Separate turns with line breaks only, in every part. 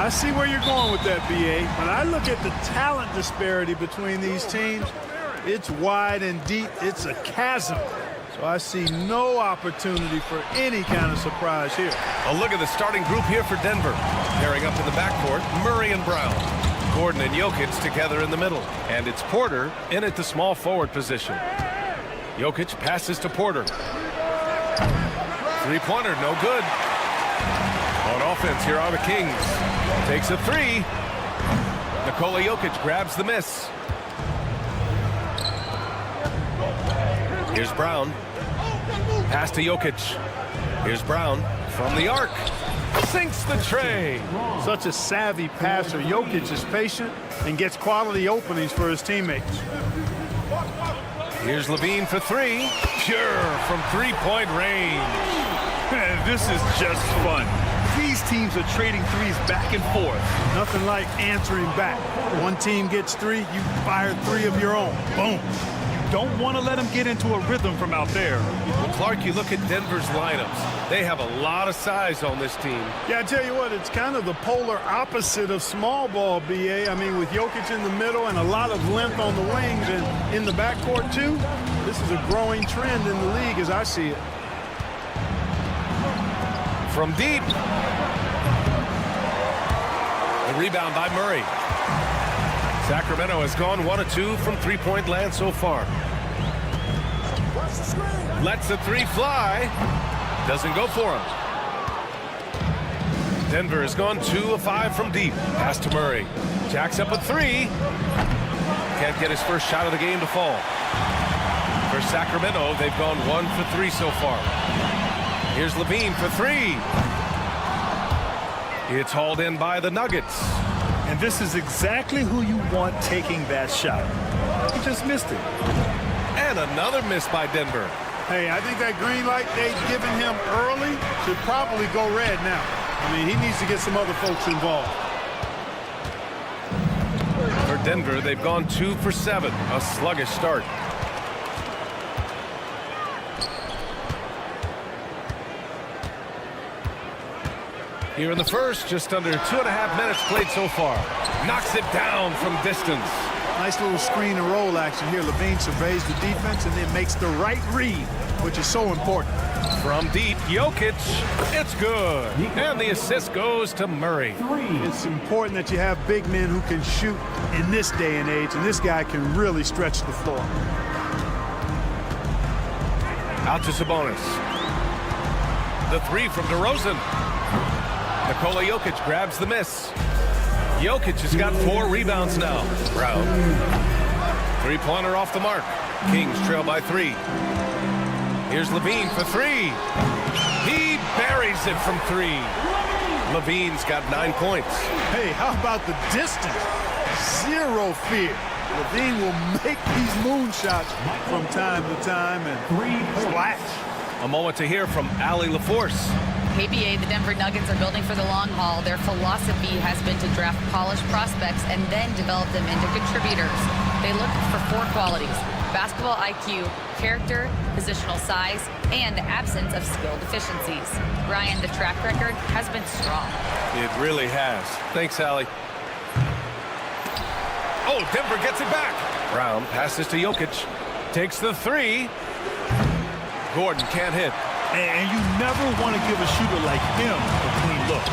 I see where you're going with that, BA. When I look at the talent disparity between these teams, it's wide and deep. It's a chasm. So I see no opportunity for any kind of surprise here.
A look at the starting group here for Denver. Pairing up in the backcourt, Murray and Brown. Gordon and Jokic together in the middle. And it's Porter in at the small forward position. Jokic passes to Porter. Three-pointer, no good. On offense, here are the Kings. Takes a three. Nikola Jokic grabs the miss. Here's Brown. Pass to Jokic. Here's Brown from the arc. Sinks the tray.
Such a savvy passer. Jokic is patient and gets quality openings for his teammates.
Here's Levine for three. Pure from three-point range.
This is just fun. These teams are trading threes back and forth.
Nothing like answering back. One team gets three, you fire three of your own. Boom.
Don't want to let them get into a rhythm from out there.
Well, Clark, you look at Denver's lineups. They have a lot of size on this team.
Yeah, I tell you what, it's kind of the polar opposite of small ball, BA. I mean, with Jokic in the middle and a lot of length on the wings and in the backcourt, too, this is a growing trend in the league as I see it.
From deep. The rebound by Murray. Sacramento has gone 1 of 2 from three-point land so far. Lets the three fly. Doesn't go for him. Denver has gone 2 of 5 from deep. Pass to Murray. Jacks up a three. Can't get his first shot of the game to fall. For Sacramento, they've gone 1 for 3 so far. Here's Levine for three. It's hauled in by the Nuggets.
And this is exactly who you want taking that shot. He just missed it.
And another miss by Denver.
Hey, I think that green light they've given him early should probably go red now. I mean, he needs to get some other folks involved.
For Denver, they've gone 2 for 7. A sluggish start. Here in the first, just under 2.5 minutes played so far. Knocks it down from distance.
Nice little screen and roll action here. Levine surveys the defense and then makes the right read, which is so important.
From deep, Jokic. It's good. And the assist goes to Murray.
It's important that you have big men who can shoot in this day and age, and this guy can really stretch the floor.
Out to Sabonis. The three from DeRozan. Nikola Jokic grabs the miss. Jokic has got 4 rebounds now. Brown. Three-pointer off the mark. Kings trail by 3. Here's Levine for 3. He buries it from 3. Levine's got 9 points.
Hey, how about the distance? Zero fear. Levine will make these moonshots from time to time and splash.
A moment to hear from Allie LaForce.
KBA, the Denver Nuggets are building for the long haul. Their philosophy has been to draft polished prospects and then develop them into contributors. They look for 4 qualities: basketball IQ, character, positional size, and the absence of skill deficiencies. Ryan, the track record has been strong.
It really has. Thanks, Allie. Oh, Denver gets it back. Brown passes to Jokic. Takes the 3. Gordon can't hit.
And you never want to give a shooter like him a clean look.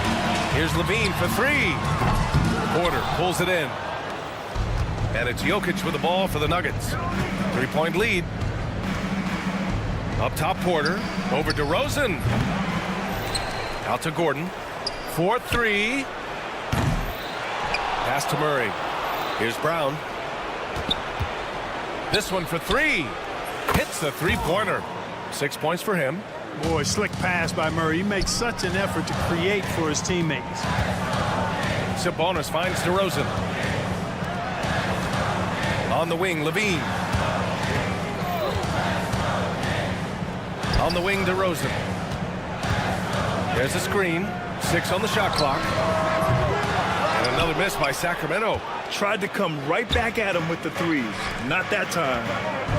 Here's Levine for 3. Porter pulls it in. And it's Jokic with the ball for the Nuggets. 3-point lead. Up top, Porter. Over DeRozan. Out to Gordon. 4-3. Pass to Murray. Here's Brown. This one for 3. Hits the three-pointer. 6 points for him.
Boy, slick pass by Murray. He makes such an effort to create for his teammates.
Sabonis finds DeRozan. On the wing, Levine. On the wing, DeRozan. There's a screen. 6 on the shot clock. And another miss by Sacramento.
Tried to come right back at him with the threes. Not that time.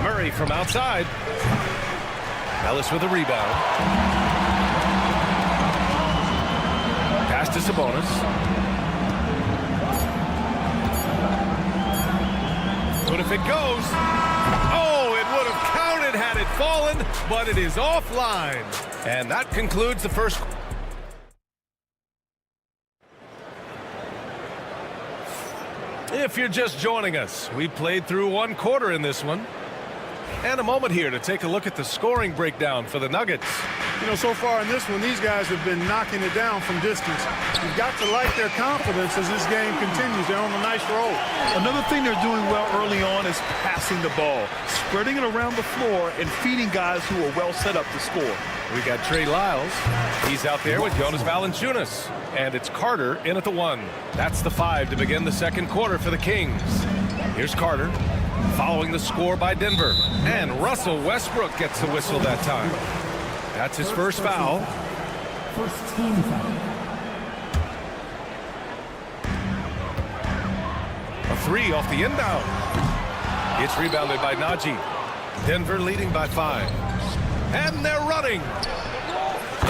Murray from outside. Ellis with a rebound. Pass to Sabonis. What if it goes? Oh, it would have counted had it fallen, but it is offline. And that concludes the first. If you're just joining us, we played through one quarter in this one. And a moment here to take a look at the scoring breakdown for the Nuggets.
You know, so far in this one, these guys have been knocking it down from distance. You've got to like their confidence as this game continues. They're on a nice roll.
Another thing they're doing well early on is passing the ball, spreading it around the floor and feeding guys who are well set up to score.
We got Trey Lyles. He's out there with Jonas Valanciunas. And it's Carter in at the 1. That's the 5 to begin the second quarter for the Kings. Here's Carter, following the score by Denver. And Russell Westbrook gets the whistle that time. That's his first foul.
First team foul.
A 3 off the inbound. It's rebounded by Najee. Denver leading by 5. And they're running.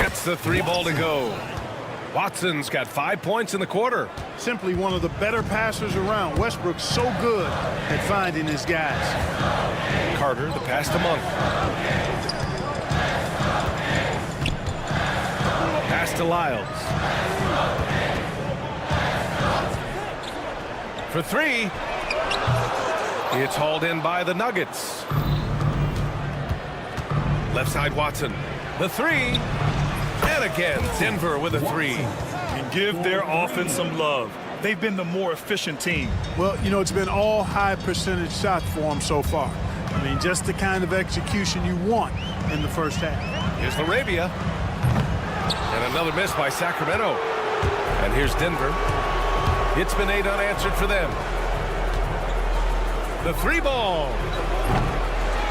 Gets the 3 ball to go. Watson's got 5 points in the quarter.
Simply one of the better passers around. Westbrook's so good at finding his guys.
Carter, the pass to Monk. Pass to Lyles. For 3. It's hauled in by the Nuggets. Left side Watson. The 3. And again, Denver with a 3.
And give their offense some love. They've been the more efficient team.
Well, you know, it's been all high percentage shots for them so far. I mean, just the kind of execution you want in the first half.
Here's Larabia. And another miss by Sacramento. And here's Denver. It's been 8 unanswered for them. The 3 ball.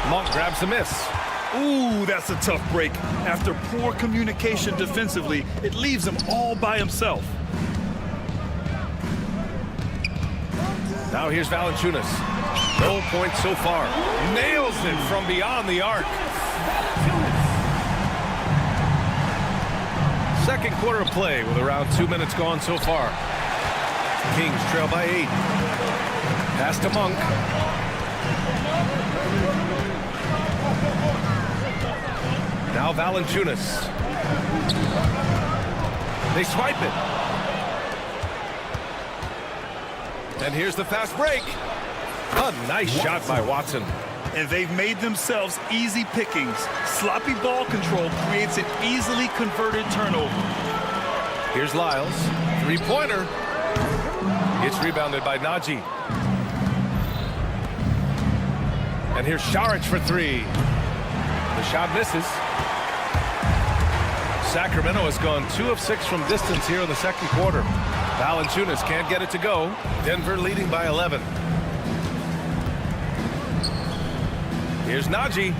Monk grabs the miss.
Ooh, that's a tough break. After poor communication defensively, it leaves him all by himself.
Now here's Valanciunas. No points so far. Nails it from beyond the arc. Second quarter of play with around 2 minutes gone so far. Kings trail by 8. Pass to Monk. Now Valanciunas. They swipe it. And here's the fast break. A nice shot by Watson.
And they've made themselves easy pickings. Sloppy ball control creates an easily converted turnover.
Here's Lyles. 3-pointer. It's rebounded by Najee. And here's Saric for 3. The shot misses. Sacramento has gone 2 of 6 from distance here in the second quarter. Valanciunas can't get it to go. Denver leading by 11. Here's Najee.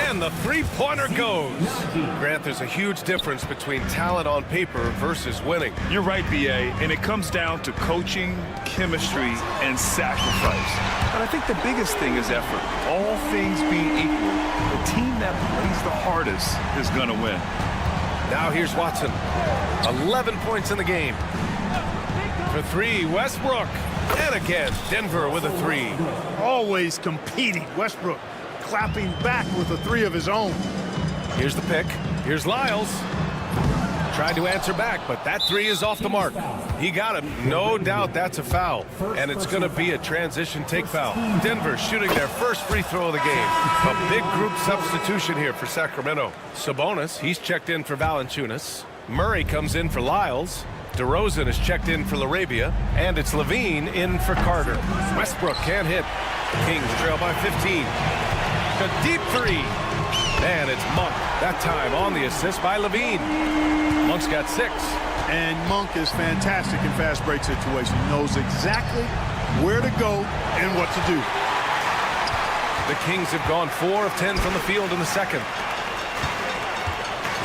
And the 3-pointer goes. Grant, there's a huge difference between talent on paper versus winning.
You're right, B.A., and it comes down to coaching, chemistry, and sacrifice. But I think the biggest thing is effort. All things being equal, the team that plays the hardest is going to win.
Now here's Watson. 11 points in the game. For 3, Westbrook. And again, Denver with a 3.
Always competing. Westbrook clapping back with a 3 of his own.
Here's the pick. Here's Lyles. Tried to answer back, but that 3 is off the mark. He got him. No doubt that's a foul. And it's going to be a transition take foul. Denver shooting their first free throw of the game. A big group substitution here for Sacramento. Sabonis, he's checked in for Valanciunas. Murray comes in for Lyles. DeRozan is checked in for Larabia. And it's Levine in for Carter. Westbrook can't hit. Kings trail by 15. A deep 3. And it's Monk. That time on the assist by Levine. Monk's got 6.
And Monk is fantastic in fast break situations. Knows exactly where to go and what to do.
The Kings have gone 4 of 10 from the field in the second.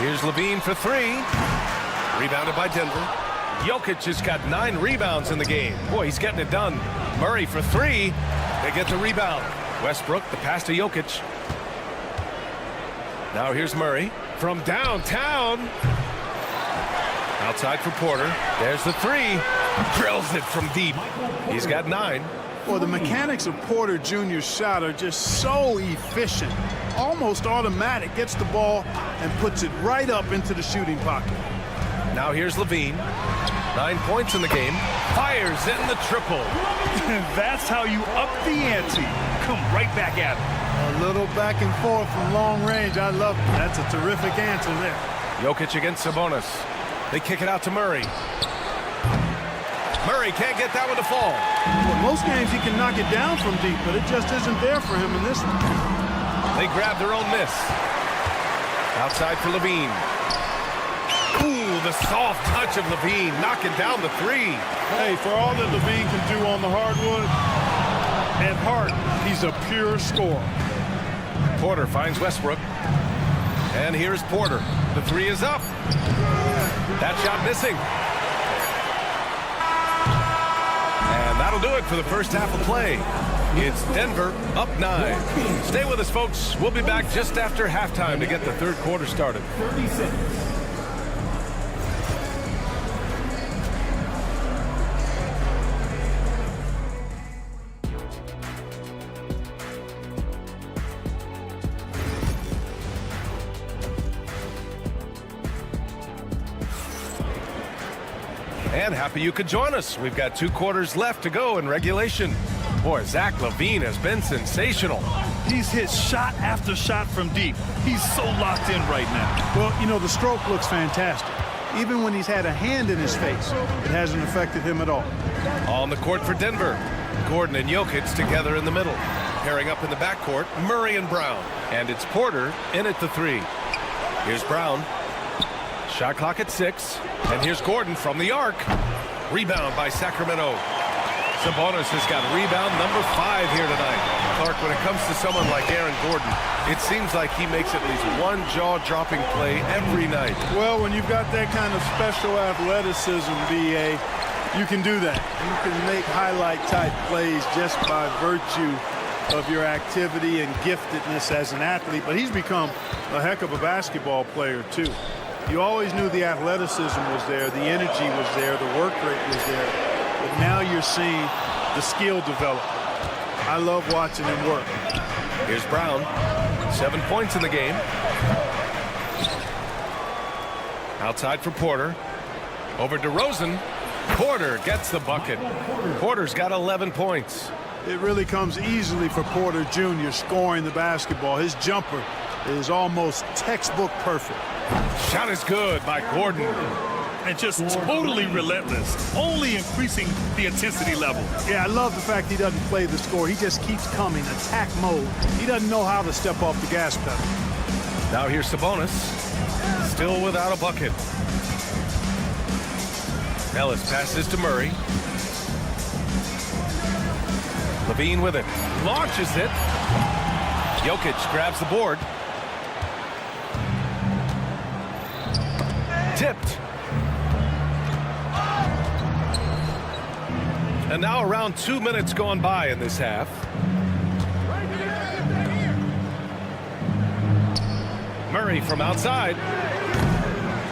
Here's Levine for 3. Rebounded by Denver. Jokic has got 9 rebounds in the game. Boy, he's getting it done. Murray for 3. They get the rebound. Westbrook, the pass to Jokic. Now here's Murray from downtown. Outside for Porter. There's the 3. Drills it from deep. He's got 9.
Well, the mechanics of Porter Jr.'s shot are just so efficient, almost automatic. Gets the ball and puts it right up into the shooting pocket.
Now here's Levine. 9 points in the game. Fires in the triple.
That's how you up the ante. Come right back at him.
A little back and forth from long range. I love it. That's a terrific answer there.
Jokic against Sabonis. They kick it out to Murray. Murray can't get that one to fall.
Well, most games he can knock it down from deep, but it just isn't there for him in this one.
They grab their own miss. Outside for Levine. Ooh, the soft touch of Levine, knocking down the three.
Hey, for all that Levine can do on the hardwood, at heart, he's a pure scorer.
Porter finds Westbrook. And here's Porter. The three is up. That shot missing. And that'll do it for the first half of play. It's Denver up 9. Stay with us, folks. We'll be back just after halftime to get the third quarter started.
36.
And happy you could join us. We've got 2 quarters left to go in regulation. Boy, Zach LaVine has been sensational.
He's hit shot after shot from deep. He's so locked in right now.
Well, you know, the stroke looks fantastic. Even when he's had a hand in his face, it hasn't affected him at all.
On the court for Denver, Gordon and Jokic together in the middle. Pairing up in the backcourt, Murray and Brown. And it's Porter in at the 3. Here's Brown. Shot clock at 6. And here's Gordon from the arc. Rebound by Sacramento. Sabonis has got rebound number 5 here tonight. Clark, when it comes to someone like Aaron Gordon, it seems like he makes at least one jaw-dropping play every night.
Well, when you've got that kind of special athleticism, B.A., you can do that. You can make highlight-type plays just by virtue of your activity and giftedness as an athlete. But he's become a heck of a basketball player, too. You always knew the athleticism was there, the energy was there, the work rate was there. But now you're seeing the skill develop. I love watching him work.
Here's Brown. 7 points in the game. Outside for Porter. Over to DeRozan. Porter gets the bucket. Porter's got 11 points.
It really comes easily for Porter Jr. scoring the basketball. His jumper is almost textbook perfect.
Shot is good by Gordon.
And just totally relentless, only increasing the intensity level.
Yeah, I love the fact he doesn't play the score. He just keeps coming, attack mode. He doesn't know how to step off the gas pedal.
Now here's Sabonis, still without a bucket. Ellis passes to Murray. Levine with it, launches it. Jokic grabs the board. Tipped. And now around 2 minutes gone by in this half. Murray from outside.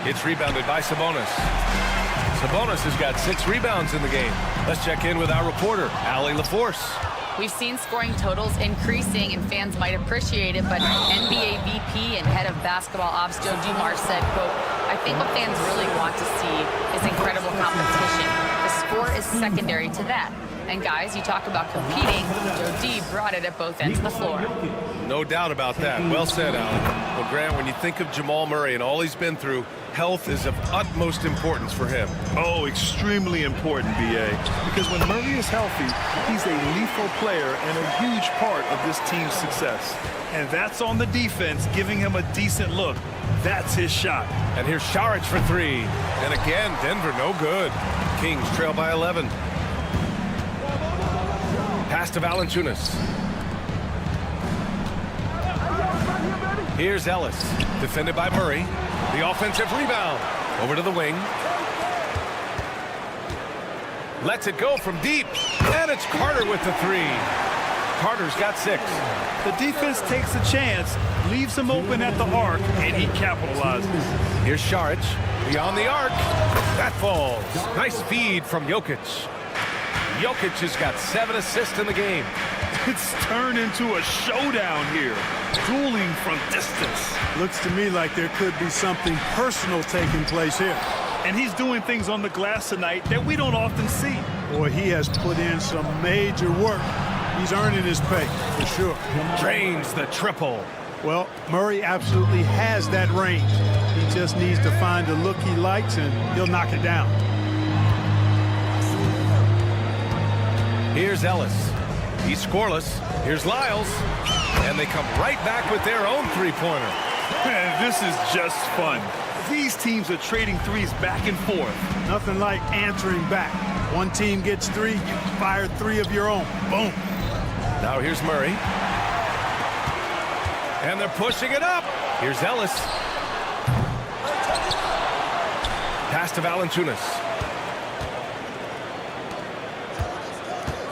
It's rebounded by Sabonis. Sabonis has got 6 rebounds in the game. Let's check in with our reporter, Allie LaForce.
We've seen scoring totals increasing, and fans might appreciate it, but NBA VP and head of basketball ops Joe Dumars said, quote, "I think what fans really want to see is incredible competition. The score is secondary to that. And guys, you talk about competing, Joe D brought it at both ends of the floor."
No doubt about that. Well said, Allie. Well, Grant, when you think of Jamal Murray and all he's been through, health is of utmost importance for him.
Oh, extremely important, B.A. Because when Murray is healthy, he's a lethal player and a huge part of this team's success. And that's on the defense, giving him a decent look. That's his shot.
And here's Saric for 3. And again, Denver no good. Kings trail by 11. Pass to Valanciunas. Here's Ellis, defended by Murray. The offensive rebound. Over to the wing. Lets it go from deep. And it's Carter with the 3. Carter's got 6.
The defense takes a chance, leaves him open at the arc, and he capitalizes.
Here's Saric, beyond the arc. That falls. Nice feed from Jokic. Jokic has got 7 assists in the game.
It's turned into a showdown here. Dueling from distance.
Looks to me like there could be something personal taking place here.
And he's doing things on the glass tonight that we don't often see.
Boy, he has put in some major work. He's earning his pay, for sure.
Drains the triple.
Well, Murray absolutely has that range. He just needs to find the look he likes, and he'll knock it down.
Here's Ellis. He's scoreless. Here's Lyles. And they come right back with their own three-pointer.
Man, this is just fun. These teams are trading threes back and forth.
Nothing like answering back. One team gets 3, you fire 3 of your own. Boom.
Now here's Murray. And they're pushing it up. Here's Ellis. Pass to Valanciunas.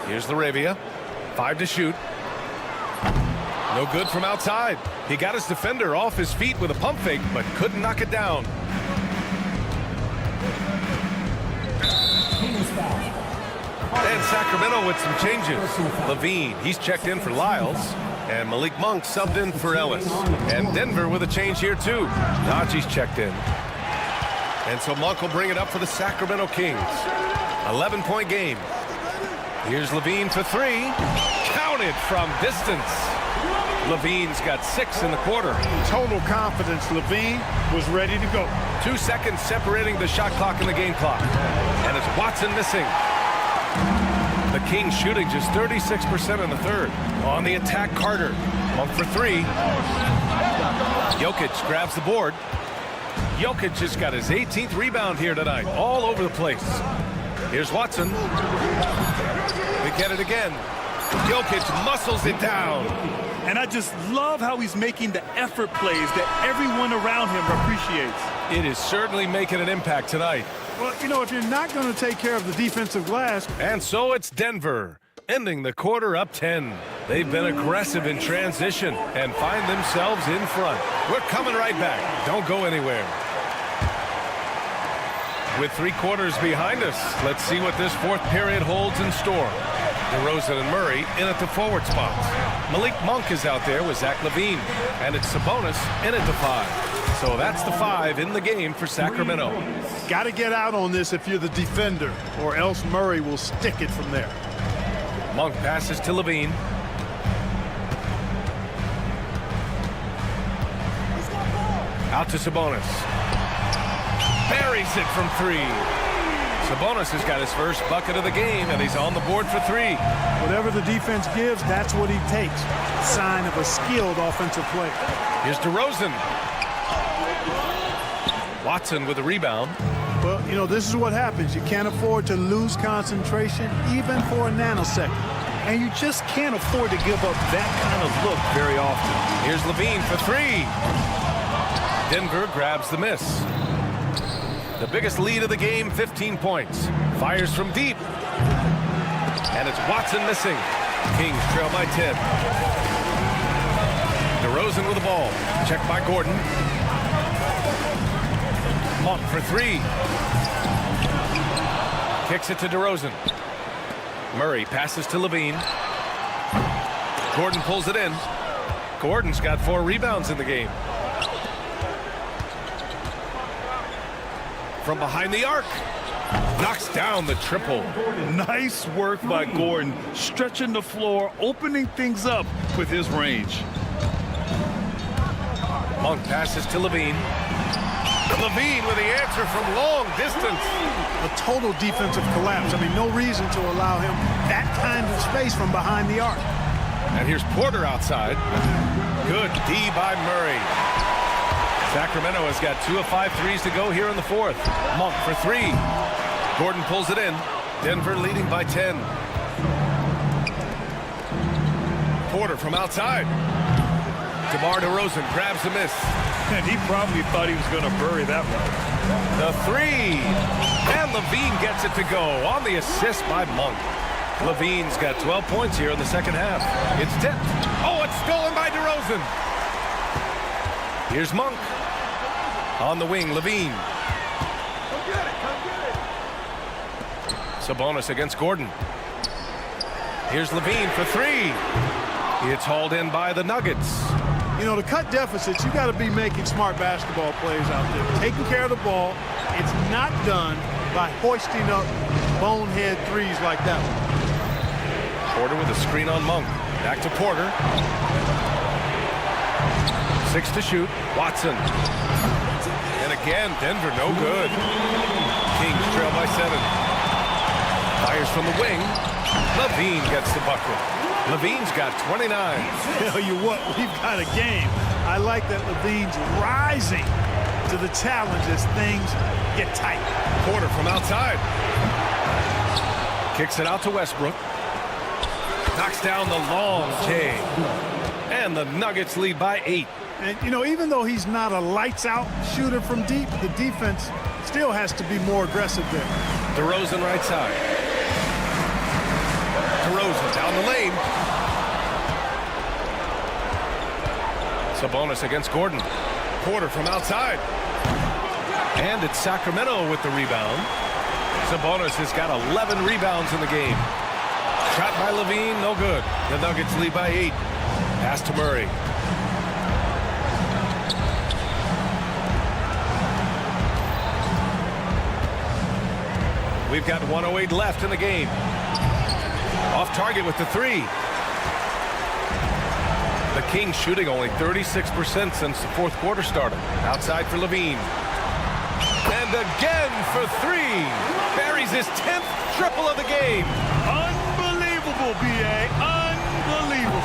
Here's Laravia. 5 to shoot. No good from outside. He got his defender off his feet with a pump fake, but couldn't knock it down. And Sacramento with some changes. Levine, he's checked in for Lyles. And Malik Monk subbed in for Ellis. And Denver with a change here too. Najee's checked in. And so Monk will bring it up for the Sacramento Kings. 11-point game. Here's Levine for 3. Counted from distance. Levine's got 6 in the quarter.
Total confidence. Levine was ready to go.
2 seconds separating the shot clock and the game clock. And it's Watson missing. The Kings shooting just 36% in the third. On the attack, Carter. Monk for 3. Jokic grabs the board. Jokic has got his 18th rebound here tonight. All over the place. Here's Watson. They get it again. Jokic muscles it down.
And I just love how he's making the effort plays that everyone around him appreciates.
It is certainly making an impact tonight.
Well, you know, if you're not going to take care of the defensive glass.
And so it's Denver, ending the quarter up 10. They've been aggressive in transition and find themselves in front. We're coming right back. Don't go anywhere. With 3 quarters behind us, let's see what this fourth period holds in store. DeRozan and Murray in at the forward spots. Malik Monk is out there with Zach LaVine. And it's Sabonis in at the 5. So that's the 5 in the game for Sacramento.
Got to get out on this if you're the defender, or else Murray will stick it from there.
Monk passes to LaVine. Out to Sabonis. Buries it from 3. Sabonis has got his first bucket of the game, and he's on the board for 3.
Whatever the defense gives, that's what he takes. Sign of a skilled offensive player.
Here's DeRozan. Watson with a rebound.
Well, you know, this is what happens. You can't afford to lose concentration even for a nanosecond.
And you just can't afford to give up that kind of look very often.
Here's LaVine for 3. Denver grabs the miss. The biggest lead of the game, 15 points. Fires from deep. And it's Watson missing. Kings trail by 10. DeRozan with the ball. Checked by Gordon. Monk for 3. Kicks it to DeRozan. Murray passes to LaVine. Gordon pulls it in. Gordon's got 4 rebounds in the game. From behind the arc. Knocks down the triple.
Nice work by Gordon, stretching the floor, opening things up with his range.
Monk passes to LaVine. LaVine with the answer from long distance.
A total defensive collapse. I mean, no reason to allow him that kind of space from behind the arc.
And here's Porter outside. Good D by Murray. Sacramento has got 2 of 5 threes to go here in the fourth. Monk for 3. Gordon pulls it in. Denver leading by 10. Porter from outside. DeMar DeRozan grabs the miss.
And he probably thought he was going to bury that one.
The 3. And LaVine gets it to go on the assist by Monk. LaVine's got 12 points here in the second half. It's tipped. Oh, it's stolen by DeRozan. Here's Monk. On the wing, LaVine. Sabonis against Gordon. Here's Levine for three. It's hauled in by the Nuggets.
You know, to cut deficits, you got to be making smart basketball plays out there. Taking care of the ball. It's not done by hoisting up bonehead threes like that one.
Porter with a screen on Monk. Back to Porter. 6 to shoot. Watson. And again, Denver no good. Kings trail by 7. Fires from the wing. Levine gets the bucket. Levine's got 29.
Tell you what, we've got a game. I like that Levine's rising to the challenge as things get tight.
Porter from outside. Kicks it out to Westbrook. Knocks down the long J. And the Nuggets lead by 8.
And, you know, even though he's not a lights-out shooter from deep, the defense still has to be more aggressive there.
DeRozan right side. DeRozan down the lane. Sabonis against Gordon. Porter from outside. And it's Sacramento with the rebound. Sabonis has got 11 rebounds in the game. Shot by Levine, no good. The Nuggets lead by 8. Pass to Murray. We've got 1:08 left in the game. Off target with the three. The Kings shooting only 36% since the fourth quarter started. Outside for Levine. And again for three. Buries his 10th triple of the game.
Unbelievable, B.A. Unbelievable.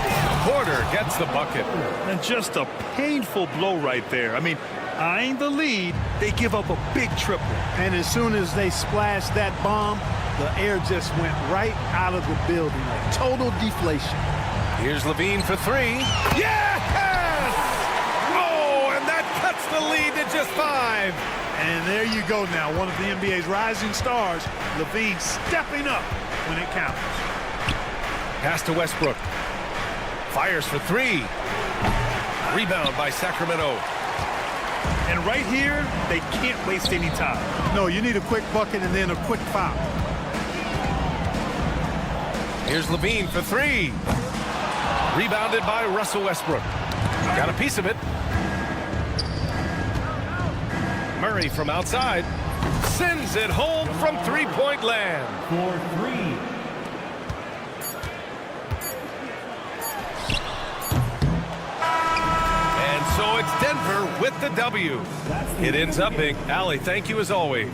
Porter gets the bucket.
And just a painful blow right there. I mean, eyeing the lead, they give up a big triple.
And as soon as they splashed that bomb, the air just went right out of the building. Like total deflation.
Here's Levine for three. Yes! Oh, and that cuts the lead to just 5.
And there you go now. One of the NBA's rising stars, Levine stepping up when it counts.
Pass to Westbrook. Fires for three. Rebound by Sacramento.
And right here, they can't waste any time.
No, you need a quick bucket and then a quick foul.
Here's Levine for three. Rebounded by Russell Westbrook. Got a piece of it. Murray from outside. Sends it home from three-point land.
For 3.
And so it's Denver with the W. It ends up big. Allie, thank you as always.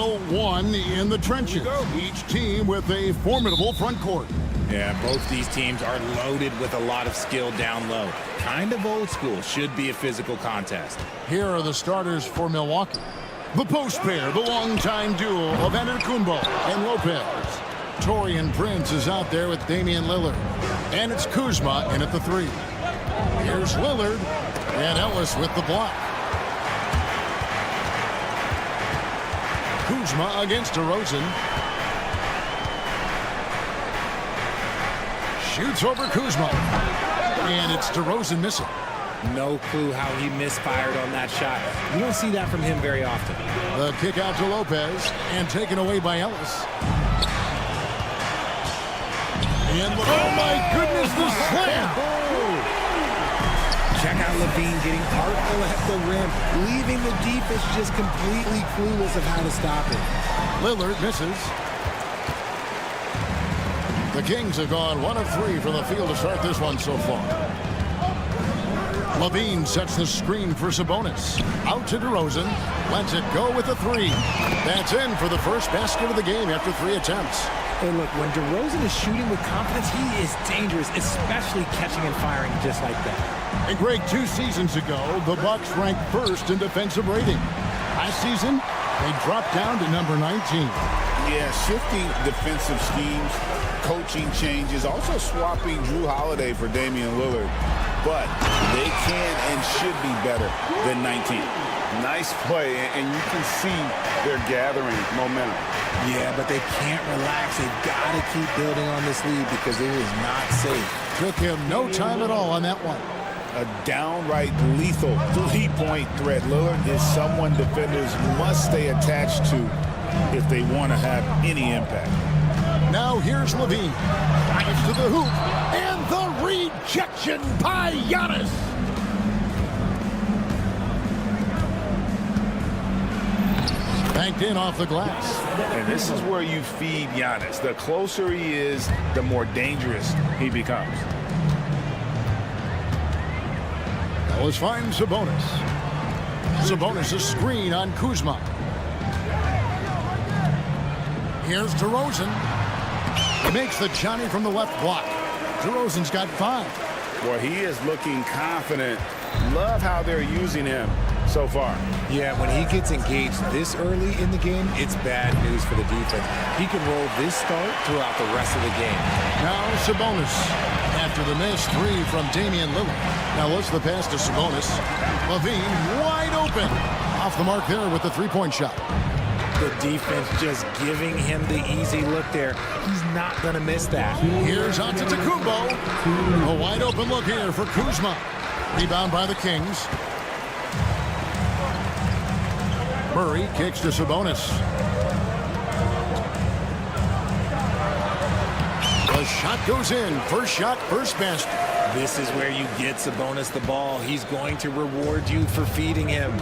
Battle 1 in the trenches. Each team with a formidable front court.
Yeah, both these teams are loaded with a lot of skill down low. Kind of old school. Should be a physical contest.
Here are the starters for Milwaukee. The post pair, the longtime duo of Antetokounmpo and Lopez. Taurean Prince is out there with Damian Lillard. And it's Kuzma in at the 3. Here's Lillard and Ellis with the block. Kuzma against DeRozan. Shoots over Kuzma. And it's DeRozan missing.
No clue how he misfired on that shot. You don't see that from him very often.
The kick out to Lopez and taken away by Ellis. And oh my goodness, the slam!
Check out Levine getting artful at the rim, leaving the defense just completely clueless of how to stop it.
Lillard misses. The Kings have gone 1 of 3 from the field to start this one so far. Levine sets the screen for Sabonis. Out to DeRozan. Lets it go with the 3. That's in for the first basket of the game after 3 attempts.
Hey, look, when DeRozan is shooting with confidence, he is dangerous, especially catching and firing just like that.
And Greg, 2 seasons ago, the Bucks ranked 1st in defensive rating. Last season, they dropped down to number 19.
Yeah, shifting defensive schemes, coaching changes, also swapping Drew Holiday for Damian Lillard. But they can and should be better than 19.
Nice play, and you can see they're gathering momentum.
Yeah, but they can't relax. They've got to keep building on this lead because it is not safe.
Took him no time at all on that one.
A downright lethal 3-point threat. Lillard is someone defenders must stay attached to if they want to have any impact.
Now here's Levine. Drives to the hoop. And the rejection by Giannis. Banked in off the glass.
And this is where you feed Giannis. The closer he is, the more dangerous he becomes.
Ellis finds Sabonis. Sabonis a screen on Kuzma. Here's DeRozan. He makes the Johnny from the left block. DeRozan's got 5.
Boy, he is looking confident. Love how they're using him so far.
Yeah, when he gets engaged this early in the game, it's bad news for the defense. He can roll this start throughout the rest of the game.
Now Sabonis. After the miss, 3 from Damian Lillard. Now looks the pass to Sabonis. Levine wide open. Off the mark there with the 3-point shot.
The defense just giving him the easy look there. He's not going to miss that.
Here's Antetokounmpo. A wide open look here for Kuzma. Rebound by the Kings. Murray kicks to Sabonis. The shot goes in. First shot, first basket.
This is where you get Sabonis the ball. He's going to reward you for feeding him.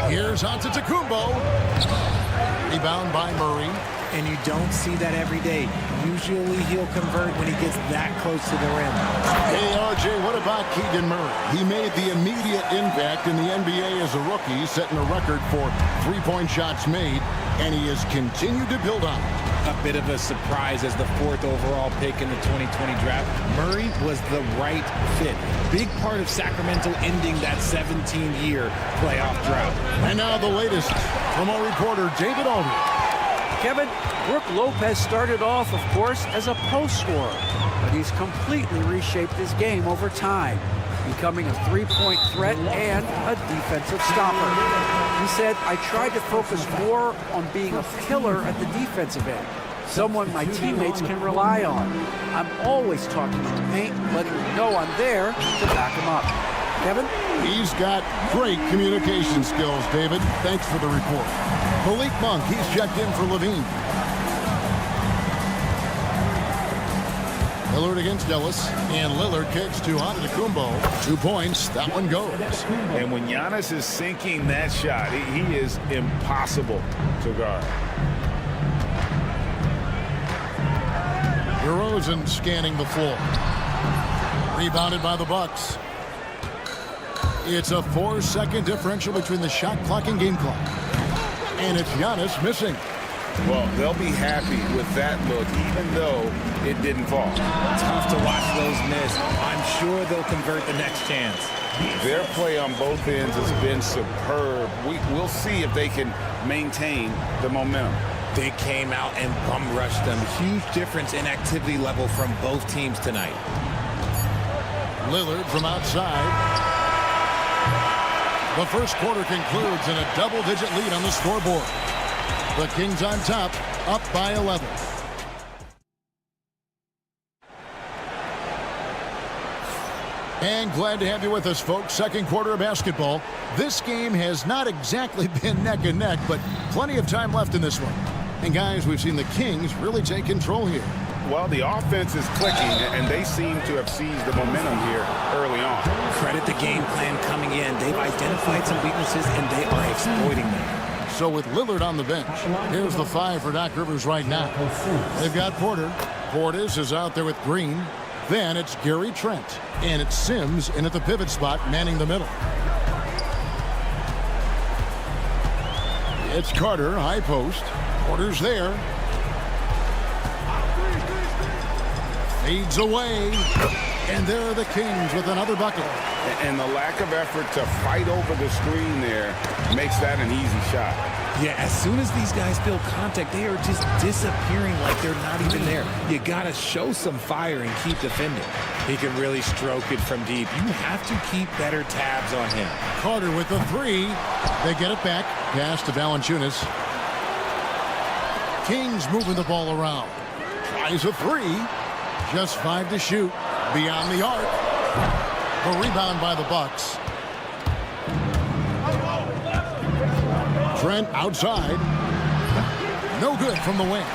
Here's Antetokounmpo. Rebound by Murray.
And you don't see that every day. Usually he'll convert when he gets that close to the rim.
Hey, RJ, what about Keegan Murray? He made the immediate impact in the NBA as a rookie, setting a record for 3-point shots made, and he has continued to build on it.
A bit of a surprise as the 4th overall pick in the 2020 draft. Murray was the right fit. Big part of Sacramento ending that 17-year playoff drought.
And now the latest from our reporter, David Aldridge.
Kevin, Brook Lopez started off, of course, as a post scorer, but he's completely reshaped his game over time, becoming a 3-point threat and a defensive stopper. He said, I tried to focus more on being a killer at the defensive end, someone my teammates can rely on. I'm always talking in the paint, letting them know I'm there to back him up. Kevin?
He's got great communication skills, David. Thanks for the report. Malik Monk, he's checked in for Levine. Lillard against Ellis, and Lillard kicks to Antetokounmpo. 2 points, that one goes.
And when Giannis is sinking that shot, he is impossible to guard.
DeRozan scanning the floor. Rebounded by the Bucks. It's a 4-second differential between the shot clock and game clock. And it's Giannis missing.
Well, they'll be happy with that look, even though it didn't fall.
Tough to watch those miss. I'm sure they'll convert the next chance.
Their play on both ends has been superb. We'll see if they can maintain the momentum.
They came out and bum rushed them. Huge difference in activity level from both teams tonight.
Lillard from outside. The first quarter concludes in a double-digit lead on the scoreboard. The Kings on top, up by 11. And glad to have you with us, folks. Second quarter of basketball. This game has not exactly been neck and neck, but plenty of time left in this one. And guys, we've seen the Kings really take control here.
Well, the offense is clicking, and they seem to have seized the momentum here early on.
Credit the game plan coming in. They've identified some weaknesses, and they are exploiting them.
So with Lillard on the bench, here's the 5 for Doc Rivers right now. They've got Porter. Portis is out there with Green. Then it's Gary Trent. And it's Sims in at the pivot spot, manning the middle. It's Carter, high post. Porter's there. Fades away. And there are the Kings with another bucket.
And the lack of effort to fight over the screen there makes that an easy shot.
Yeah, as soon as these guys feel contact, they are just disappearing like they're not even there. You got to show some fire and keep defending. He can really stroke it from deep. You have to keep better tabs on him.
Carter with the 3. They get it back. Pass to Valanciunas. Kings moving the ball around. Tries a 3. Just 5 to shoot. Beyond the arc. The rebound by the Bucks. Trent outside. No good from the wing.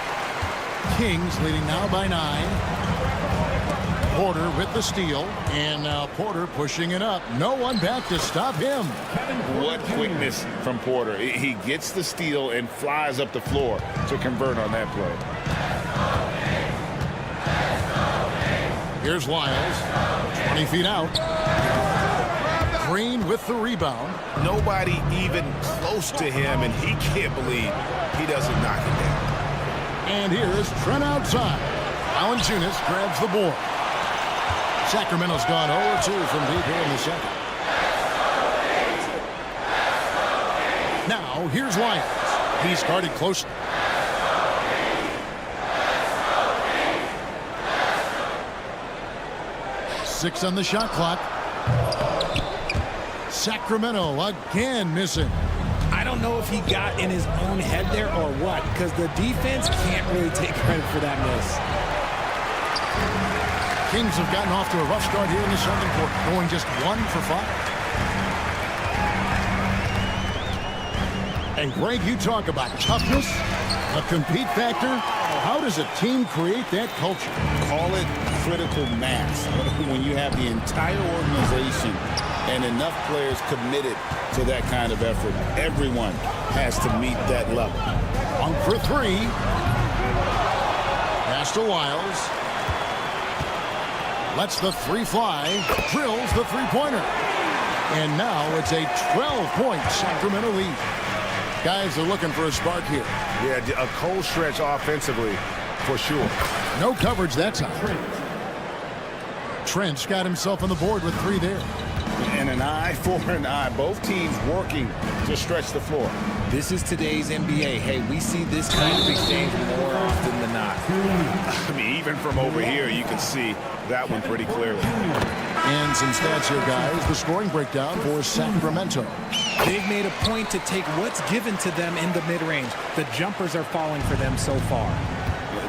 Kings leading now by 9. Porter with the steal. And now Porter pushing it up. No one back to stop him.
What quickness from Porter. He gets the steal and flies up the floor to convert on that play.
Here's Lyles. 20 feet out. Green with the rebound.
Nobody even close to him, and he can't believe he doesn't knock it down.
And here's Trent outside. Valanciunas grabs the board. Sacramento's gone 0-2 from deep here in the second. Now, here's Lyles. He's guarded closely. Six on the shot clock. Sacramento again missing.
I don't know if he got in his own head there or what, because the defense can't really take credit for that miss.
Kings have gotten off to a rough start here in the second quarter, going just 1 for 5. And Greg, you talk about toughness, a compete factor. How does a team create that culture?
Call it critical mass. When you have the entire organization and enough players committed to that kind of effort, everyone has to meet that level.
On for 3. Pass to Lyles. Lets the 3 fly. Drills the three-pointer. And now it's a 12-point Sacramento lead. Guys are looking for a spark here.
Yeah, a cold stretch offensively, for sure.
No coverage that time. Trent's got himself on the board with 3 there.
And an eye for an eye. Both teams working to stretch the floor.
This is today's NBA. Hey, we see this kind of exchange more often than not.
I mean, even from over here, you can see that one pretty clearly.
And some stats here, guys. The scoring breakdown for Sacramento.
They've made a point to take what's given to them in the mid-range. The jumpers are falling for them so far.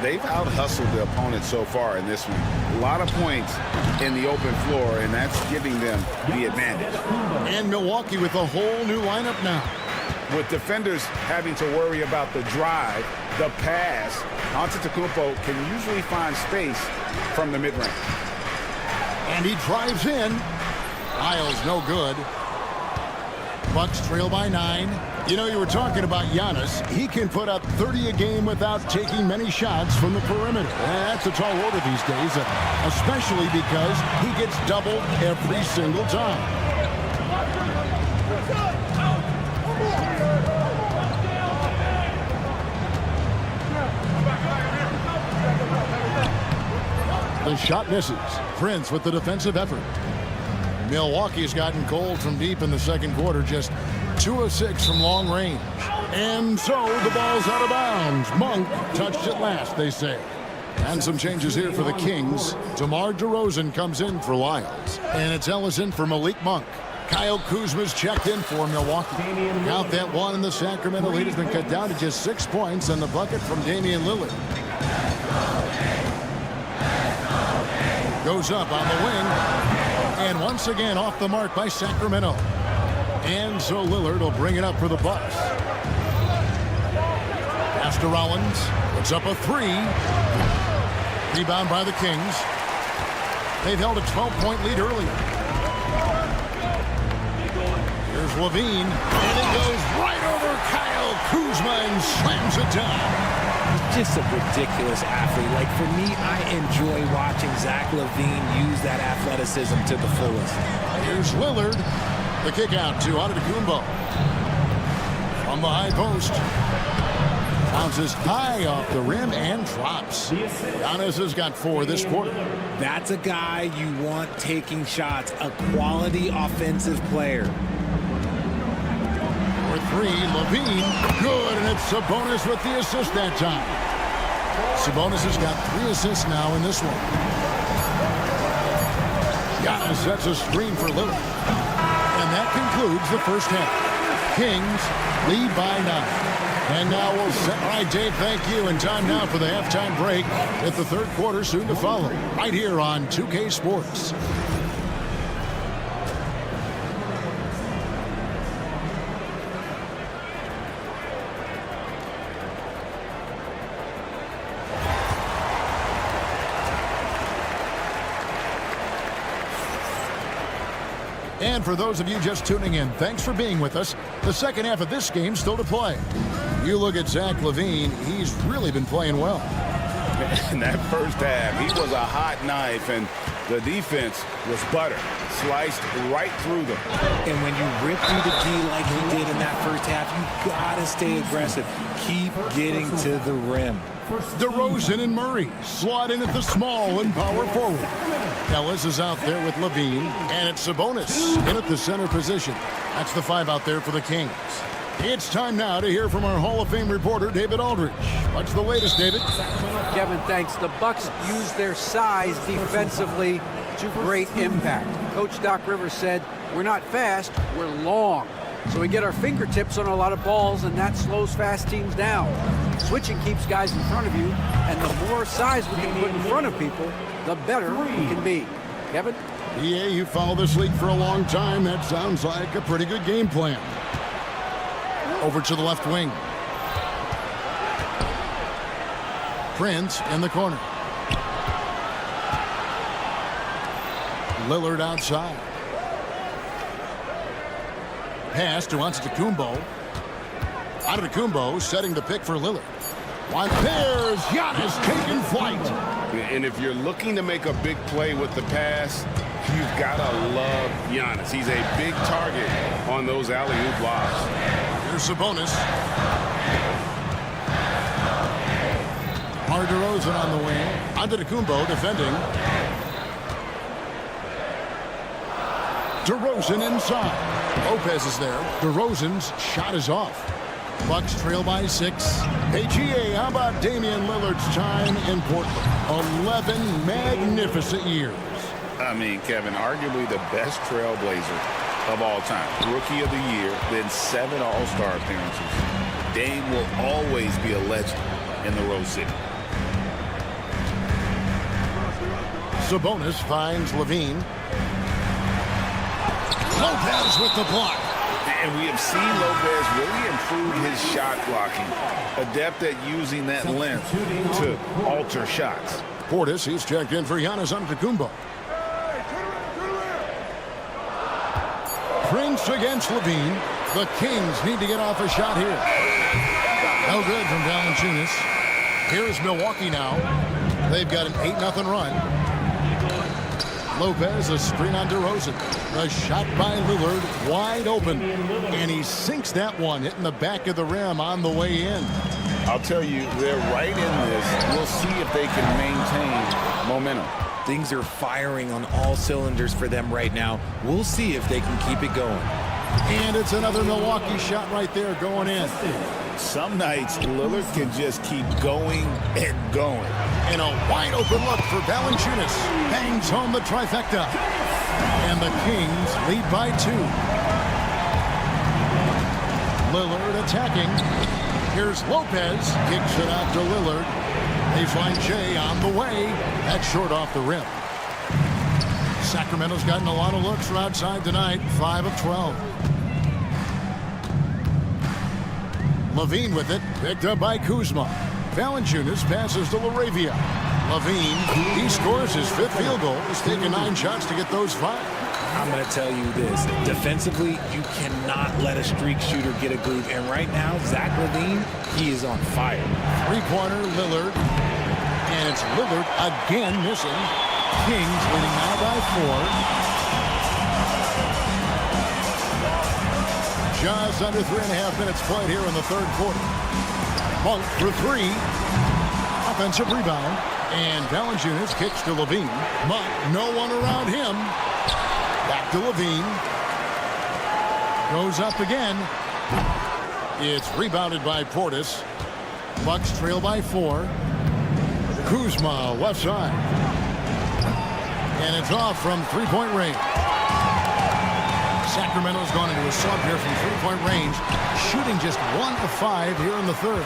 They've out-hustled the opponent so far in this one. A lot of points in the open floor, and that's giving them the advantage.
And Milwaukee with a whole new lineup now.
With defenders having to worry about the drive, the pass, Antetokounmpo can usually find space from the mid-range.
And he drives in. Lyles no good. Bucks trail by 9. You know, you were talking about Giannis. He can put up 30 a game without taking many shots from the perimeter. That's a tall order these days, especially because he gets doubled every single time. The shot misses. Prince with the defensive effort. Milwaukee's gotten cold from deep in the second quarter, just 2 of 6 from long range. And so the ball's out of bounds. Monk touched it last, they say. And some changes here for the Kings. DeMar DeRozan comes in for Lyles. And it's Ellison for Malik Monk. Kyle Kuzma's checked in for Milwaukee. Count that one, and the Sacramento lead has been cut down to just 6 points, and the bucket from Damian Lillard. Goes up on the wing, and once again off the mark by Sacramento. And so Lillard will bring it up for the Bucks. Pass to Rollins. Puts up a 3. Rebound by the Kings. They've held a 12-point lead earlier. Here's Levine, and it goes right over Kyle Kuzma and slams it down.
Just a ridiculous athlete. Like, for me, I enjoy watching Zach LaVine use that athleticism to the fullest.
Here's Lillard. The kick out to Antetokounmpo. From the high post. Bounces high off the rim and drops. Giannis has got 4 this quarter.
That's a guy you want taking shots. A quality offensive player.
For 3, Levine. Good, and it's Sabonis with the assist that time. Sabonis has got 3 assists now in this one. Giannis sets a screen for Lillard. And that concludes the first half. Kings lead by 9. And now we'll set. All right, Dave, thank you. And time now for the halftime break, with the third quarter soon to follow, right here on 2K Sports. And for those of you just tuning in, thanks for being with us. The second half of this game still to play. You look at Zach LaVine, he's really been playing well.
In that first half, he was a hot knife, and the defense was butter. Sliced right through them.
And when you rip through the D like he did in that first half, you gotta stay aggressive. Keep getting to the rim.
DeRozan and Murray slot in at the small and power forward. Ellis is out there with Levine, and it's Sabonis in at the center position. That's the 5 out there for the Kings. It's time now to hear from our Hall of Fame reporter, David Aldridge. What's the latest, David?
Kevin, thanks. The Bucks use their size defensively to great impact. Coach Doc Rivers said, we're not fast, we're long. So we get our fingertips on a lot of balls, and that slows fast teams down. Switching keeps guys in front of you, and the more size we can put in front of people, the better we can be. Kevin?
Yeah, you follow this league for a long time. That sounds like a pretty good game plan. Over to the left wing. Prince in the corner. Lillard outside. Pass to Antetokounmpo. Antetokounmpo setting the pick for Lillard. There's Giannis taking flight.
And if you're looking to make a big play with the pass, you've got to love Giannis. He's a big target on those alley-oop lobs.
Here's Sabonis. DeRozan on the wing. Antetokounmpo defending. DeRozan inside. Lopez is there. DeRozan's shot is off. Bucks trail by 6. Hey, GA, how about Damian Lillard's time in Portland? 11 magnificent years.
I mean, Kevin, arguably the best trailblazer of all time. Rookie of the year, then 7 All-Star appearances. Dame will always be a legend in the Rose City.
Sabonis finds Levine. Lopez with the block.
And we have seen Lopez really improve his shot blocking. Adept at using that length to alter shots.
Portis, he's checked in for Giannis Antetokounmpo. Prince against Levine. The Kings need to get off a shot here. No good from Valanciunas. Here's Milwaukee now. They've got an 8-0 run. Lopez, a screen on DeRozan. A shot by Lillard, wide open. And he sinks that one, hitting the back of the rim on the way in.
I'll tell you, they're right in this. We'll see if they can maintain momentum.
Things are firing on all cylinders for them right now. We'll see if they can keep it going.
And it's another Milwaukee shot right there going in.
Some nights, Lillard can just keep going and going.
And a wide open look for Valanciunas. Bangs home the trifecta. And the Kings lead by 2. Lillard attacking. Here's Lopez. Kicks it out to Lillard. Baseline J on the way. That's short off the rim. Sacramento's gotten a lot of looks from outside tonight. 5 of 12. Levine with it. Picked up by Kuzma. Valanciunas passes to LaRavia. Levine, he scores his 5th field goal. He's taken 9 shots to get those 5.
I'm going to tell you this. Defensively, you cannot let a streak shooter get a groove. And right now, Zach LaVine, he is on fire.
3-pointer, Lillard. And it's Lillard again missing. Kings leading now by 4. Just under 3.5 minutes played here in the 3rd quarter. Monk for 3. Offensive rebound. And Valanciunas kicks to Levine. Monk, no one around him. Back to Levine. Goes up again. It's rebounded by Portis. Bucks trail by 4. Kuzma, left side. And it's off from 3-point range. Sacramento's gone into a sub here from 3-point range. Shooting just 1 of 5 here in the 3rd.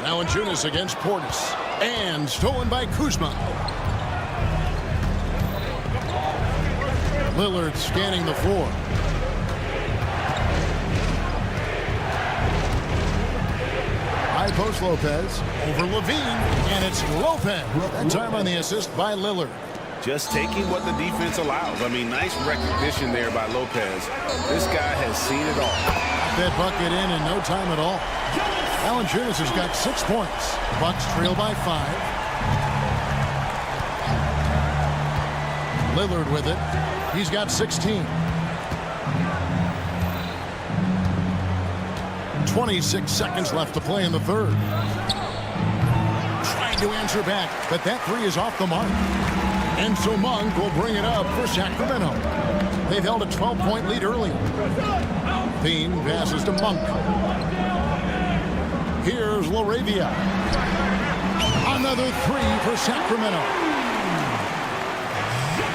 Valanciunas against Portis. And stolen by Kuzma. Lillard scanning the floor. High post Lopez. Over Levine. And it's Lopez. That time on the assist by Lillard.
Just taking what the defense allows. I mean, nice recognition there by Lopez. This guy has seen it all.
That bucket in no time at all. Valanciunas has got 6 points. Bucks trail by 5. Lillard with it. He's got 16. 26 seconds left to play in the 3rd. Trying to answer back, but that 3 is off the mark. And so Monk will bring it up for Sacramento. They've held a 12-point lead early. Bean passes to Monk. Here's LaRavia. Another 3 for Sacramento.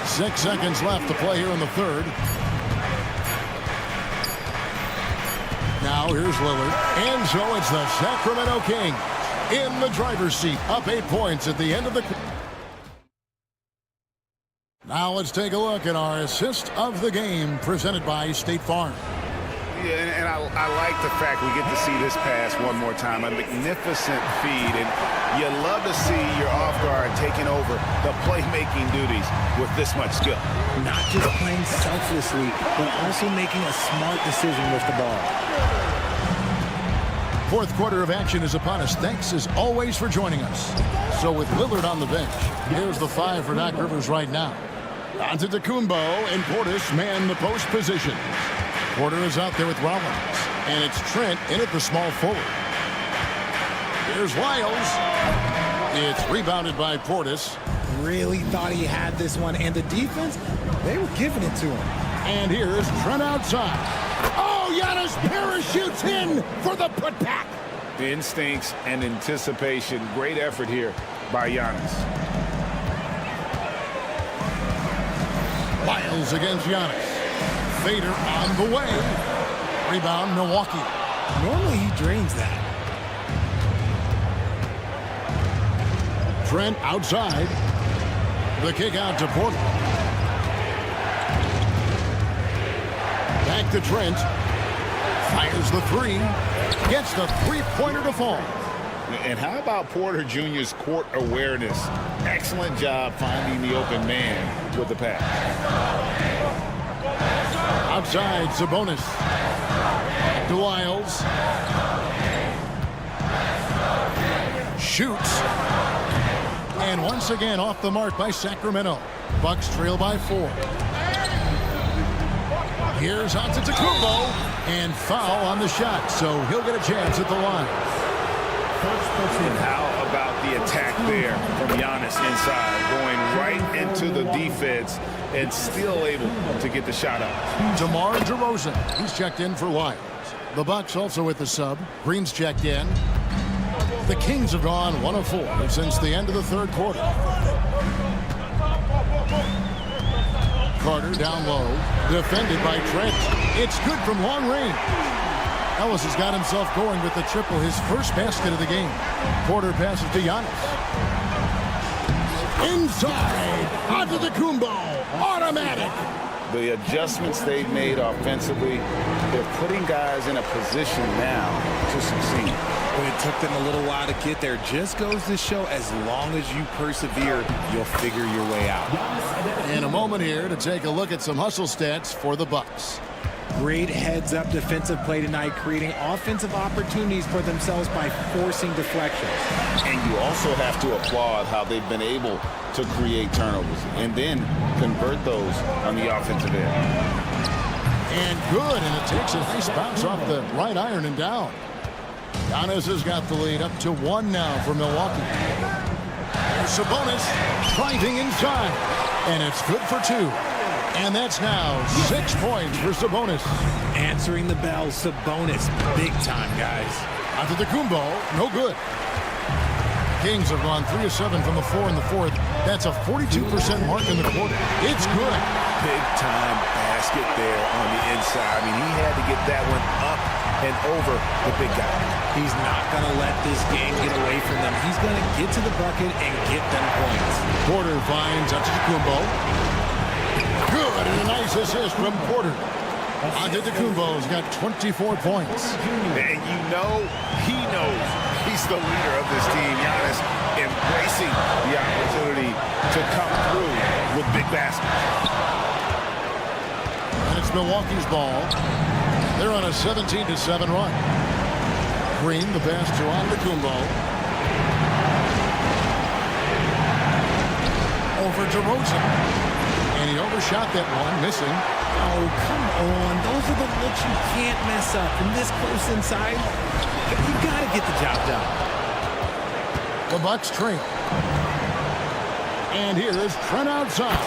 6 seconds left to play here in the 3rd. Now here's Lillard. And so it's the Sacramento Kings in the driver's seat. Up 8 points at the end of the... Now let's take a look at our assist of the game presented by State Farm.
Yeah, and I like the fact we get to see this pass one more time. A magnificent feed, and you love to see your off guard taking over the playmaking duties with this much skill.
Not just playing selflessly, but also making a smart decision with the ball.
4th quarter of action is upon us. Thanks as always for joining us. So with Lillard on the bench, here's the 5 for Doc Rivers right now. Antetokounmpo and Portis man the post position. Porter is out there with Rollins. And it's Trent in at the small forward. Here's Lyles. It's rebounded by Portis.
Really thought he had this one. And the defense, they were giving it to him.
And here's Trent outside. Oh, Giannis parachutes in for the putback.
Instincts and anticipation. Great effort here by Giannis.
Lyles against Giannis. Vader on the way. Rebound, Milwaukee.
Normally he drains that.
Trent outside. The kick out to Porter. Back to Trent. Fires the 3. Gets the 3-pointer to fall.
And how about Porter Jr.'s court awareness? Excellent job finding the open man with the pass.
Outside, Sabonis. To Lyles. Shoots. And once again off the mark by Sacramento. Bucks trail by 4. Here's Antetokounmpo. And foul on the shot, so he'll get a chance at the line.
And how about the the attack there from Giannis inside, going right into the defense and still able to get the shot up.
DeMar DeRozan, he's checked in for Lyons. The Bucks also with the sub. Green's checked in. The Kings have gone 1 of 4 since the end of the third quarter. Carter down low, defended by Trent. It's good from long range. Ellis has got himself going with the triple, his first basket of the game. Porter passes to Giannis. Inside, onto the Kumbo, automatic.
The adjustments they've made offensively, they're putting guys in a position now to succeed.
But it took them a little while to get there. Just goes to show, as long as you persevere, you'll figure your way out.
In a moment here to take a look at some hustle stats for the Bucks.
Great heads-up defensive play tonight, creating offensive opportunities for themselves by forcing deflections.
And you also have to applaud how they've been able to create turnovers and then convert those on the offensive end.
And good, and it takes a nice bounce off the right iron and down. Giannis has got the lead up to 1 now for Milwaukee. There's Sabonis driving inside, and it's good for 2. And that's now 6 points for Sabonis.
Answering the bell, Sabonis, big time, guys.
Antetokounmpo, no good. Kings have gone 3 of 7 from the floor in the fourth. That's a 42% mark in the quarter. It's good.
Big time basket there on the inside. I mean, he had to get that one up and over the big guy.
He's not going to let this game get away from them. He's going to get to the bucket and get them points.
Porter finds Antetokounmpo. Good, and a nice assist from Porter. Antetokounmpo's got 24 points.
And you know he knows he's the leader of this team. Giannis embracing the opportunity to come through with big baskets.
And it's Milwaukee's ball. They're on a 17-7 run. Green, the pass to Antetokounmpo. Over DeRozan. And he overshot that one, missing.
Oh, come on. Those are the looks you can't mess up. From this close inside, you got to get the job done.
The Bucks trail. And here is Trent outside.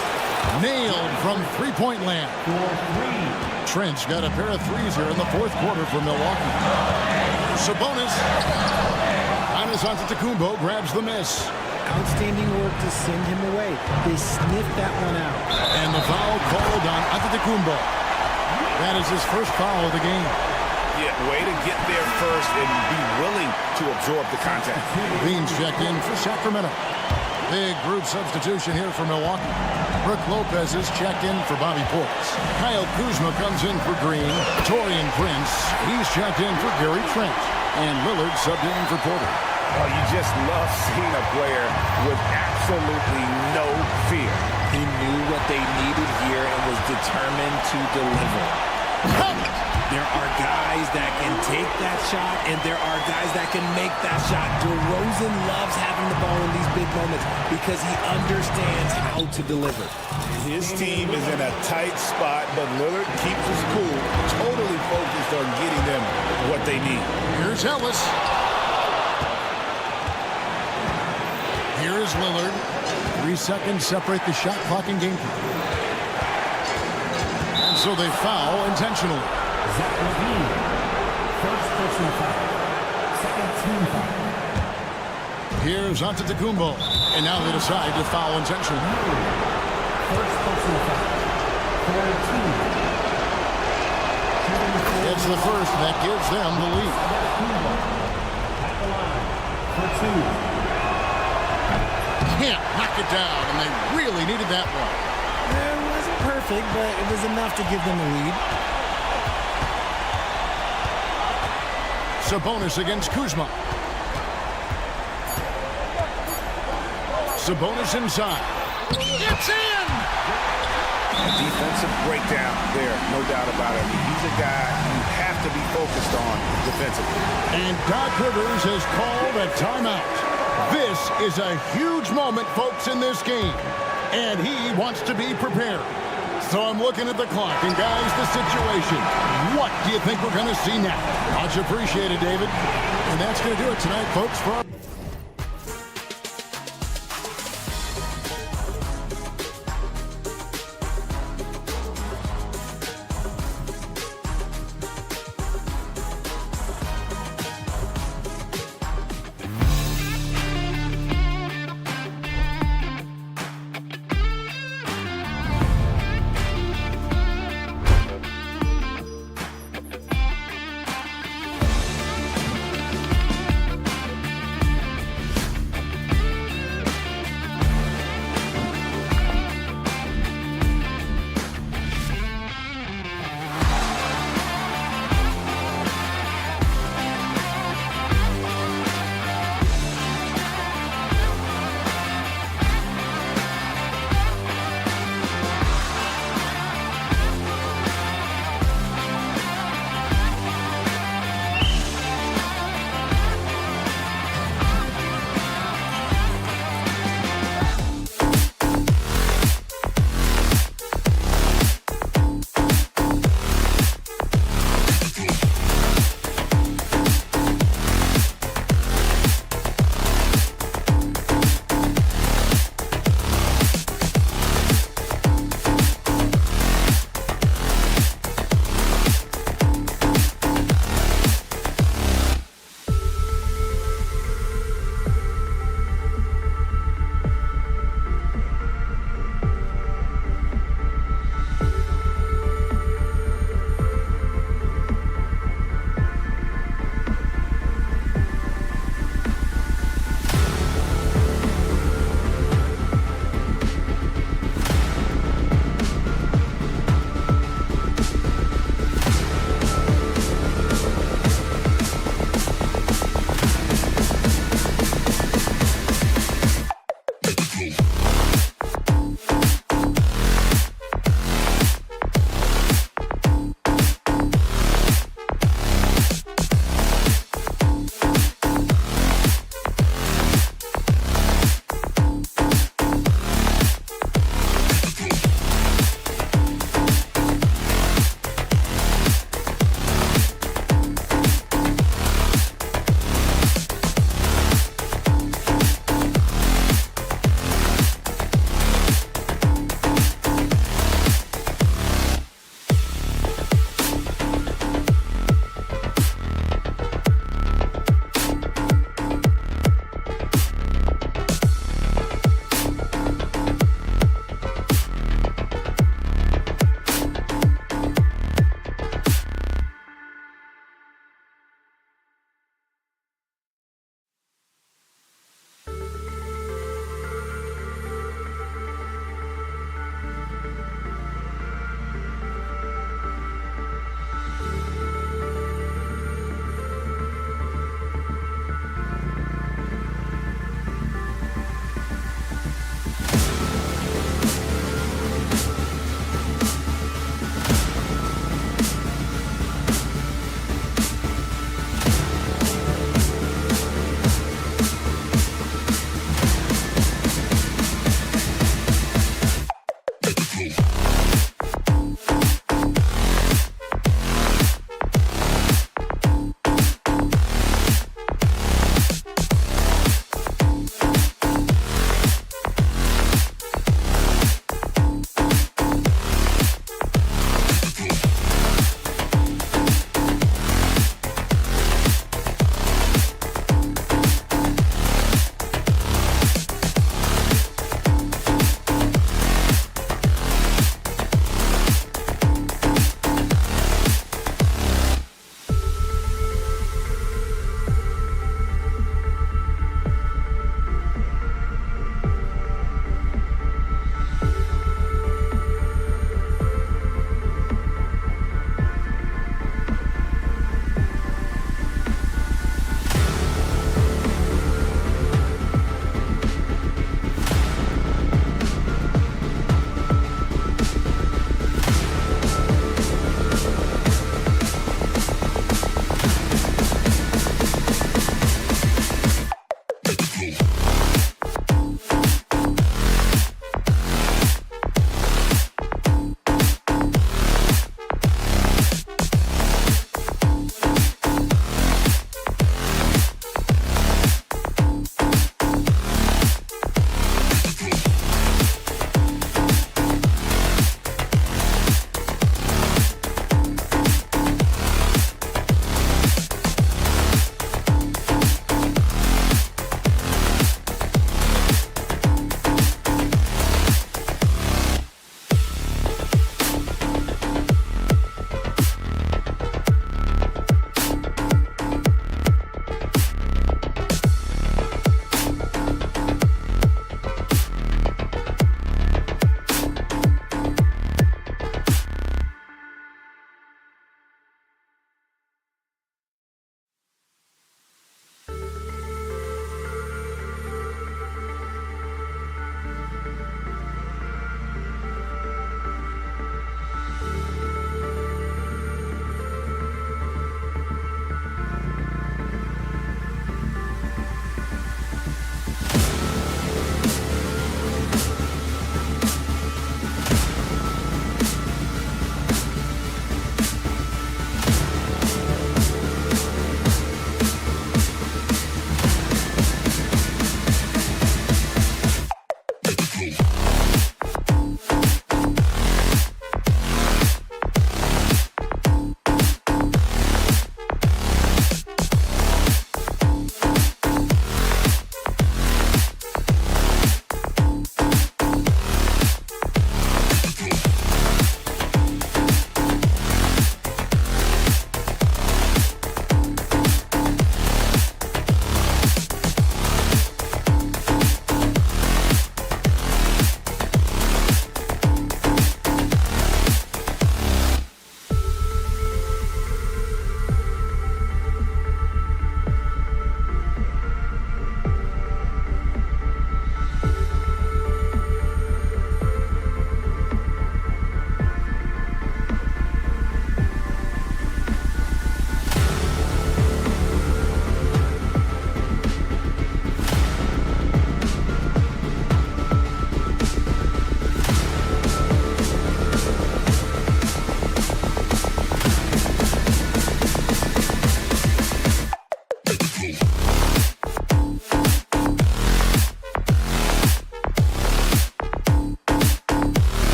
Nailed from three-point land. Trent's got a pair of threes here in the fourth quarter for Milwaukee. Sabonis. Giannis Antetokounmpo grabs the miss.
Outstanding work to send him away. They sniffed that one out.
And the foul called on Antetokounmpo. That is his first foul of the game.
Yeah, way to get there first and be willing to absorb the contact.
Beans checked in for Sacramento. Big group substitution here for Milwaukee. Brook Lopez is checked in for Bobby Portis. Kyle Kuzma comes in for Green. Torian Prince, he's checked in for Gary Trent. And Lillard subbed in for Porter.
Oh, you just love seeing a player with absolutely no fear.
He knew what they needed here and was determined to deliver. There are guys that can take that shot, and there are guys that can make that shot. DeRozan loves having the ball in these big moments because he understands how to deliver.
His team is in a tight spot, but Lillard keeps his cool, totally focused on getting them what they need.
Here's Ellis. Here is Lillard. 3 seconds separate the shot clock and game clock. And so they foul intentionally.
Zach LaVine, first personal foul, second team foul.
Here's Antetokounmpo. And now they decide to foul intentionally.
First personal foul, third team foul.
It's the first that gives them the lead.
At the line for 2.
Can't knock it down, and they really needed that one.
It wasn't perfect, but it was enough to give them a lead.
Sabonis against Kuzma. Sabonis inside. It's in!
A defensive breakdown there, no doubt about it. He's a guy you have to be focused on defensively.
And Doc Rivers has called a timeout. This is a huge moment, folks, in this game. And he wants to be prepared. So I'm looking at the clock, and guys, the situation. What do you think we're going to see now? Much appreciated, David. And that's going to do it tonight, folks. For our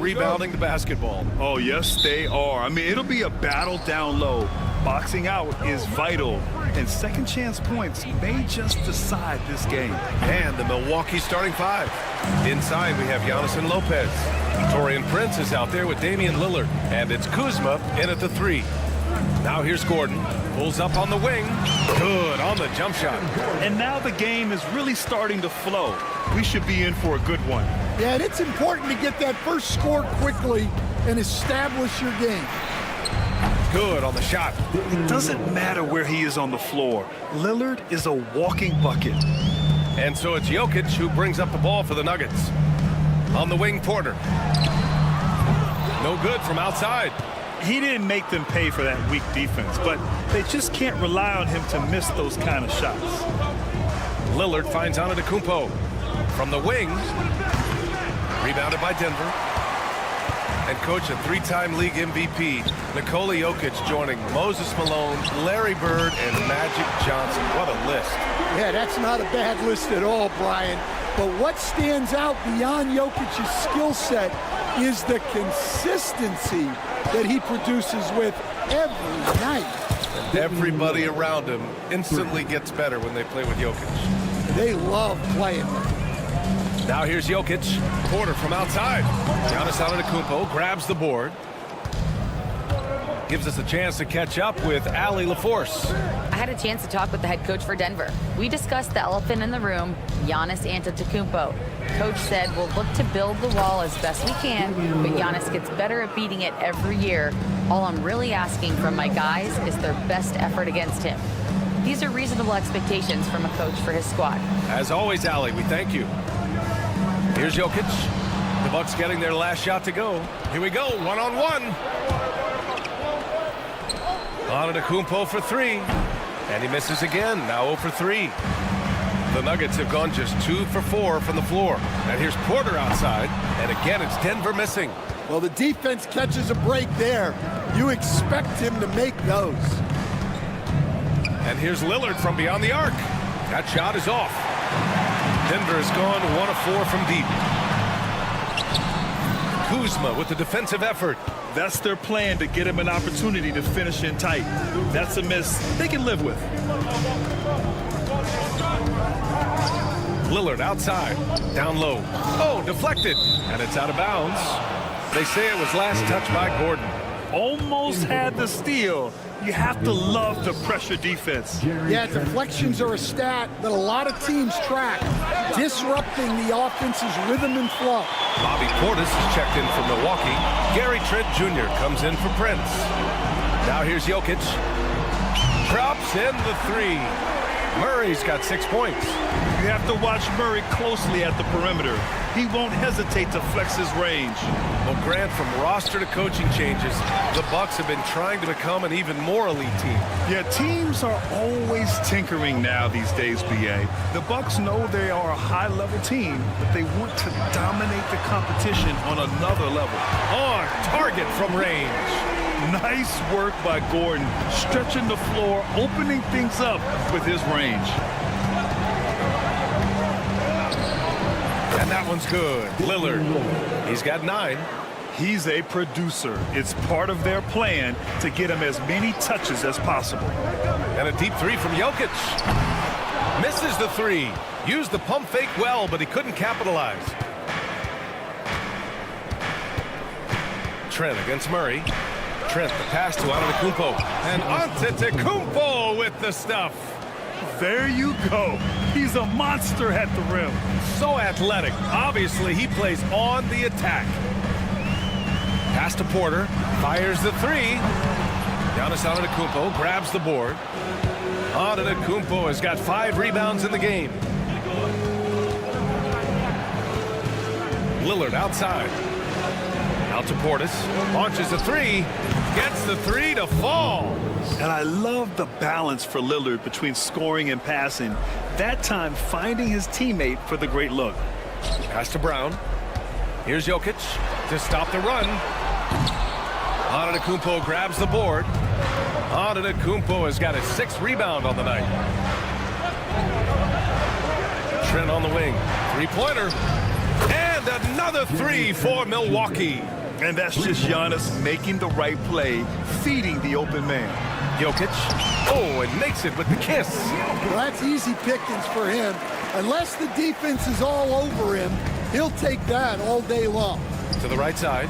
rebounding the basketball.
Oh, yes, they are. I mean, it'll be a battle down low. Boxing out is vital, and second chance points may just decide this game.
And the Milwaukee starting five. Inside, we have Giannis and Lopez. Taurean Prince is out there with Damian Lillard. And it's Kuzma in at the 3. Now here's Gordon. Pulls up on the wing. Good on the jump shot.
And now the game is really starting to flow. We should be in for a good one.
Yeah, and it's important to get that first score quickly and establish your game.
Good on the shot.
It doesn't matter where he is on the floor. Lillard is a walking bucket.
And so it's Jokic who brings up the ball for the Nuggets. On the wing, Porter. No good from outside.
He didn't make them pay for that weak defense, but they just can't rely on him to miss those kind of shots.
Lillard finds Antetokounmpo. From the wing. Rebounded by Denver. And coach, a 3-time league MVP, Nikola Jokic joining Moses Malone, Larry Bird, and Magic Johnson. What a list.
Yeah, that's not a bad list at all, Brian. But what stands out beyond Jokic's skill set is the consistency that he produces with every night.
And everybody around him instantly gets better when they play with Jokic.
They love playing with him.
Now here's Jokic. Porter from outside. Giannis Antetokounmpo grabs the board. Gives us a chance to catch up with Allie LaForce.
I had a chance to talk with the head coach for Denver. We discussed the elephant in the room, Giannis Antetokounmpo. Coach said we'll look to build the wall as best we can, but Giannis gets better at beating it every year. All I'm really asking from my guys is their best effort against him. These are reasonable expectations from a coach for his squad.
As always, Allie, we thank you. Here's Jokic. The Bucks getting their last shot to go. Here we go, one-on-one. Antetokounmpo for 3. And he misses again, now 0 for 3. The Nuggets have gone just 2 for 4 from the floor. And here's Porter outside. And again, it's Denver missing.
Well, the defense catches a break there. You expect him to make those.
And here's Lillard from beyond the arc. That shot is off. Denver has gone 1 of 4 from deep. Kuzma with the defensive effort.
That's their plan, to get him an opportunity to finish in tight. That's a miss they can live with.
Lillard outside, down low. Oh, deflected, and it's out of bounds. They say it was last touched by Gordon.
Almost had the steal. You have to love the pressure defense.
Yeah, deflections are a stat that a lot of teams track, disrupting the offense's rhythm and flow.
Bobby Portis is checked in for Milwaukee. Gary Trent Jr. comes in for Prince. Now here's Jokic. Drops in the 3. Murray's got 6 points.
You have to watch Murray closely at the perimeter. He won't hesitate to flex his range.
Well, Grant, from roster to coaching changes, the Bucks have been trying to become an even more elite team.
Yeah, teams are always tinkering now these days, BA. The Bucks know they are a high-level team, but they want to dominate the competition on another level.
On target from range.
Nice work by Gordon, stretching the floor, opening things up with his range.
And that one's good. Lillard, he's got 9.
He's a producer. It's part of their plan to get him as many touches as possible.
And a deep 3 from Jokic. Misses the 3. Used the pump fake well, but he couldn't capitalize. Trent against Murray. Trent, the pass to Antetokounmpo. And Antetokounmpo with the stuff.
There you go. He's a monster at the rim.
So athletic. Obviously, he plays on the attack. Pass to Porter. Fires the 3. Giannis Antetokounmpo grabs the board. Antetokounmpo has got 5 rebounds in the game. Lillard outside. Out to Portis. Launches a 3. Gets the 3 to fall.
And I love the balance for Lillard between scoring and passing. That time finding his teammate for the great look.
Pass to Brown. Here's Jokic to stop the run. Antetokounmpo grabs the board. Antetokounmpo has got a 6th rebound on the night. Trent on the wing. 3-pointer. And another 3 for Milwaukee.
And that's just Giannis making the right play, feeding the open man.
Jokic. Oh, and makes it with the kiss.
Well, that's easy pickings for him. Unless the defense is all over him, he'll take that all day long.
To the right side.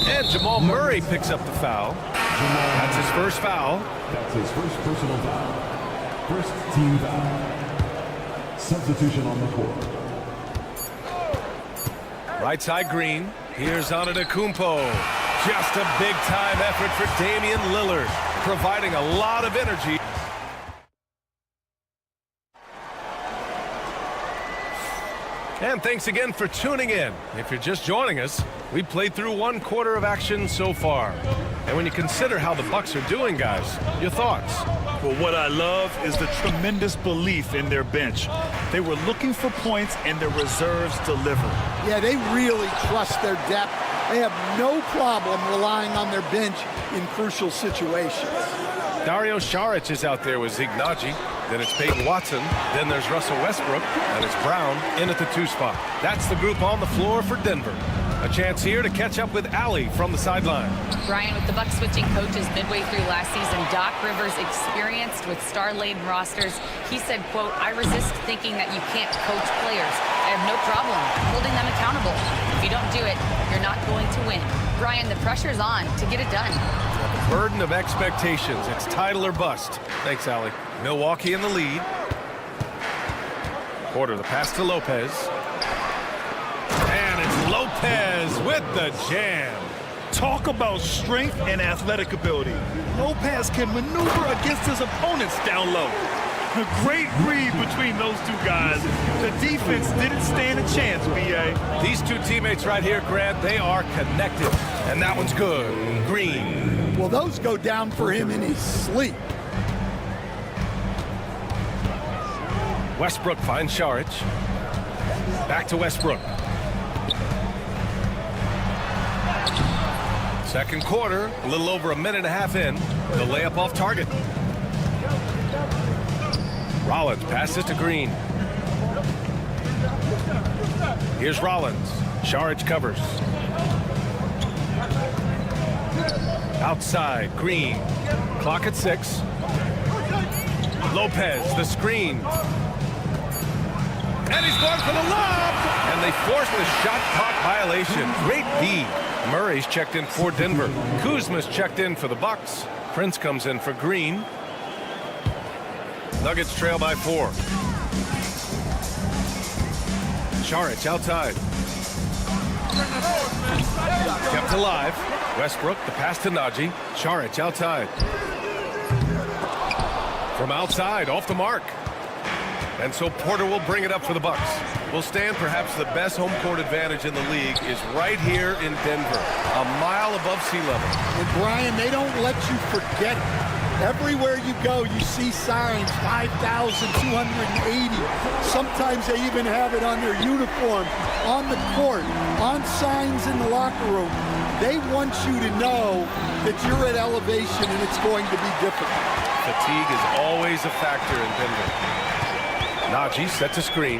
And Jamal Murray picks up the foul. That's his first foul.
That's his first personal foul. First team foul. Substitution on the court.
Right side Green. Here's Antetokounmpo. Just a big-time effort for Damian Lillard, providing a lot of energy. And thanks again for tuning in. If you're just joining us, we played through one quarter of action so far. And when you consider how the Bucks are doing, guys, your thoughts?
Well, what I love is the tremendous belief in their bench. They were looking for points, and their reserves delivered.
Yeah, they really trust their depth. They have no problem relying on their bench in crucial situations.
Dario Saric is out there with Ignaji. Then it's Peyton Watson. Then there's Russell Westbrook. And it's Brown in at the 2 spot. That's the group on the floor for Denver. A chance here to catch up with Allie from the sideline.
Brian, with the Bucks switching coaches midway through last season, Doc Rivers, experienced with star-laden rosters, he said, quote, "I resist thinking that you can't coach players. I have no problem holding them accountable. If you don't do it, you're not going to win." Brian, the pressure's on to get it done.
The burden of expectations. It's title or bust. Thanks, Allie. Milwaukee in the lead. Porter, the pass to Lopez. And it's Lopez with the jam.
Talk about strength and athletic ability. Lopez can maneuver against his opponents down low. A great read between those two guys. The defense didn't stand a chance, B.A.
These two teammates right here, Grant, they are connected. And that one's good. Green.
Well, those go down for him in his sleep.
Westbrook finds Saric. Back to Westbrook. Second quarter, a little over a minute and a half in. The layup off target. Rollins passes to Green. Here's Rollins. Saric covers. Outside, Green. Clock at 6. Lopez, the screen. And he's going for the lob! And they force the shot clock violation. Great D. Murray's checked in for Denver. Kuzma's checked in for the Bucks. Prince comes in for Green. Nuggets trail by 4. Saric outside. Kept alive. Westbrook, the pass to Najee. Saric outside. From outside, off the mark. And so Porter will bring it up for the Bucks. Will stand perhaps the best home court advantage in the league is right here in Denver, a mile above sea level.
And Brian, they don't let you forget it. Everywhere you go, you see signs, 5,280. Sometimes they even have it on their uniform, on the court, on signs in the locker room. They want you to know that you're at elevation and it's going to be difficult.
Fatigue is always a factor in Denver. Najee sets a screen.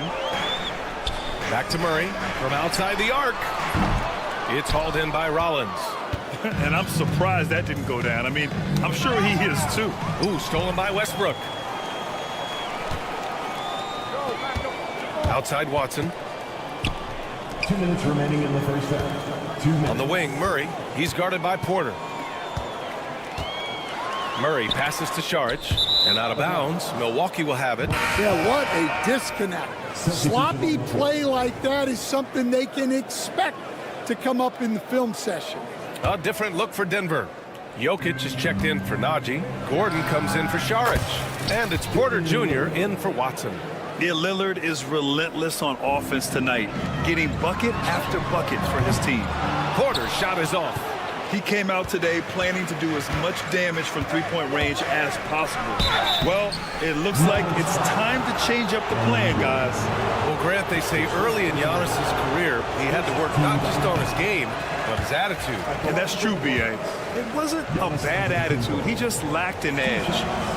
Back to Murray from outside the arc. It's hauled in by Rollins.
And I'm surprised that didn't go down. I mean, I'm sure he is too.
Ooh, stolen by Westbrook. Outside Watson.
2 minutes remaining in the first half. 2 minutes.
On the wing, Murray. He's guarded by Porter. Murray passes to Saric. And out of bounds, Milwaukee will have it.
Yeah, what a disconnect. Sloppy play like that is something they can expect to come up in the film session.
A different look for Denver. Jokic is checked in for Najee. Gordon comes in for Saric. And it's Porter Jr. in for Watson.
Yeah, Lillard is relentless on offense tonight, getting bucket after bucket for his team.
Porter's shot is off.
He came out today planning to do as much damage from three-point range as possible. Well, it looks like it's time to change up the plan, guys.
Well, Grant, they say early in Giannis's career, he had to work not just on his game, but but his attitude.
And that's true, B.A. It wasn't a bad attitude. He just lacked an edge.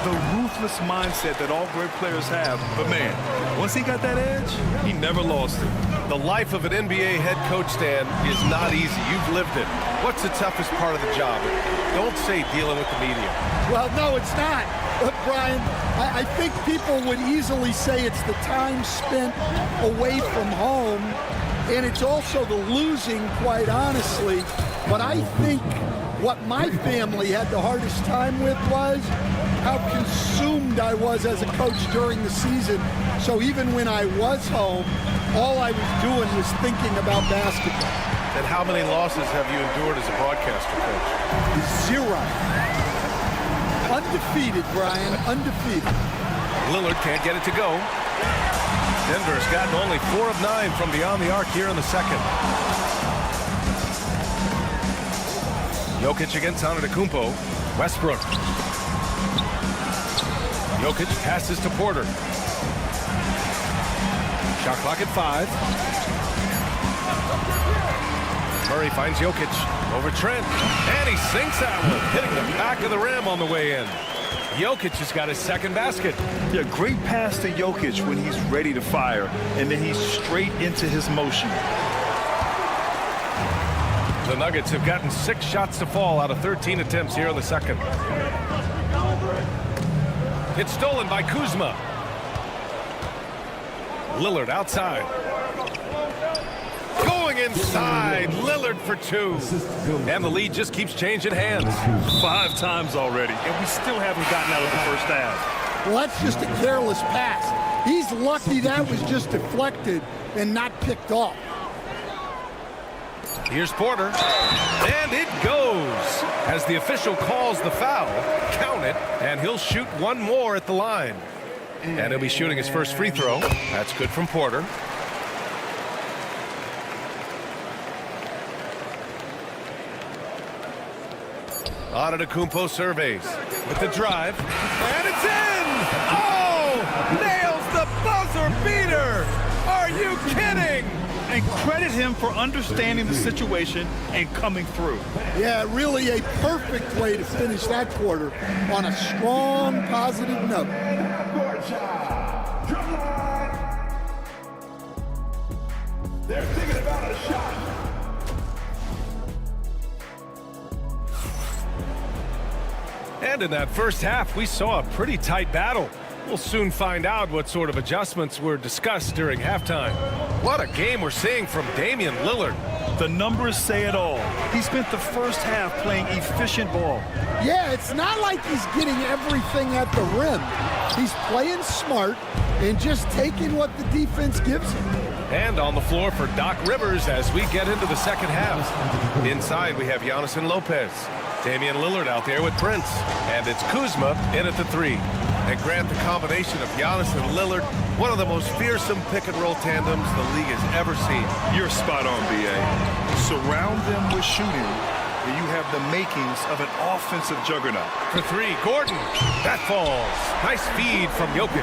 The ruthless mindset that all great players have. But, man, once he got that edge, he never lost it.
The life of an NBA head coach, Stan, is not easy. You've lived it. What's the toughest part of the job? Don't say dealing with the media.
Well, no, it's not. But, Brian, I think people would easily say it's the time spent away from home, and it's also the losing, quite honestly. But I think what my family had the hardest time with was how consumed I was as a coach during the season. So even when I was home, all I was doing was thinking about basketball.
And how many losses have you endured as a broadcaster, coach?
0. Undefeated, Brian, undefeated.
Lillard can't get it to go. Denver's gotten only 4 of 9 from beyond the arc here in the second. Jokic against Antetokounmpo. Westbrook. Jokic passes to Porter. Shot clock at 5. Murray finds Jokic over Trent, and he sinks that one, hitting the back of the rim on the way in. Jokic has got his second basket.
Yeah, great pass to Jokic when he's ready to fire, and then he's straight into his motion.
The Nuggets have gotten 6 shots to fall out of 13 attempts here in the second. It's stolen by Kuzma. Lillard outside. Going inside. Lillard for 2. And the lead just keeps changing hands.
5 times already, and we still haven't gotten out of the first half.
Well, that's just a careless pass. He's lucky that was just deflected and not picked off.
Here's Porter, and it goes. As the official calls the foul, count it, and he'll shoot one more at the line. And he'll be shooting his first free throw. That's good from Porter. Antetokounmpo surveys with the drive, and it's in! Oh! Nails the buzzer beater! Are you kidding?
And credit him for understanding the situation and coming through.
Yeah, really a perfect way to finish that quarter on a strong, positive note.
They're thinking about a shot.
And in that first half, we saw a pretty tight battle. We'll soon find out what sort of adjustments were discussed during halftime. What a game we're seeing from Damian Lillard.
The numbers say it all. He spent the first half playing efficient ball.
Yeah, it's not like he's getting everything at the rim. He's playing smart and just taking what the defense gives him.
And on the floor for Doc Rivers as we get into the second half. Inside, we have Giannis and Lopez. Damian Lillard out there with Prince. And it's Kuzma in at the 3. And Grant, the combination of Giannis and Lillard, one of the most fearsome pick-and-roll tandems the league has ever seen.
You're spot on, B.A. Surround them with shooting, and you have the makings of an offensive juggernaut.
For 3, Gordon. That falls. Nice feed from Jokic.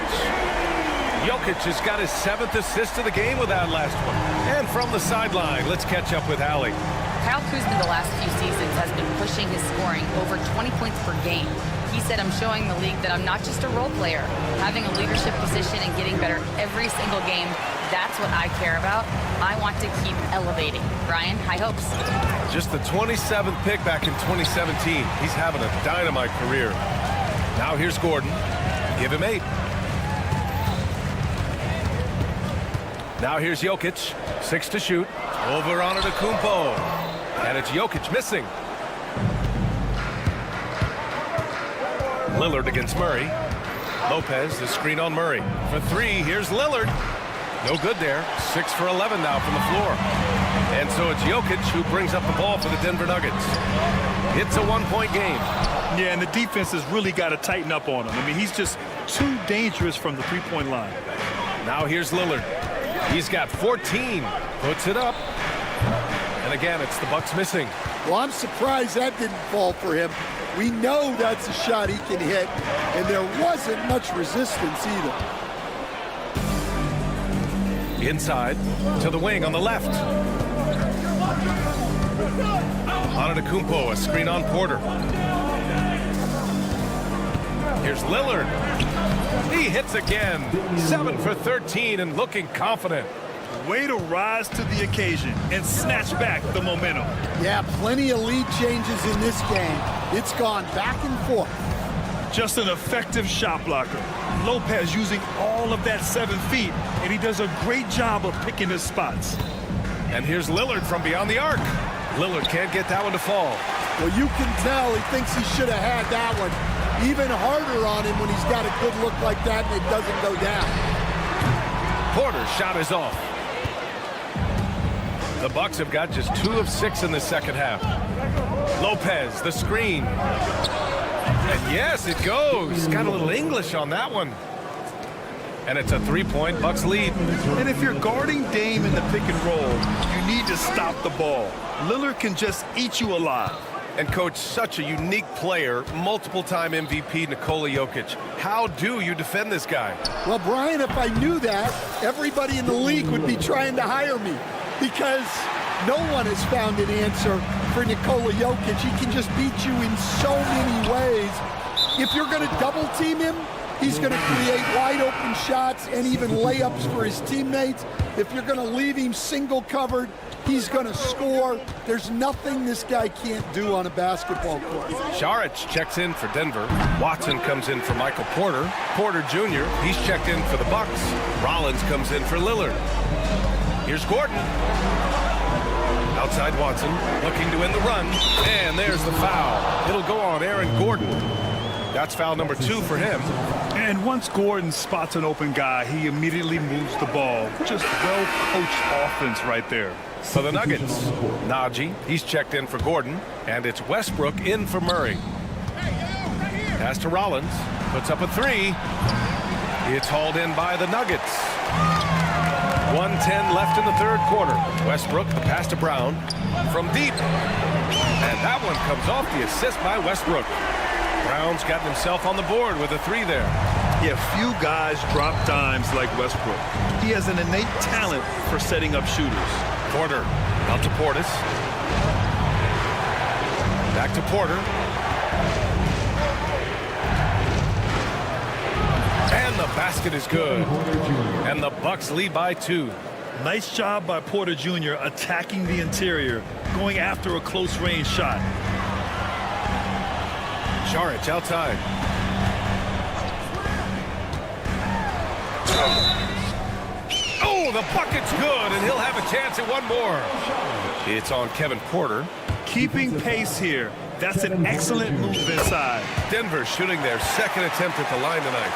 Jokic has got his 7th assist of the game with that last one. And from the sideline, let's catch up with Allie.
Kyle Kuzma the last few seasons has been pushing his scoring over 20 points per game. He said, I'm showing the league that I'm not just a role player. Having a leadership position and getting better every single game, that's what I care about. I want to keep elevating. Brian, high hopes.
Just the 27th pick back in 2017. He's having a dynamite career. Now here's Gordon. Give him 8. Now here's Jokic. 6 to shoot. Over Antetokounmpo. And it's Jokic missing. Lillard against Murray. Lopez, the screen on Murray. For 3, here's Lillard. No good there. 6 for 11 now from the floor. And so it's Jokic who brings up the ball for the Denver Nuggets. It's a 1-point game.
Yeah, and the defense has really got to tighten up on him. I mean, he's just too dangerous from the three-point line.
Now here's Lillard. He's got 14. Puts it up. And again, it's the Bucks missing.
Well, I'm surprised that didn't fall for him. We know that's a shot he can hit, and there wasn't much resistance either.
Inside to the wing on the left. Antetokounmpo, a screen on Porter. Here's Lillard. He hits again. 7 for 13 and looking confident.
Way to rise to the occasion and snatch back the momentum.
Yeah, plenty of lead changes in this game. It's gone back and forth.
Just an effective shot blocker. Lopez using all of that 7 feet, and he does a great job of picking his spots.
And here's Lillard from beyond the arc. Lillard can't get that one to fall.
Well, you can tell he thinks he should have had that one. Even harder on him when he's got a good look like that and it doesn't go down.
Porter's shot is off. The Bucks have got just 2 of 6 in the second half. Lopez, the screen. And yes, it goes. Got a little English on that one. And it's a 3-point Bucks lead.
And if you're guarding Dame in the pick and roll, you need to stop the ball. Lillard can just eat you alive.
And coach, such a unique player, multiple-time MVP Nikola Jokic. How do you defend this guy?
Well, Brian, if I knew that, everybody in the league would be trying to hire me because no one has found an answer for Nikola Jokic. He can just beat you in so many ways. If you're going to double team him, he's going to create wide open shots and even layups for his teammates. If you're going to leave him single covered, he's going to score. There's nothing this guy can't do on a basketball court.
Saric checks in for Denver. Watson comes in for Michael Porter. Porter Jr., he's checked in for the Bucks. Rollins comes in for Lillard. Here's Gordon. Outside Watson, looking to win the run. And there's the foul. It'll go on Aaron Gordon. That's foul number 2 for him.
And once Gordon spots an open guy, he immediately moves the ball. Just well-coached offense right there.
For the Nuggets, Najee, he's checked in for Gordon. And it's Westbrook in for Murray. Pass to Rollins. Puts up a 3. It's hauled in by the Nuggets. 1:10 left in the third quarter. Westbrook, the pass to Brown from deep. And that one comes off the assist by Westbrook. Brown's gotten himself on the board with a 3 there.
Yeah, few guys drop dimes like Westbrook. He has an innate talent for setting up shooters.
Porter out to Portis. Back to Porter. And the basket is good. And the Bucks lead by 2.
Nice job by Porter Jr. attacking the interior, going after a close-range shot.
Saric outside. Oh, the bucket's good, and he'll have a chance at one more. It's on Kevin Porter.
Keeping pace here. That's an excellent move inside.
Denver shooting their second attempt at the line tonight.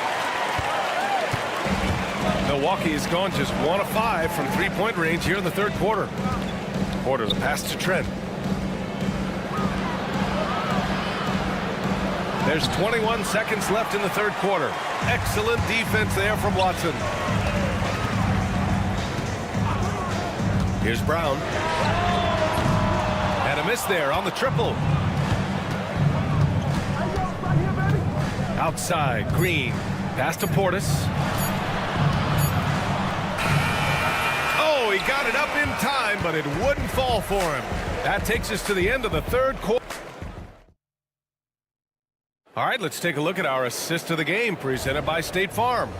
Milwaukee has gone just 1 of 5 from 3-point range here in the third quarter. Porter, the pass to Trent. There's 21 seconds left in the third quarter. Excellent defense there from Watson. Here's Brown. And a miss there on the triple. Outside, Green. Pass to Portis. Oh, he got it up in time, but it wouldn't fall for him. That takes us to the end of the third quarter. All right, let's take a look at our assist of the game presented by State Farm.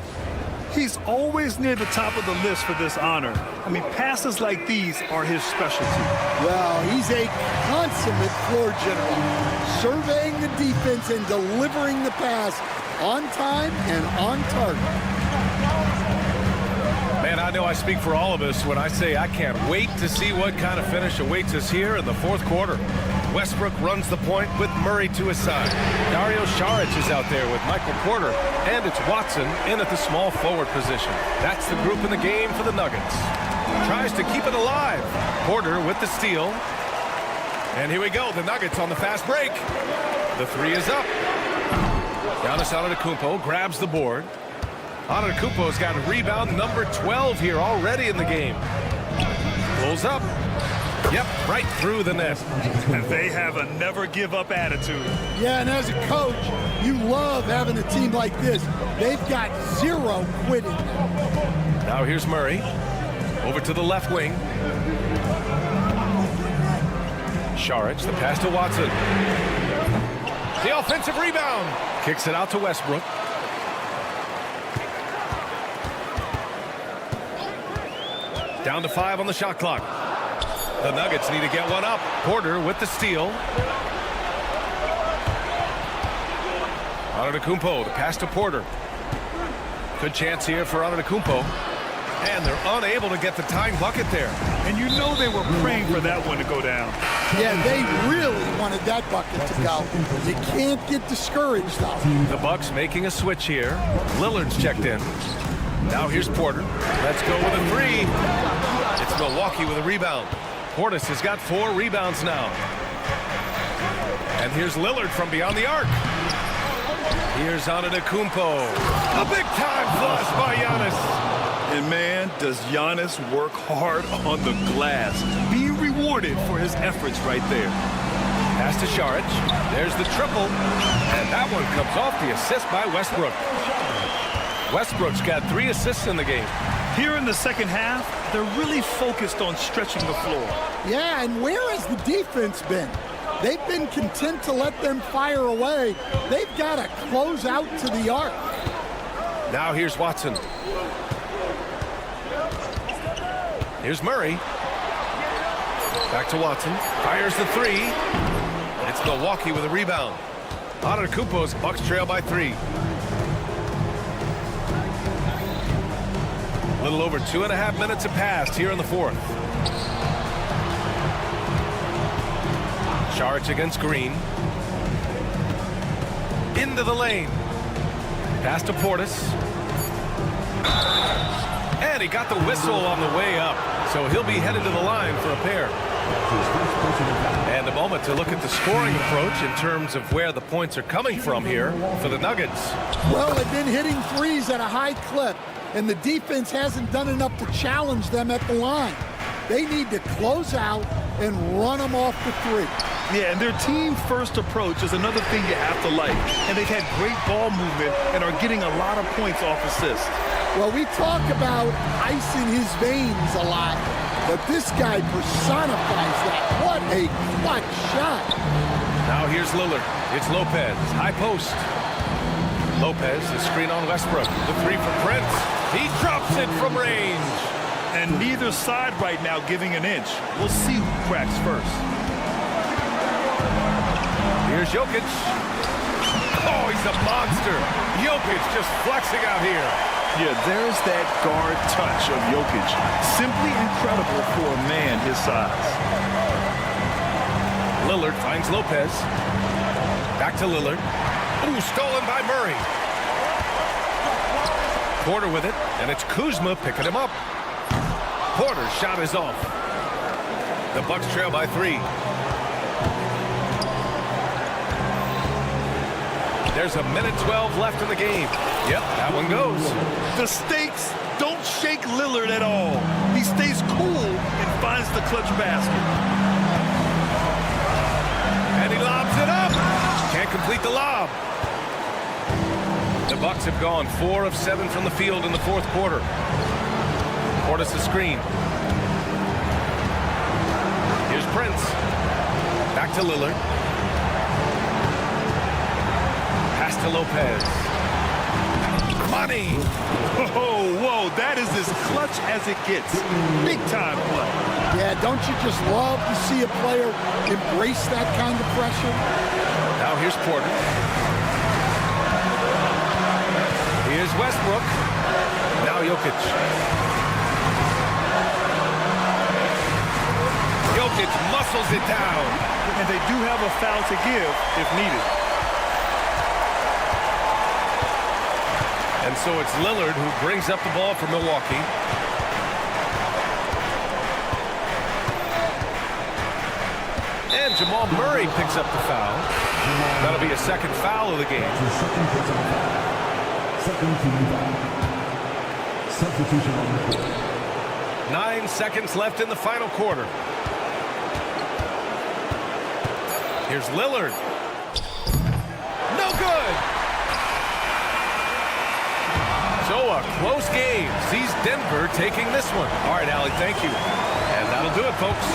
He's always near the top of the list for this honor. I mean, passes like these are his specialty.
Well, he's a consummate floor general, surveying the defense and delivering the pass on time and on target.
Man, I know I speak for all of us when I say I can't wait to see what kind of finish awaits us here in the fourth quarter. Westbrook runs the point with Murray to his side. Dario Saric is out there with Michael Porter, and it's Watson in at the small forward position. That's the group in the game for the Nuggets. Tries to keep it alive. Porter with the steal. And here we go, the Nuggets on the fast break. The 3 is up. Giannis Antetokounmpo grabs the board. Antetokounmpo's got rebound number 12 here already in the game. Pulls up. Yep, right through the net.
And they have a never-give-up attitude.
Yeah, and as a coach, you love having a team like this. They've got 0 quitting.
Now here's Murray. Over to the left wing. Saric, the pass to Watson. The offensive rebound. Kicks it out to Westbrook. Down to 5 on the shot clock. The Nuggets need to get one up. Porter with the steal. Antetokounmpo, the pass to Porter. Good chance here for Antetokounmpo. And they're unable to get the tying bucket there.
And you know they were praying for that one to go down.
Yeah, they really wanted that bucket to go. You can't get discouraged, though.
The Bucks making a switch here. Lillard's checked in. Now here's Porter. Let's go with a 3. It's Milwaukee with a rebound. Portis has got 4 rebounds now. And here's Lillard from beyond the arc. Here's Antetokounmpo. A big-time flush by Giannis.
And man, does Giannis work hard on the glass. Being rewarded for his efforts right there.
Pass to Saric. There's the triple. And that one comes off the assist by Westbrook. Westbrook's got 3 assists in the game.
Here in the second half, they're really focused on stretching the floor.
Yeah, and where has the defense been? They've been content to let them fire away. They've got to close out to the arc.
Now here's Watson. Here's Murray. Back to Watson. Fires the 3. It's Milwaukee with a rebound. Antetokounmpo's Bucks trail by 3. A little over 2.5 minutes have passed here in the 4th. Saric against Green. Into the lane. Pass to Portis. And he got the whistle on the way up. So he'll be headed to the line for a pair. And a moment to look at the scoring approach in terms of where the points are coming from here for the Nuggets.
Well, they've been hitting threes at a high clip, and the defense hasn't done enough to challenge them at the line. They need to close out and run them off the 3.
Yeah, and their team-first approach is another thing you have to like. And they've had great ball movement and are getting a lot of points off assists.
Well, we talk about ice in his veins a lot, but this guy personifies that. What a clutch shot.
Now here's Lillard. It's Lopez. High post. Lopez, the screen on Westbrook. The 3 from Prince. He drops it from range.
And neither side right now giving an inch. We'll see who cracks first.
Here's Jokic. Oh, he's a monster. Jokic just flexing out here.
Yeah, there's that guard touch of Jokic. Simply incredible for a man his size.
Lillard finds Lopez. Back to Lillard. Ooh, stolen by Murray. Porter with it, and it's Kuzma picking him up. Porter's shot is off. The Bucks trail by 3. There's a minute 12 left in the game. Yep, that one goes.
The stakes don't shake Lillard at all. He stays cool and finds the clutch basket.
And he lobs it up. Can't complete the lob. The Bucks have gone 4 of 7 from the field in the 4th quarter. Portis the screen. Here's Prince. Back to Lillard. Pass to Lopez. Money.
Whoa, that is as clutch as it gets. Big time play.
Yeah, don't you just love to see a player embrace that kind of pressure?
Now here's Porter. Here's Westbrook. Now Jokic. Jokic muscles it down.
And they do have a foul to give if needed.
And so it's Lillard who brings up the ball for Milwaukee. And Jamal Murray picks up the foul. That'll be a second foul of the game.
Substitution on the court.
9 seconds left in the final quarter. Here's Lillard. No good. So a close game sees Denver taking this one. All right, Allie, thank you. And that'll do it, folks.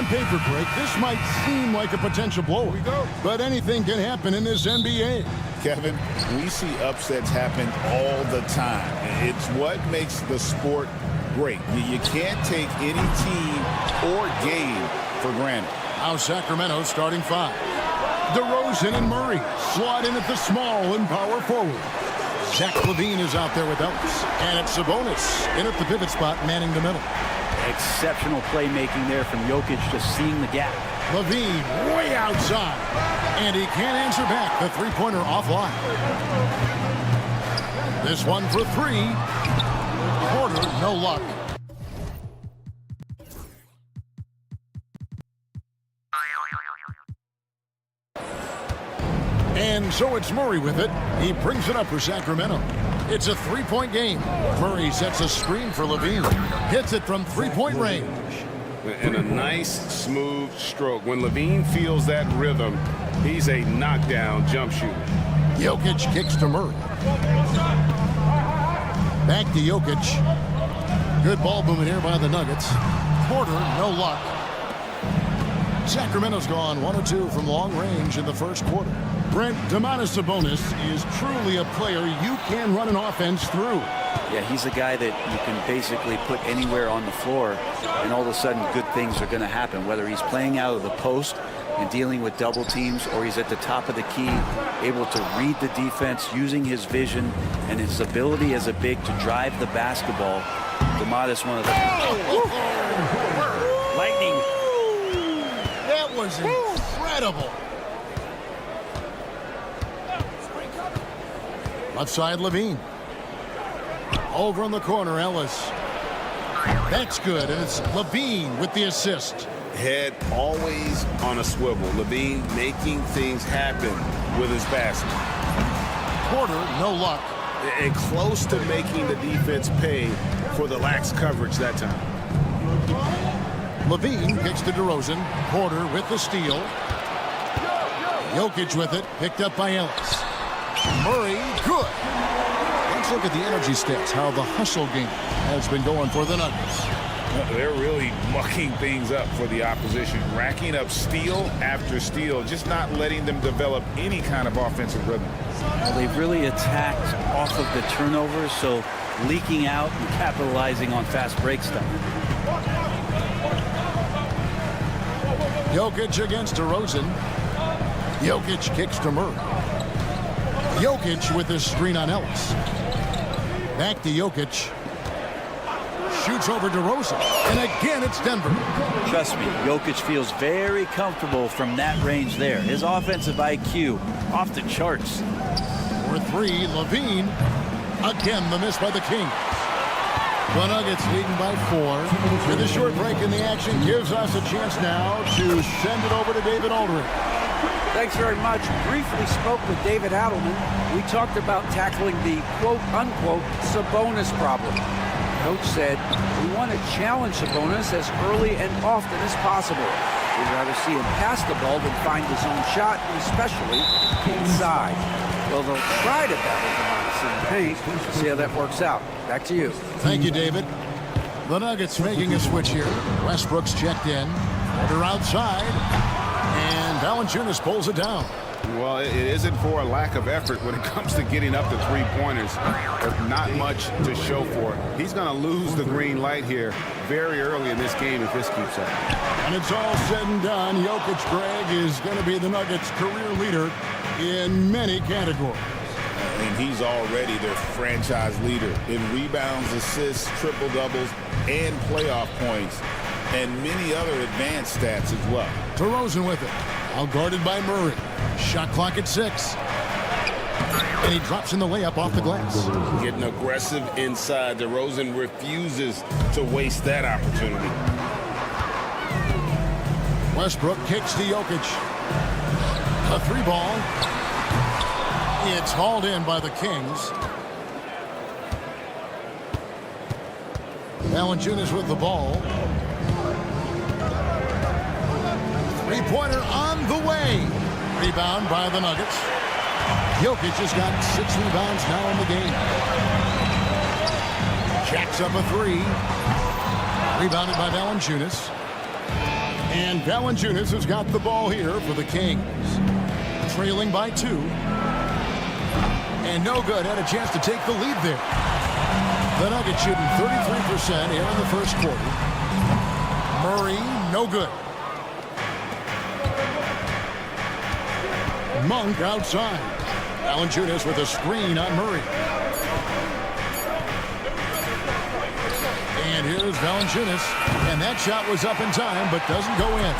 paper break, this might seem like a potential blow. But anything can happen in this NBA.
Kevin, we see upsets happen all the time. It's what makes the sport great. You can't take any team or game for granted.
Now Sacramento starting 5. DeRozan and Murray slot in at the small and power forward. Zach LaVine is out there with Ellis. And it's Sabonis in at the pivot spot, manning the middle.
Exceptional playmaking there from Jokic, just seeing the gap.
LaVine way outside. And he can't answer back. The three-pointer offline. This one for 3. Porter, no luck. And so it's Murray with it. He brings it up for Sacramento. It's a three-point game. Murray sets a screen for LaVine. Hits it from three-point range.
And a nice, smooth stroke. When LaVine feels that rhythm, he's a knockdown jump shooter.
Jokic kicks to Murray. Back to Jokic. Good ball movement here by the Nuggets. Porter, no luck. Sacramento's gone 1 of 2 from long range in the first quarter. Brent, Domantas Sabonis is truly a player you can run an offense through.
Yeah, he's a guy that you can basically put anywhere on the floor, and all of a sudden good things are going to happen, whether he's playing out of the post and dealing with double teams, or he's at the top of the key, able to read the defense, using his vision and his ability as a big to drive the basketball. Domantas, one of the... Lightning.
That was incredible. Left side, LaVine. Over in the corner, Ellis. That's good, and it's LaVine with the assist.
Head always on a swivel. LaVine making things happen with his basket.
Porter, no luck.
And close to making the defense pay for the lax coverage that time.
LaVine kicks to DeRozan. Porter with the steal. Jokic with it, picked up by Ellis. Murray, good. Let's look at the energy stats, how the hustle game has been going for the Nuggets.
They're really mucking things up for the opposition, racking up steal after steal, just not letting them develop any kind of offensive rhythm.
Well, they've really attacked off of the turnovers, so leaking out and capitalizing on fast break stuff.
Jokic against DeRozan. Jokic kicks to Murray. Jokic with his screen on Ellis. Back to Jokic. Shoots over DeRozan. And again, it's Denver.
Trust me, Jokic feels very comfortable from that range there. His offensive IQ off the charts.
For 3, LaVine. Again, the miss by the Kings. The Nuggets leading by 4. With a short break in the action gives us a chance now to send it over to David Aldridge.
Thanks very much. Briefly spoke with David Adelman. We talked about tackling the quote-unquote Sabonis problem. Coach said, we want to challenge Sabonis as early and often as possible. We'd rather see him pass the ball than find his own shot, especially inside. Well, they'll try to battle Sabonis in the paint. We'll see how that works out. Back to you.
Thank you, David. The Nuggets making a switch here. Westbrook's checked in. Porter outside. And Valanciunas pulls it down.
Well, it isn't for a lack of effort when it comes to getting up the three-pointers. There's not much to show for it. He's going to lose the green light here very early in this game if this keeps up.
And it's all said and done. Jokic, Greg, is going to be the Nuggets' career leader in many categories.
And he's already their franchise leader in rebounds, assists, triple-doubles, and playoff points, and many other advanced stats as well.
DeRozan with it. Out guarded by Murray. Shot clock at 6. And he drops in the layup off the glass.
Getting aggressive inside. DeRozan refuses to waste that opportunity.
Westbrook kicks to Jokic. A 3-ball. It's hauled in by the Kings. Valanciunas with the ball. Three-pointer on the way. Rebound by the Nuggets. Jokic has got 6 rebounds now in the game. Jacks up a 3. Rebounded by Valanciunas. And Valanciunas has got the ball here for the Kings. Trailing by 2. And no good. Had a chance to take the lead there. The Nuggets shooting 33% here in the first quarter. Murray, no good. Monk outside. Valanciunas with a screen on Murray. And here's Valanciunas. And that shot was up in time, but doesn't go in.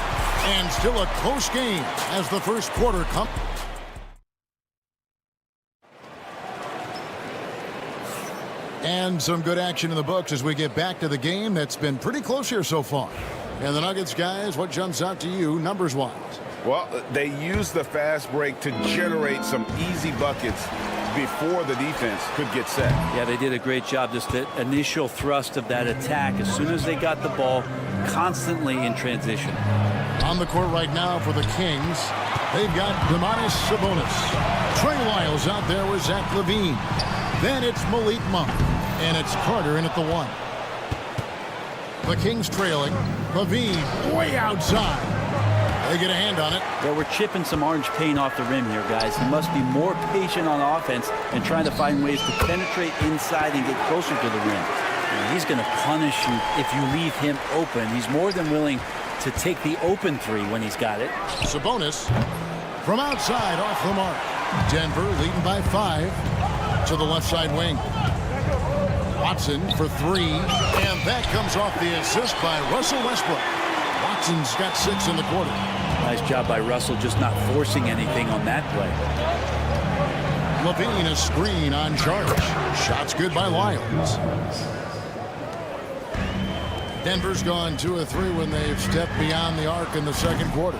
And still a close game as the first quarter comes. And some good action in the books as we get back to the game that's been pretty close here so far. And the Nuggets, guys, what jumps out to you numbers-wise?
Well, they used the fast break to generate some easy buckets before the defense could get set.
Yeah, they did a great job. Just the initial thrust of that attack, as soon as they got the ball, constantly in transition.
On the court right now for the Kings, they've got Domantas Sabonis. Trey Lyles out there with Zach LaVine. Then it's Malik Monk. And it's Carter in at the 1. The Kings trailing. LaVine way outside. They get a hand on it.
Yeah, we're chipping some orange paint off the rim here, guys. He must be more patient on offense and trying to find ways to penetrate inside and get closer to the rim. And he's going to punish you if you leave him open. He's more than willing to take the open 3 when he's got it.
Sabonis from outside off the mark. Denver leading by 5 to the left side wing. Watson for 3, and that comes off the assist by Russell Westbrook. Watson's got 6 in the quarter.
Nice job by Russell just not forcing anything on that play.
LaVine a screen on charge. Shots good by Lyles. Denver's gone 2 of 3 when they've stepped beyond the arc in the second quarter.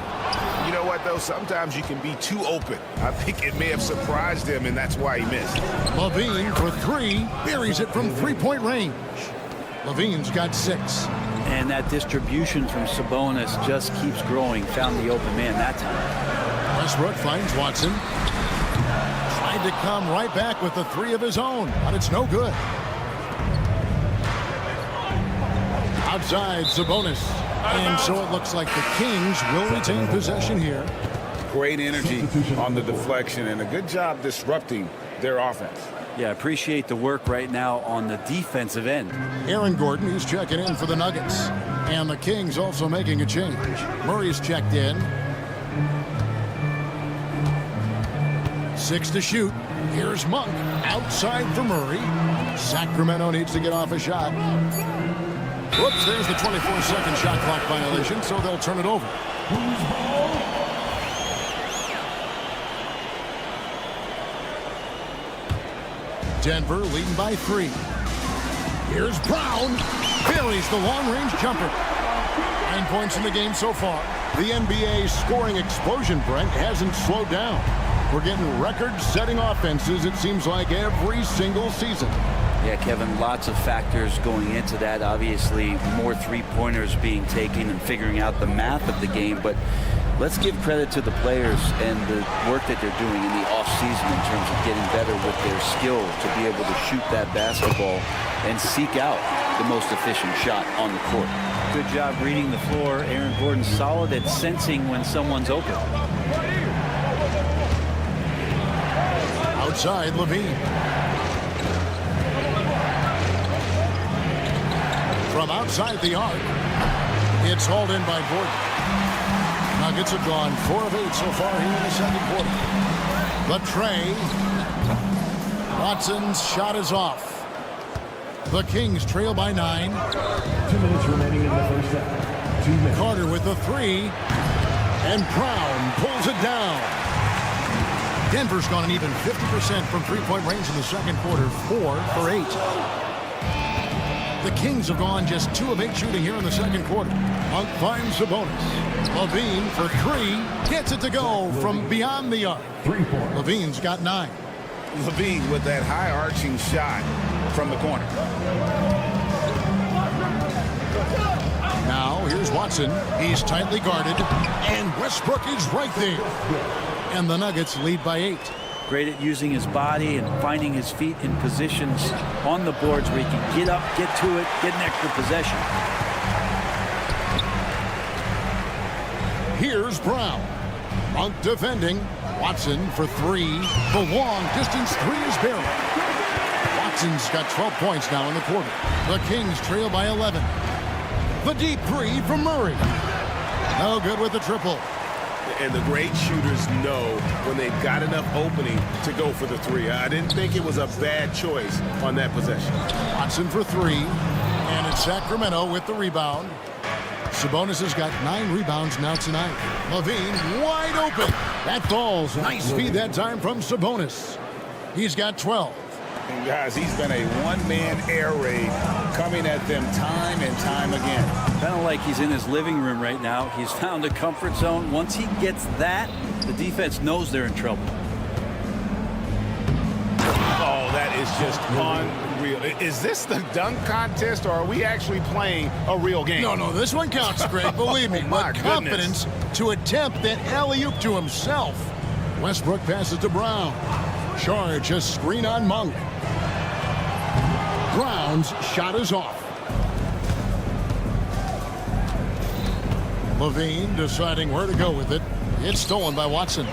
You know what, though? Sometimes you can be too open. I think it may have surprised him, and that's why he missed.
LaVine for 3. Buries it from 3-point range. LaVine's got 6.
And that distribution from Sabonis just keeps growing. Found the open man that time.
Westbrook finds Watson. Tried to come right back with the 3 of his own, but it's no good. Outside, Sabonis. And so it looks like the Kings will retain possession here.
Great energy on the deflection and a good job disrupting their offense.
Yeah, appreciate the work right now on the defensive end.
Aaron Gordon, he's checking in for the Nuggets. And the Kings also making a change. Murray's checked in. 6 to shoot. Here's Monk outside for Murray. Sacramento needs to get off a shot. Whoops, there's the 24-second shot clock violation, so they'll turn it over. Denver leading by 3. Here's Brown. Buries the long-range jumper. 9 points in the game so far. The NBA scoring explosion, Brent, hasn't slowed down. We're getting record-setting offenses, it seems like, every single season.
Yeah, Kevin, lots of factors going into that. Obviously, more three-pointers being taken and figuring out the math of the game. But let's give credit to the players and the work that they're doing in the offseason in terms of getting better with their skill to be able to shoot that basketball and seek out the most efficient shot on the court. Good job reading the floor. Aaron Gordon solid at sensing when someone's open.
Outside, LaVine. From outside the arc, it's hauled in by Gordon. Nuggets have gone 4 of 8 so far here in the second quarter. The tray. Watson's shot is off. The Kings trail by 9.
2 minutes remaining in the first half. 2 minutes.
Carter with the 3. And Brown pulls it down. Denver's gone an even 50% from three-point range in the second quarter. 4 for 8. The Kings have gone just 2 of 8 shooting here in the second quarter. Monk finds Sabonis. LaVine for 3. Gets it to go from beyond the arc.
3 points.
LaVine's got 9.
LaVine with that high-arching shot from the corner.
Now here's Watson. He's tightly guarded. And Westbrook is right there. And the Nuggets lead by 8.
Great at using his body and finding his feet in positions on the boards where he can get up, get to it, get an extra possession.
Here's Brown. Monk defending. Watson for three. The long distance three is barely. Watson's got 12 points now in the quarter. The Kings trail by 11. The deep three from Murray. No good with the triple.
And the great shooters know when they've got enough opening to go for the three. I didn't think it was a bad choice on that possession.
Watson for three. And it's Sacramento with the rebound. Sabonis has got 9 rebounds now tonight. LaVine wide open. That falls. Nice feed that time from Sabonis. He's got 12.
And guys, he's been a one-man air raid coming at them time and time again.
Kind of like he's in his living room right now. He's found a comfort zone. Once he gets that, the defense knows they're in trouble.
Oh, that is just unreal. Is this the dunk contest, or are we actually playing a real game?
No, this one counts, Greg. Believe me.
My
with confidence to attempt that alley-oop to himself. Westbrook passes to Brown. Charge a screen on Monk. Brown's shot is off. LaVine deciding where to go with it. It's stolen by Watson.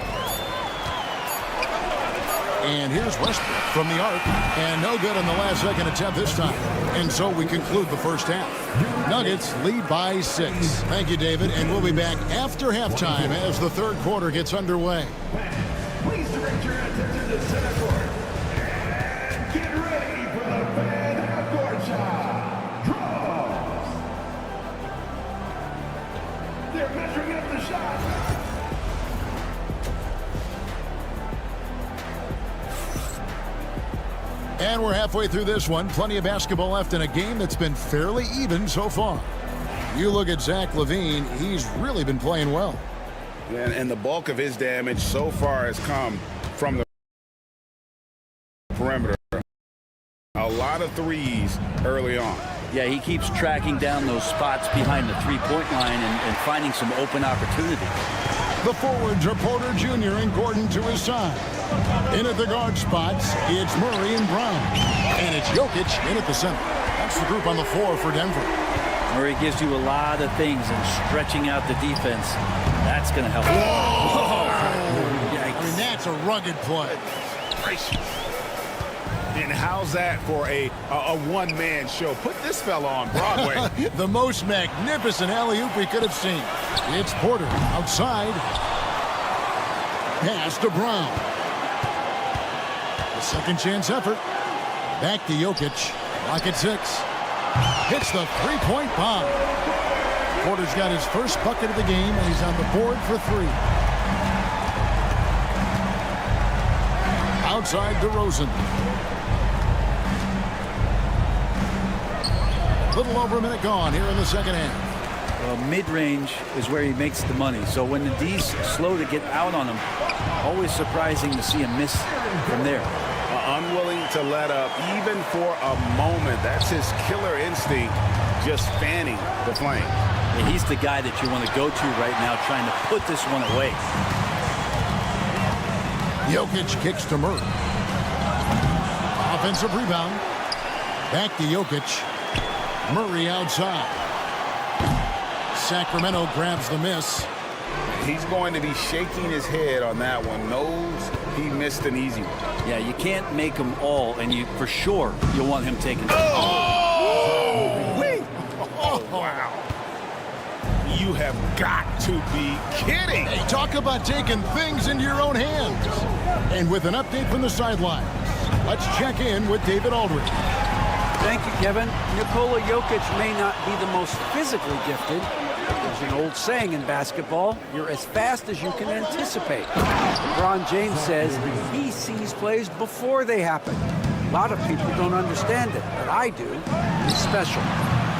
And here's Westbrook from the arc. And no good on the last second attempt this time. And so we conclude the first half. Nuggets lead by 6. Thank you, David. And we'll be back after halftime as the third quarter gets underway.
Please direct your attention to center court. And get ready for the fan half-court shot. Draws. They're measuring up the shot.
And we're halfway through this one. Plenty of basketball left in a game that's been fairly even so far. You look at Zach LaVine, he's really been playing well.
And the bulk of his damage so far has come from the perimeter. A lot of threes early on.
Yeah, he keeps tracking down those spots behind the three-point line and finding some open opportunity.
The forwards are Porter Jr. and Gordon to his side. In at the guard spots, it's Murray and Brown. And it's Jokic in at the center. That's the group on the floor for Denver.
Murray gives you a lot of things, and stretching out the defense, that's going to help.
Whoa! I mean, that's a rugged play.
And how's that for a one-man show? Put this fella on Broadway.
The most magnificent alley-oop we could have seen. It's Porter outside. Pass to Brown. The second chance effort. Back to Jokic. Clock at 6. Hits the three-point bomb. Porter's got his first bucket of the game, and he's on the board for 3. Outside DeRozan. A little over a minute gone here in the second half.
Well, mid-range is where he makes the money. So when the D's slow to get out on him, always surprising to see him miss from there.
Unwilling to let up even for a moment. That's his killer instinct, just fanning the flame.
Yeah, he's the guy that you want to go to right now, trying to put this one away.
Jokic kicks to Murray. Offensive rebound. Back to Jokic. Murray outside. Sacramento grabs the miss.
He's going to be shaking his head on that one. Knows he missed an easy one.
Yeah, you can't make them all, and you for sure you'll want him taking.
Wow. You have got to be kidding.
Hey, talk about taking things into your own hands. And with an update from the sidelines, let's check in with David Aldridge.
Thank you, Kevin. Nikola Jokic may not be the most physically gifted. There's an old saying in basketball, you're as fast as you can anticipate. LeBron James says he sees plays before they happen. A lot of people don't understand it, but I do. It's special.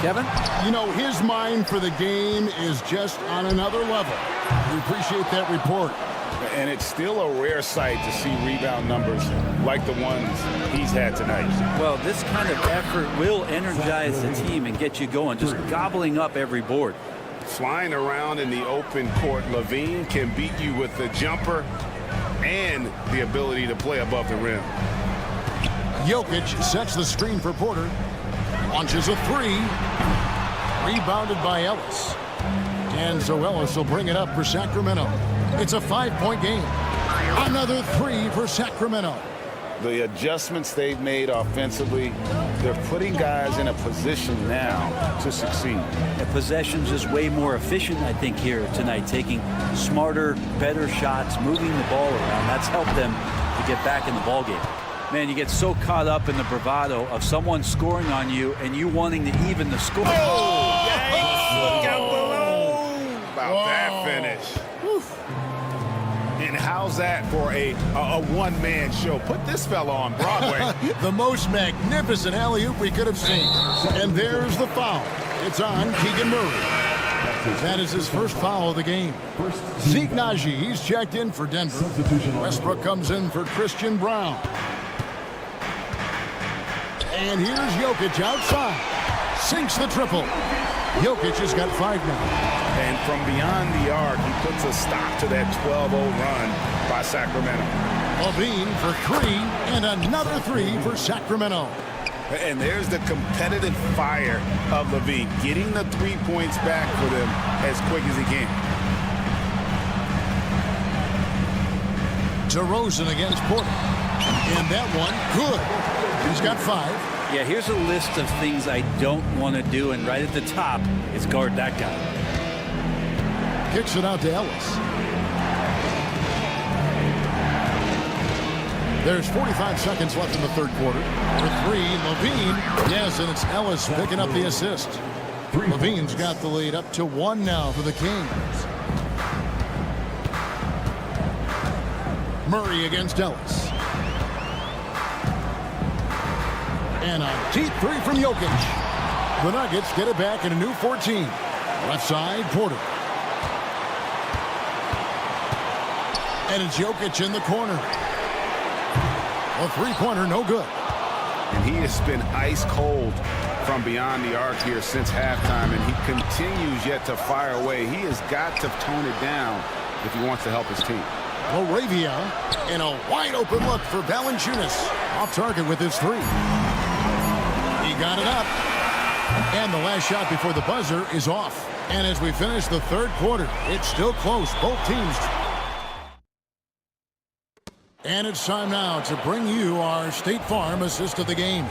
Kevin?
You know, his mind for the game is just on another level. We appreciate that report.
And it's still a rare sight to see rebound numbers like the ones he's had tonight.
Well, this kind of effort will energize the team and get you going, just gobbling up every board.
Flying around in the open court, LaVine can beat you with the jumper and the ability to play above the rim.
Jokic sets the screen for Porter. Launches a 3. Rebounded by Ellis. And so Ellis will bring it up for Sacramento. It's a 5-point game. Another 3 for Sacramento.
The adjustments they've made offensively, they're putting guys in a position now to succeed.
And possessions is way more efficient, I think, here tonight, taking smarter, better shots, moving the ball around. That's helped them to get back in the ballgame. Man, you get so caught up in the bravado of someone scoring on you and you wanting to even the score.
Oh, yikes. Look out below. About that finish. And how's that for a one-man show? Put this fella on Broadway.
The most magnificent alley-oop we could have seen. And there's the foul. It's on Keegan Murray. That is his first foul of the game. Zeke Naji, he's checked in for Denver. Westbrook comes in for Christian Brown. And here's Jokic outside. Sinks the triple. Jokic has got 5 now.
And from beyond the arc, he puts a stop to that 12-0 run by Sacramento.
LaVine for 3, and another 3 for Sacramento.
And there's the competitive fire of LaVine, getting the 3 points back for them as quick as he can.
DeRozan against Porter. And that one, good. He's got 5.
Yeah, here's a list of things I don't want to do, and right at the top is guard that guy.
Kicks it out to Ellis. There's 45 seconds left in the third quarter. For 3, LaVine. Yes, and it's Ellis picking up the assist. LaVine's got the lead up to 1 now for the Kings. Murray against Ellis. And a deep 3 from Jokic. The Nuggets get it back in a new 14. Left side, Porter. And it's Jokic in the corner. A 3-pointer, no good.
And he has been ice cold from beyond the arc here since halftime, and he continues yet to fire away. He has got to tone it down if he wants to help his team.
Laravia, and a wide-open look for Valanciunas. Off target with his 3. He got it up. And the last shot before the buzzer is off. And as we finish the third quarter, it's still close. Both teams. And it's time now to bring you our State Farm assist of the game.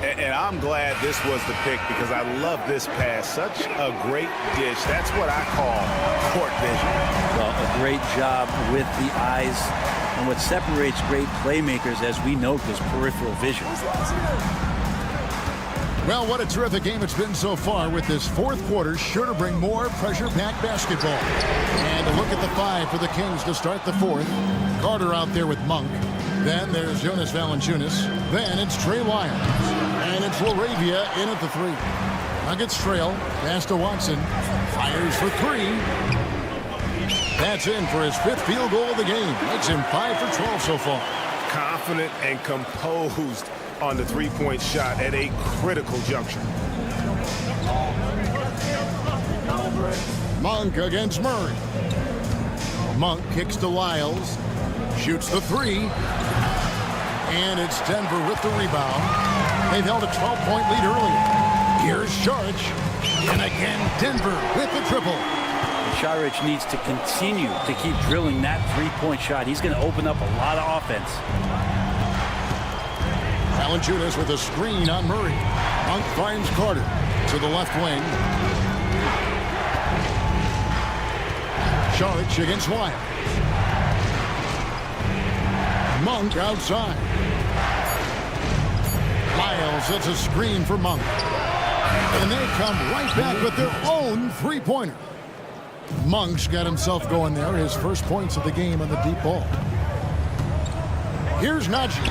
And I'm glad this was the pick because I love this pass. Such a great dish. That's what I call court vision.
Well, a great job with the eyes. And what separates great playmakers, as we note, is peripheral vision.
Well, what a terrific game it's been so far, with this fourth quarter sure to bring more pressure-packed basketball. And a look at the 5 for the Kings to start the fourth. Carter out there with Monk. Then there's Jonas Valanciunas. Then it's Trey Lyles. And it's Laravia in at the 3. Nuggets trail. Pass to Watson. Fires for 3. That's in for his 5th field goal of the game. Makes him 5 for 12 so far.
Confident and composed on the 3-point shot at a critical juncture.
Monk against Murray. Monk kicks to Lyles. Shoots the 3. And it's Denver with the rebound. They've held a 12-point lead earlier. Here's Saric. And again, Denver with the triple.
Saric needs to continue to keep drilling that 3-point shot. He's going to open up a lot of offense.
Valanciunas with a screen on Murray. Monk finds Carter to the left wing. Saric against Wyatt. Monk outside. Lyles, it's a screen for Monk. And they come right back with their own 3-pointer. Monk's got himself going there. His first points of the game on the deep ball. Here's Naji.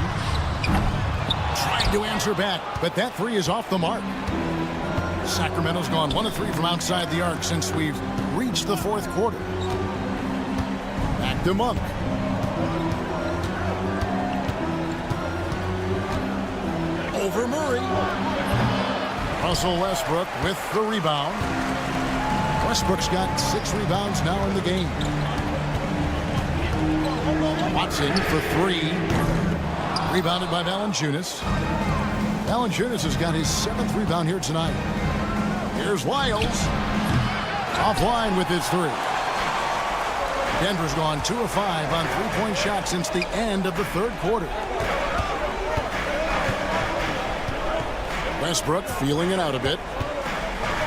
Trying to answer back, but that 3 is off the mark. Sacramento's gone 1 of 3 from outside the arc since we've reached the fourth quarter. Back to Monk. Over Murray. Russell Westbrook with the rebound. Westbrook's got 6 rebounds now in the game. Watson for 3. Rebounded by Valanciunas. Valanciunas has got his 7th rebound here tonight. Here's Lyles. Offline with his three. Denver's gone 2 of 5 on three-point shots since the end of the third quarter. Westbrook feeling it out a bit.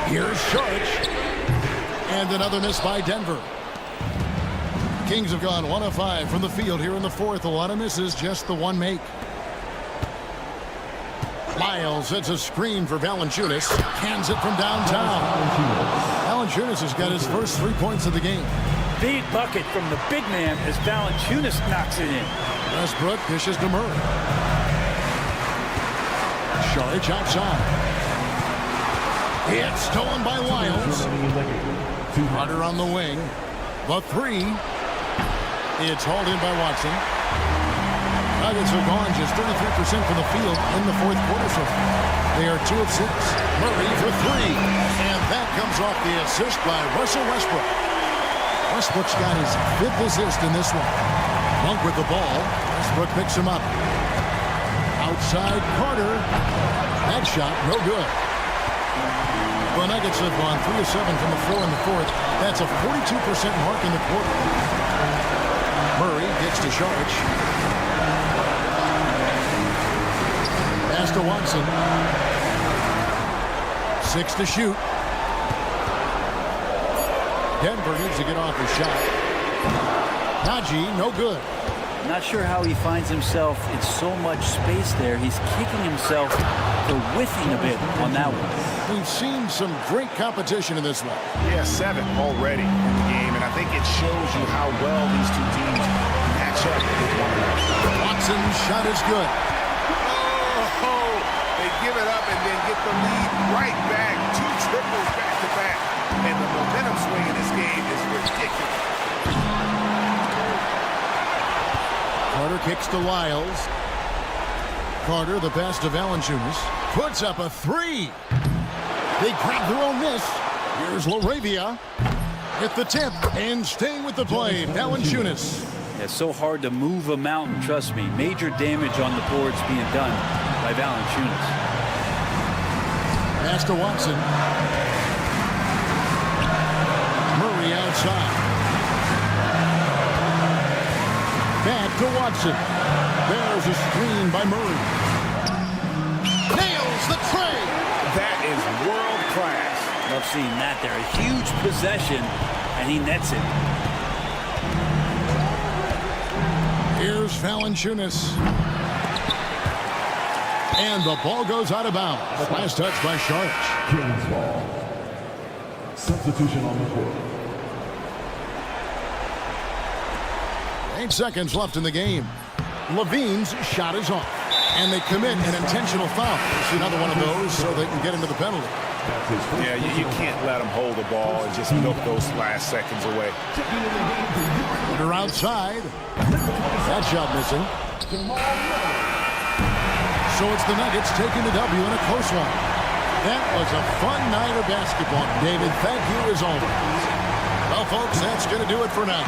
Here's Saric. And another miss by Denver. Kings have gone 1 of 5 from the field here in the fourth. A lot of misses, just the one make. Lyles sets a screen for Valanciunas. Cans it from downtown. Valanciunas has got his first 3 points of the game.
Big bucket from the big man as Valanciunas knocks it in.
Westbrook dishes to Murray. Saric outside. It's stolen by Lyles. Carter on the wing. The three. It's hauled in by Watson. Nuggets have gone just 33% from the field in the fourth quarter so far. They are 2 of 6. Murray for three. And that comes off the assist by Russell Westbrook. Westbrook's got his 5th assist in this one. Monk with the ball. Westbrook picks him up. Outside Carter. That shot, no good. The Nuggets have gone 3 of 7 from the floor in the fourth. That's a 42% mark in the quarter. Murray gets to Saric. Pass to Watson. 6 to shoot. Denver needs to get off his shot. Najee, no good.
Not sure how he finds himself in so much space there. He's kicking himself for whiffing a bit on that one.
We've seen some great competition in this one.
Yeah, 7 already in the game, and I think it shows you how well these two teams match up with one another.
Watson's shot is good.
Oh, they give it up and then get the lead right back. 2 triples back-to-back. And the momentum swing in this game is ridiculous.
Carter kicks to Lyles. Carter, the pass to Valanciunas. Puts up a three. They grab their own miss. Here's LaRavia at the tip and staying with the play. Valanciunas.
It's so hard to move a mountain, trust me. Major damage on the boards being done by Valanciunas.
Pass to Watson. Murray outside. Back to Watson. There's a screen by Murray. Nails the tray.
That is world class.
Love seeing that there. A huge possession, and he nets it.
Here's Valanciunas. And the ball goes out of bounds. Last touch by Saric.
Kings ball. Substitution on the court.
8 seconds left in the game. Levine's shot is off. And they commit an intentional foul. It's another one of those so they can get into the penalty.
Yeah, you can't let them hold the ball and just milk those last seconds away.
They're outside. That shot missing. So it's the Nuggets taking the W in a close one. That was a fun night of basketball. David, thank you as always. Well, folks, that's going to do it for now.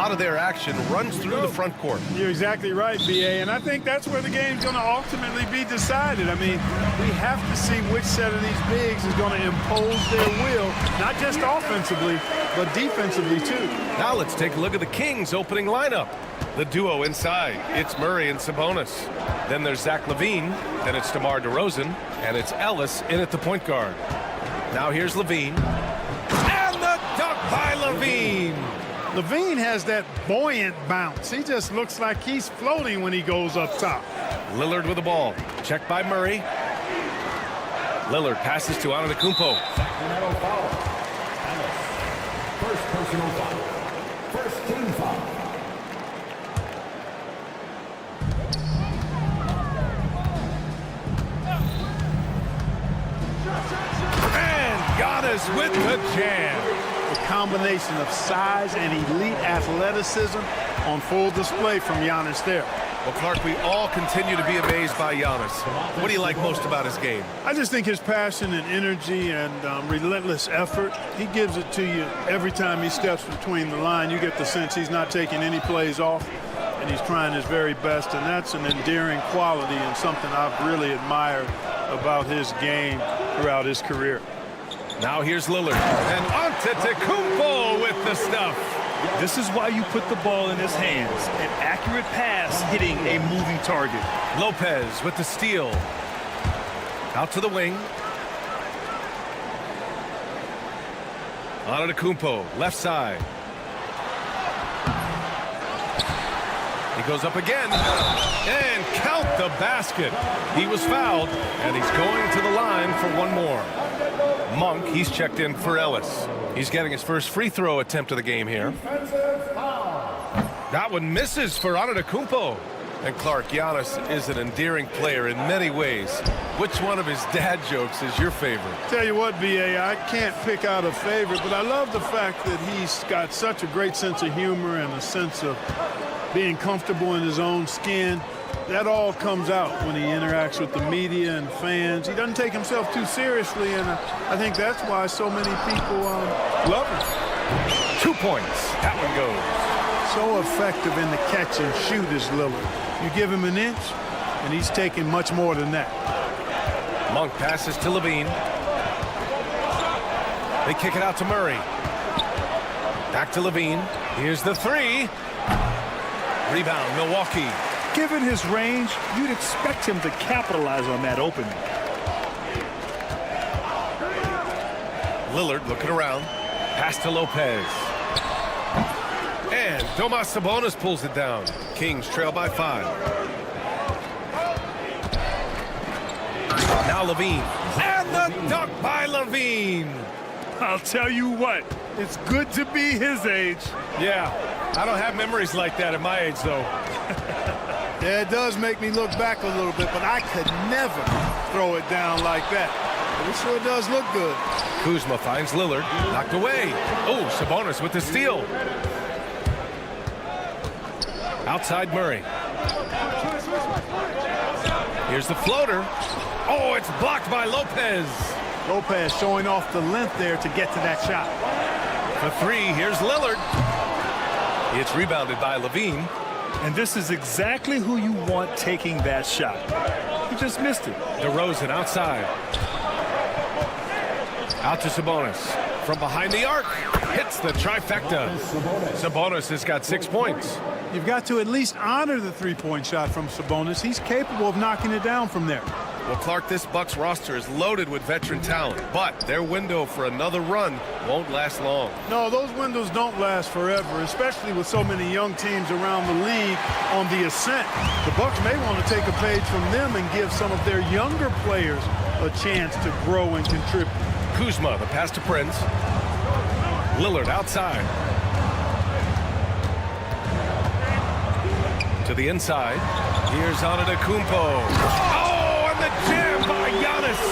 lot of their action runs through the front court.
You're exactly right, B.A., and I think that's where the game's going to ultimately be decided. I mean, we have to see which set of these bigs is going to impose their will, not just offensively, but defensively, too.
Now let's take a look at the Kings' opening lineup. The duo inside, it's Murray and Sabonis. Then there's Zach LaVine, then it's DeMar DeRozan, and it's Ellis in at the point guard. Now here's LaVine, and the dunk by LaVine.
LaVine has that buoyant bounce. He just looks like he's floating when he goes up top.
Lillard with the ball, checked by Murray. Lillard passes to Antetokounmpo.
Sacramento foul. First personal foul. First team foul.
And Giannis with the jam.
A combination of size and elite athleticism on full display from Giannis there.
Well, Clark, we all continue to be amazed by Giannis. What do you like most about his game?
I just think his passion and energy and relentless effort, he gives it to you every time he steps between the line. You get the sense he's not taking any plays off, and he's trying his very best, and that's an endearing quality and something I've really admired about his game throughout his career.
Now here's Lillard, and Antetokounmpo with the stuff.
This is why you put the ball in his hands. An accurate pass hitting a moving target.
Lopez with the steal. Out to the wing. Antetokounmpo, left side. He goes up again, and count the basket. He was fouled, and he's going to the line for one more. Monk, he's checked in for Ellis. He's getting his first free throw attempt of the game here. That one misses for Antetokounmpo. And Clark, Giannis is an endearing player in many ways. Which one of his dad jokes is your favorite?
Tell you what, B.A., I can't pick out a favorite, but I love the fact that he's got such a great sense of humor and a sense of being comfortable in his own skin. That all comes out when he interacts with the media and fans. He doesn't take himself too seriously, and I think that's why so many people love him.
2 points. That one goes.
So effective in the catch and shoot is Lillard. You give him an inch, and he's taking much more than that.
Monk passes to LaVine. They kick it out to Murray. Back to LaVine. Here's the three. Rebound, Milwaukee.
Given his range, you'd expect him to capitalize on that opening.
Lillard looking around. Pass to Lopez. And Domas Sabonis pulls it down. Kings trail by 5. Now LaVine. And the dunk by LaVine.
I'll tell you what, it's good to be his age.
Yeah, I don't have memories like that at my age, though.
Yeah, it does make me look back a little bit, but I could never throw it down like that. But it sure does look good.
Kuzma finds Lillard, knocked away. Oh, Sabonis with the steal. Outside Murray. Here's the floater. Oh, it's blocked by Lopez.
Lopez showing off the length there to get to that shot.
The three, here's Lillard. It's rebounded by LaVine.
And this is exactly who you want taking that shot. He just missed it.
DeRozan outside. Out to Sabonis. From behind the arc. Hits the trifecta. Sabonis has got 6 points.
You've got to at least honor the three-point shot from Sabonis. He's capable of knocking it down from there.
Well, Clark, this Bucks roster is loaded with veteran talent, but their window for another run won't last long.
No, those windows don't last forever, especially with so many young teams around the league on the ascent. The Bucks may want to take a page from them and give some of their younger players a chance to grow and contribute.
Kuzma, the pass to Prince. Lillard outside. To the inside. Here's Antetokounmpo. The jam by Giannis.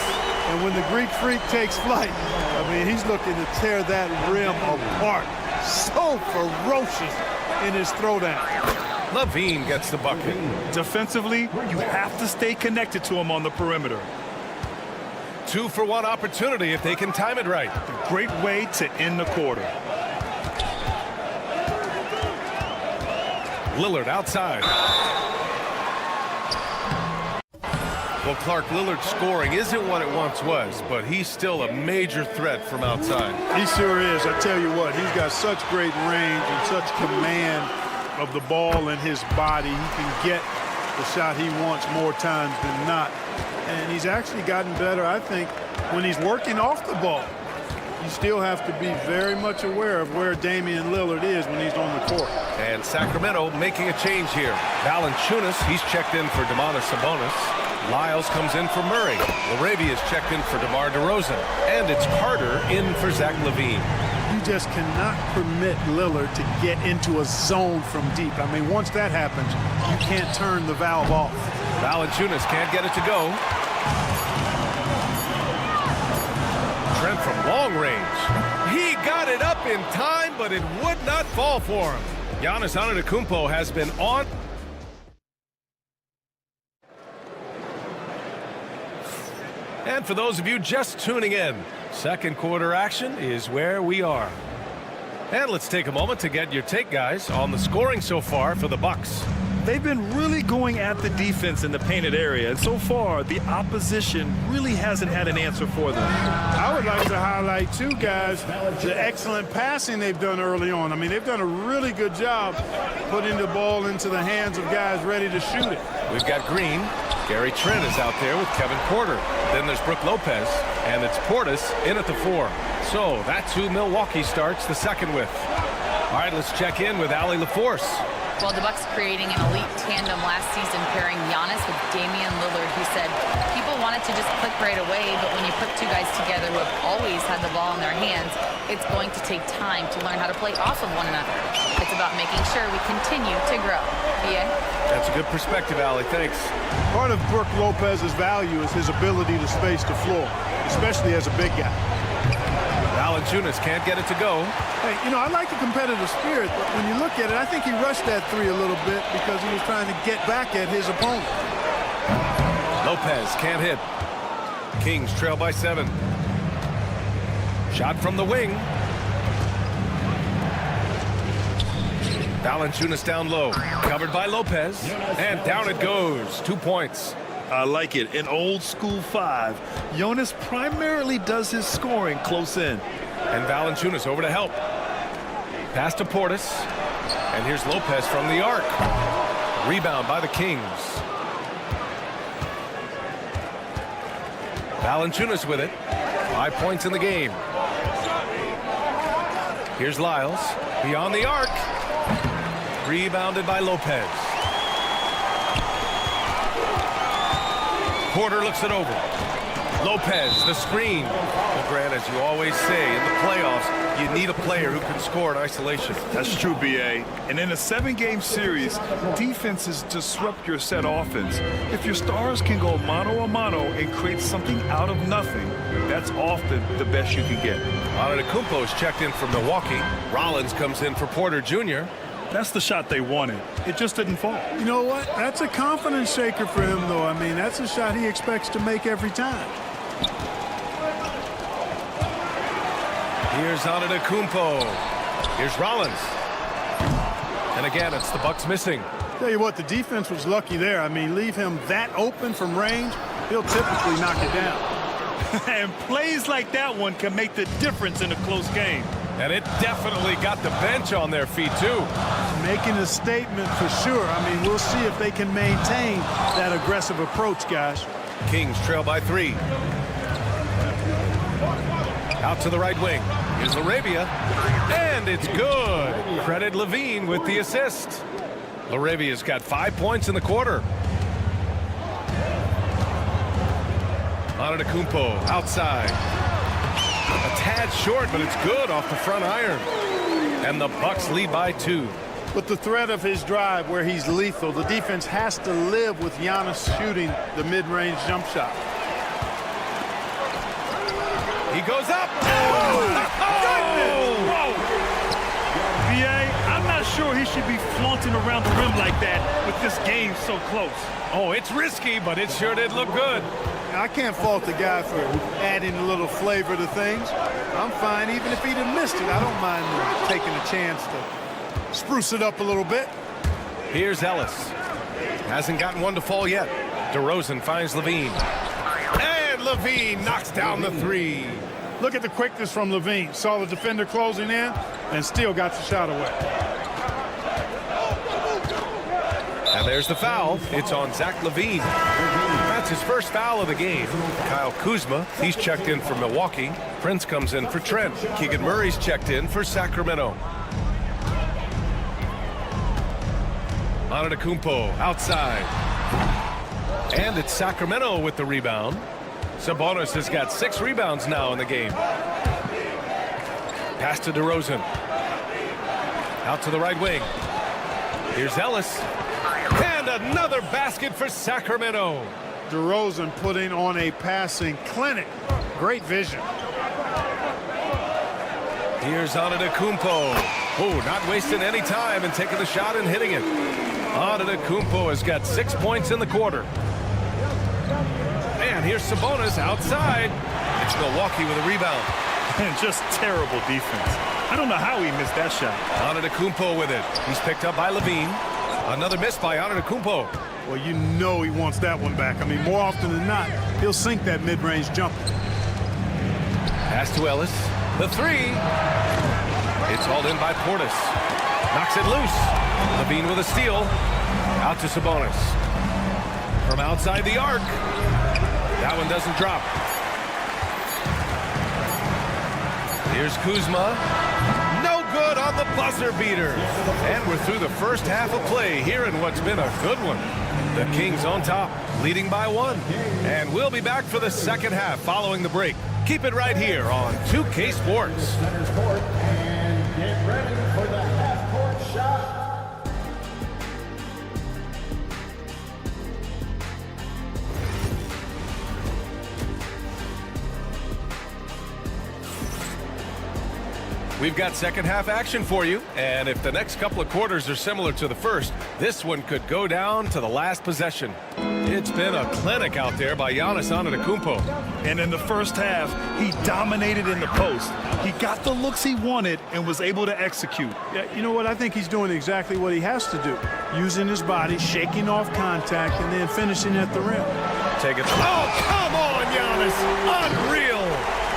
And when the Greek Freak takes flight, I mean, he's looking to tear that rim apart. So ferocious in his throwdown.
LaVine gets the bucket.
Defensively, you have to stay connected to him on the perimeter.
2-for-1 opportunity if they can time it right.
A great way to end the quarter.
Lillard outside. Well, Clark, Lillard's scoring isn't what it once was, but he's still a major threat from outside.
He sure is. I tell you what, he's got such great range and such command of the ball in his body. He can get the shot he wants more times than not. And he's actually gotten better, I think, when he's working off the ball. You still have to be very much aware of where Damian Lillard is when he's on the court.
And Sacramento making a change here. Valanciunas, he's checked in for Domantas Sabonis. Lyles comes in for Murray. LaRavia is checked in for DeMar DeRozan. And it's Carter in for Zach LaVine.
You just cannot permit Lillard to get into a zone from deep. I mean, once that happens, you can't turn the valve off.
Valanciunas can't get it to go. Trent from long range. He got it up in time, but it would not fall for him. Giannis Antetokounmpo has been on. And for those of you just tuning in, second quarter action is where we are. And let's take a moment to get your take, guys, on the scoring so far for the Bucks.
They've been really going at the defense in the painted area, and so far the opposition really hasn't had an answer for them.
I would like to highlight, too, guys, the excellent passing they've done early on. I mean, they've done a really good job putting the ball into the hands of guys ready to shoot it.
We've got Green. Gary Trent is out there with Kevin Porter. Then there's Brook Lopez, and it's Portis in at the 4. So that's who Milwaukee starts the second with. All right, let's check in with Allie LaForce.
Well, the Bucks creating an elite tandem last season, pairing Giannis with Damian Lillard, who said people wanted to just click right away, but when you put two guys together who have always had the ball in their hands, it's going to take time to learn how to play off of one another. It's about making sure we continue to grow. Yeah?
That's a good perspective, Allie. Thanks.
Part of Brook Lopez's value is his ability to space the floor, especially as a big guy.
Valanciunas can't get it to go.
Hey, you know, I like the competitive spirit, but when you look at it, I think he rushed that 3 a little bit because he was trying to get back at his opponent.
Lopez can't hit. Kings trail by 7. Shot from the wing. Valanciunas down low. Covered by Lopez. And down it goes. 2 points.
I like it. In old school 5, Jonas primarily does his scoring close in.
And Valanciunas over to help. Pass to Portis. And here's Lopez from the arc. Rebound by the Kings. Valanciunas with it. 5 points in the game. Here's Lyles. Beyond the arc. Rebounded by Lopez. Porter looks it over. Lopez, the screen. Well, Grant, as you always say, in the playoffs, you need a player who can score in isolation.
That's true, B.A. And in a 7-game series, defenses disrupt your set offense. If your stars can go mano-a-mano and create something out of nothing, that's often the best you can get.
Antetokounmpo is checked in from Milwaukee. Rollins comes in for Porter Jr.
That's the shot they wanted. It just didn't fall.
You know what? That's a confidence shaker for him, though. I mean, that's a shot he expects to make every time.
Here's Antetokounmpo. Here's Rollins. And again, it's the Bucks missing.
Tell you what, the defense was lucky there. I mean, leave him that open from range, he'll typically knock it down.
And plays like that one can make the difference in a close game.
And it definitely got the bench on their feet, too.
Making a statement for sure. I mean, we'll see if they can maintain that aggressive approach, guys.
Kings trail by 3. Out to the right wing. Here's LaRavia. And it's good. Credit LaVine with the assist. LaRavia's got 5 points in the quarter. Antetokounmpo outside. A tad short, but it's good off the front iron. And the Bucks lead by 2.
With the threat of his drive where he's lethal, the defense has to live with Giannis shooting the mid-range jump shot.
He goes up.
B.A., I'm not sure he should be flaunting around the rim like that with this game so close.
Oh, it's risky, but it sure did look good.
I can't fault the guy for adding a little flavor to things. I'm fine even if he'd have missed it. I don't mind taking a chance to spruce it up a little bit.
Here's Ellis. Hasn't gotten one to fall yet. DeRozan finds Levine. And Levine knocks down the three.
Look at the quickness from Levine. Saw the defender closing in and still got the shot away.
And there's the foul. It's on Zach LaVine. That's his first foul of the game. Kyle Kuzma, he's checked in for Milwaukee. Prince comes in for Trent. Keegan Murray's checked in for Sacramento. Antetokounmpo outside. And it's Sacramento with the rebound. Sabonis has got 6 rebounds now in the game. Pass to DeRozan. Out to the right wing. Here's Ellis. And another basket for Sacramento.
DeRozan putting on a passing clinic. Great vision.
Here's Antetokounmpo. Oh, not wasting any time and taking the shot and hitting it. Antetokounmpo has got 6 points in the quarter. And here's Sabonis outside. It's Milwaukee with a rebound.
And just terrible defense. I don't know how he missed that shot.
Antetokounmpo with it. He's picked up by Levine. Another miss by Antetokounmpo.
Well, you know he wants that one back. I mean, more often than not, he'll sink that mid-range jumper.
Pass to Ellis. The three. It's hauled in by Portis. Knocks it loose. Levine with a steal. Out to Sabonis. From outside the arc. That one doesn't drop. Here's Kuzma. No good on the buzzer beater. And we're through the first half of play here in what's been a good one. The Kings on top, leading by 1. And we'll be back for the second half following the break. Keep it right here on 2K Sports.
Center court, and get ready for the half-court shot.
We've got second half action for you, and if the next couple of quarters are similar to the first, this one could go down to the last possession. It's been a clinic out there by Giannis Antetokounmpo.
And in the first half, he dominated in the post. He got the looks he wanted and was able to execute.
Yeah, you know what? I think he's doing exactly what he has to do. Using his body, shaking off contact, and then finishing at the rim.
Take it. Oh, come on, Giannis. Unreal.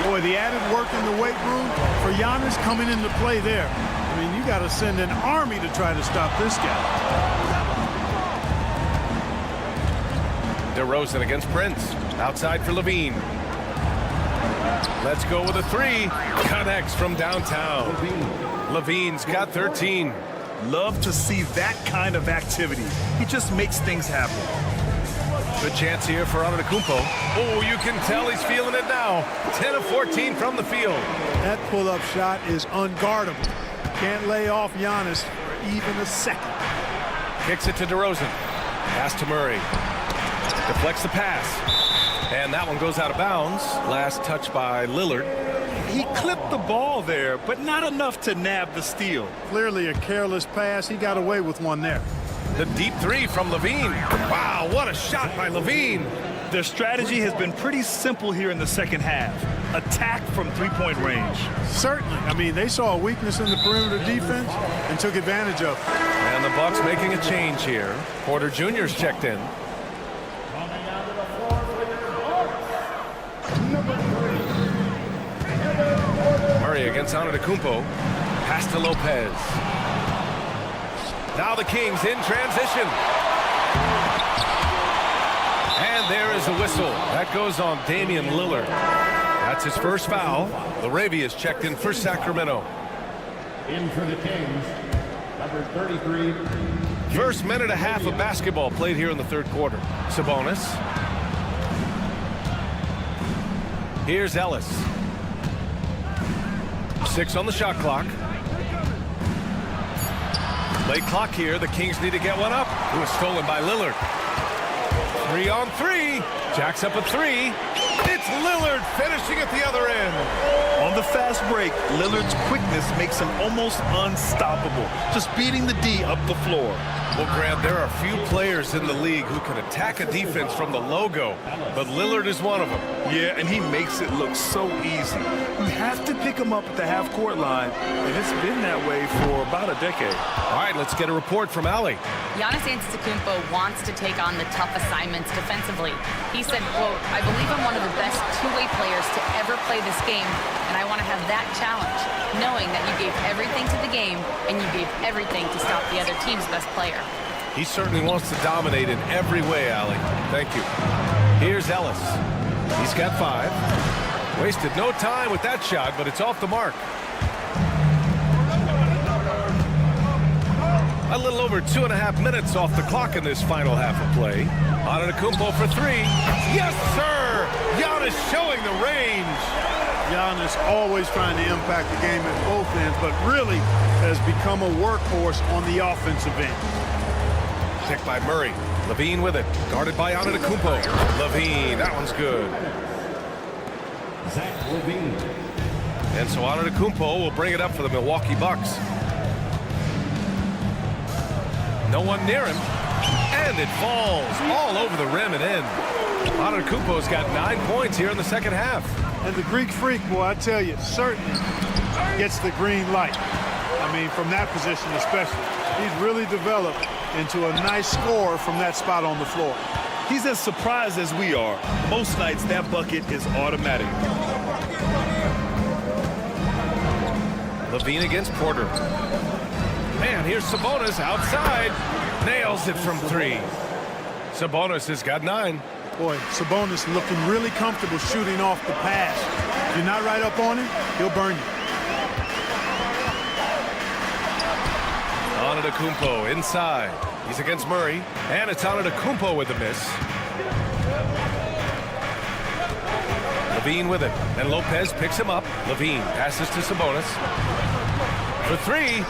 Boy, the added work in the weight room for Giannis coming into play there. I mean, you got to send an army to try to stop this guy.
DeRozan against Prince. Outside for Levine. Let's go with a three. Connects from downtown. Levine's got 13.
Love to see that kind of activity. He just makes things happen.
Good chance here for Antetokounmpo. Oh, you can tell he's feeling it now. 10 of 14 from the field.
That pull-up shot is unguardable. Can't lay off Giannis for even a second.
Kicks it to DeRozan. Pass to Murray. Deflects the pass. And that one goes out of bounds. Last touch by Lillard.
He clipped the ball there, but not enough to nab the steal.
Clearly a careless pass. He got away with one there.
The deep three from Levine. Wow, what a shot by Levine.
Their strategy has been pretty simple here in the second half. Attack from three-point range.
Certainly. I mean, they saw a weakness in the perimeter defense and took advantage of it.
And the Bucks making a change here. Porter Jr.'s checked in. Murray against Antetokounmpo. Pass to Lopez. Now the Kings in transition. And there is a whistle. That goes on Damian Lillard. That's his first foul. Laravia's checked in for Sacramento.
In for the Kings, number 33.
First minute and a half of basketball played here in the third quarter. Sabonis. Here's Ellis. 6 on the shot clock. Late clock here. The Kings need to get one up. It was stolen by Lillard. 3 on 3. Jacks up a 3. It's Lillard finishing at the other end.
On the fast break, Lillard's quickness makes him almost unstoppable, just beating the D up the floor.
Well, Grant, there are few players in the league who can attack a defense from the logo, but Lillard is one of them.
Yeah, and he makes it look so easy. You have to pick him up at the half-court line, and it's been that way for about a decade.
All right, let's get a report from Ali.
Giannis Antetokounmpo wants to take on the tough assignments defensively. He said, quote, "I believe I'm one of the best two-way players to ever play this game, and I want to have that challenge, knowing that you gave everything to the game and you gave everything to stop the other team's best player."
He certainly wants to dominate in every way, Ali. Thank you. Here's Ellis. He's got 5. Wasted no time with that shot, but it's off the mark. A little over 2.5 minutes off the clock in this final half of play. Antetokounmpo for 3. Yes, sir! Giannis showing the range.
Giannis always trying to impact the game at both ends, but really has become a workhorse on the offensive end.
Picked by Murray. Levine with it. Guarded by Antetokounmpo. Levine, that one's good.
Zach Levine.
And so Antetokounmpo will bring it up for the Milwaukee Bucks. No one near him. And it falls all over the rim and in. Antetokounmpo's got 9 points here in the second half.
And the Greek Freak, boy, I tell you, certainly gets the green light. I mean, from that position especially. He's really developed into a nice scorer from that spot on the floor.
He's as surprised as we are. Most nights, that bucket is automatic.
Levine against Porter. Man, here's Sabonis outside. Nails it from 3. Sabonis has got 9.
Boy, Sabonis looking really comfortable shooting off the pass. If you're not right up on him, he'll burn you.
Antetokounmpo inside. He's against Murray. And it's Antetokounmpo with the miss. Levine with it. And Lopez picks him up. Levine passes to Sabonis. For 3.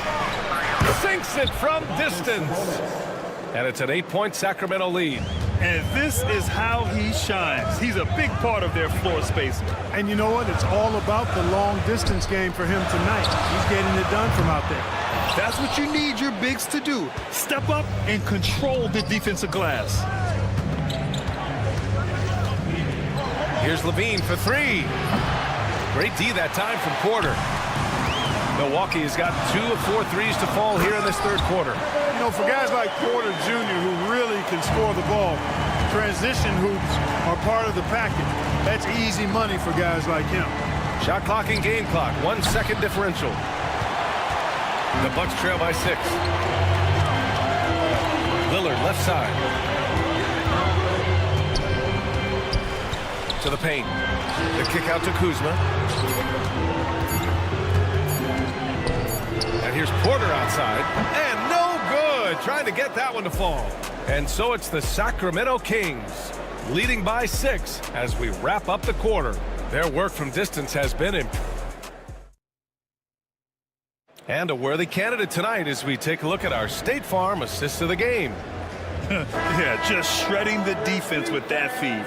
Sinks it from distance. And it's an 8-point Sacramento lead.
And this is how he shines. He's a big part of their floor space.
And you know what? It's all about the long distance game for him tonight. He's getting it done from out there.
That's what you need your bigs to do. Step up and control the defensive glass.
Here's Levine for 3. Great D that time from Porter. Milwaukee has got 2 of 4 threes to fall here in this third quarter.
You know, for guys like Porter Jr., who really can score the ball, transition hoops are part of the package. That's easy money for guys like him.
Shot clock and game clock, 1 second differential. The Bucks trail by 6. Lillard left side. To the paint. The kick out to Kuzma. And here's Porter outside. And no good. Trying to get that one to fall. And so it's the Sacramento Kings leading by 6 as we wrap up the quarter. Their work from distance has been impressive. And a worthy candidate tonight as we take a look at our State Farm assist of the game.
Yeah, just shredding the defense with that feed.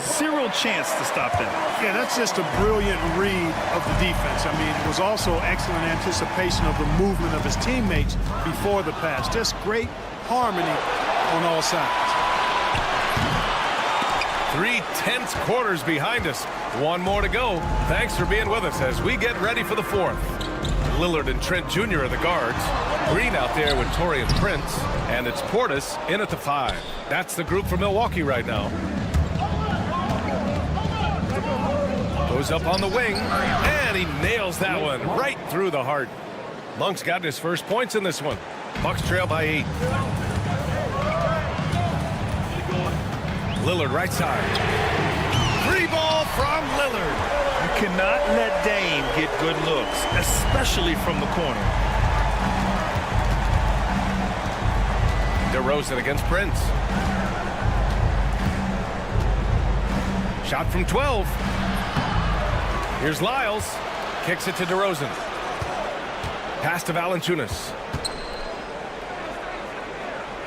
0 chance to stop that.
Yeah, that's just a brilliant read of the defense. I mean, it was also excellent anticipation of the movement of his teammates before the pass. Just great harmony on all sides.
3 tense quarters behind us. 1 more to go. Thanks for being with us as we get ready for the 4th. Lillard and Trent Jr. are the guards. Green out there with Taurean Prince. And it's Portis in at the 5. That's the group for Milwaukee right now. Goes up on the wing. And he nails that one right through the heart. Monk's got his first points in this one. Bucks trail by 8. Lillard right side. 3 ball from Lillard.
You cannot let Dame get good looks, especially from the corner.
DeRozan against Prince. Shot from 12. Here's Lyles. Kicks it to DeRozan. Pass to Valanciunas.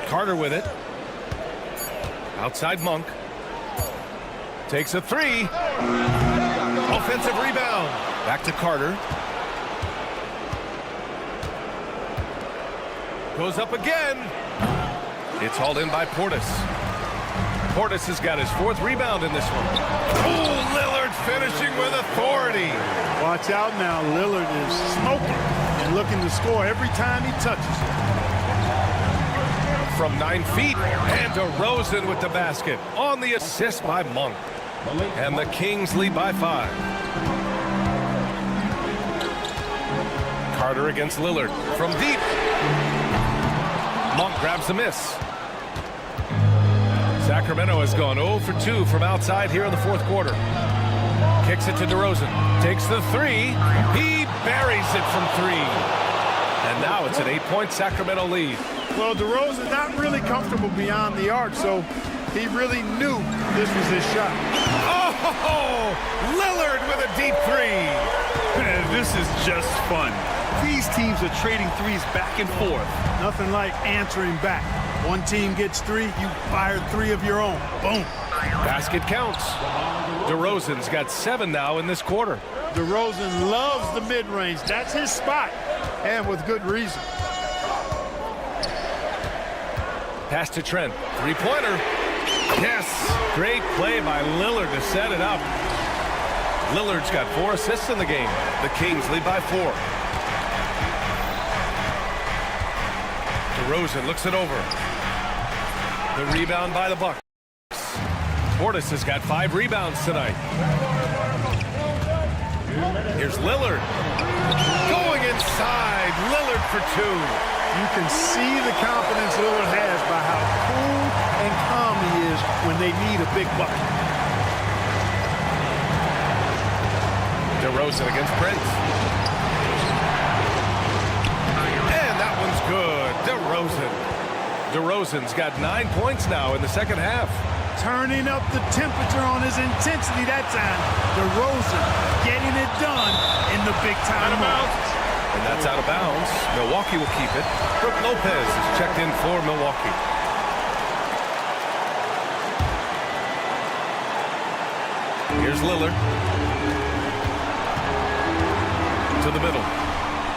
Carter with it. Outside Monk. Takes a three. Offensive rebound. Back to Carter. Goes up again. It's hauled in by Portis. Portis has got his 4th rebound in this one. Oh, Lillard finishing with authority.
Watch out now. Lillard is smoking and looking to score every time he touches it.
From 9 feet, and DeRozan with the basket on the assist by Monk. And the Kings lead by 5. Carter against Lillard from deep. Monk grabs the miss. Sacramento has gone 0 for 2 from outside here in the 4th quarter. Kicks it to DeRozan. Takes the 3. He buries it from 3. And now it's an 8-point Sacramento lead.
Well, DeRozan not really comfortable beyond the arc, so he really knew this was his shot.
Oh, Lillard with a deep 3.
Man, this is just fun. These teams are trading threes back and forth.
Nothing like answering back. One team gets 3, you fire 3 of your own. Boom.
Basket counts. DeRozan's got 7 now in this quarter.
DeRozan loves the mid-range. That's his spot, and with good reason.
Pass to Trent. 3-pointer. Yes. Great play by Lillard to set it up. Lillard's got 4 assists in the game. The Kings lead by 4. DeRozan looks it over. The rebound by the Bucks. Portis has got 5 rebounds tonight. Here's Lillard. Going inside. Lillard for 2.
You can see the confidence Lillard has by how cool and calm he is when they need a big bucket.
DeRozan against Prince. And that one's good. DeRozan's got 9 points now in the second half.
Turning up the temperature on his intensity that time. DeRozan getting it done in the big time moments.
And that's out of bounds. Milwaukee will keep it. Brook Lopez is checked in for Milwaukee. Here's Lillard. To the middle.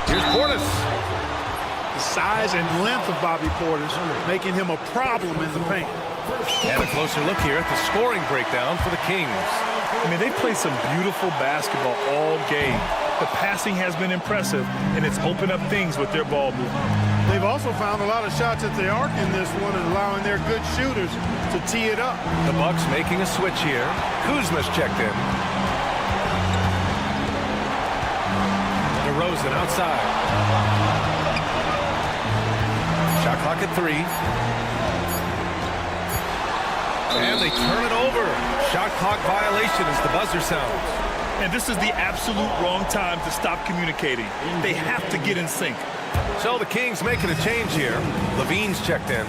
Here's Portis.
The size and length of Bobby Portis making him a problem in the paint.
And a closer look here at the scoring breakdown for the Kings.
I mean, they play some beautiful basketball all game. The passing has been impressive, and it's opened up things with their ball movement.
They've also found a lot of shots at the arc in this one and allowing their good shooters to tee it up.
The Bucks making a switch here. Kuzma's checked in. DeRozan outside. Shot clock at 3. And they turn it over. Shot clock violation as the buzzer sounds.
And this is the absolute wrong time to stop communicating. They have to get in sync.
So the Kings making a change here. Levine's checked in.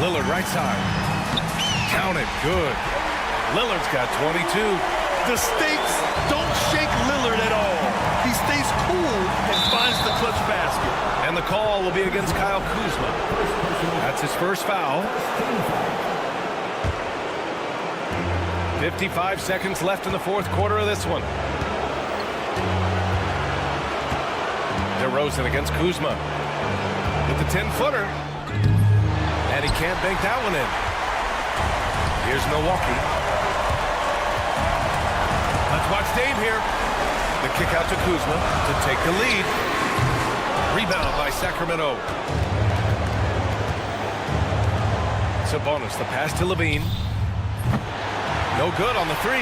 Lillard right side. Counted. Good. Lillard's got 22.
The stakes don't shake Lillard at all. He stays cool and finds the clutch basket.
And the call will be against Kyle Kuzma. That's his first foul. 55 seconds left in the 4th quarter of this one. DeRozan against Kuzma with the 10-footer. And he can't bank that one in. Here's Milwaukee. Let's watch Dame here. The kick out to Kuzma to take the lead. Rebound by Sacramento. Sabonis, the pass to Levine. No good on the 3.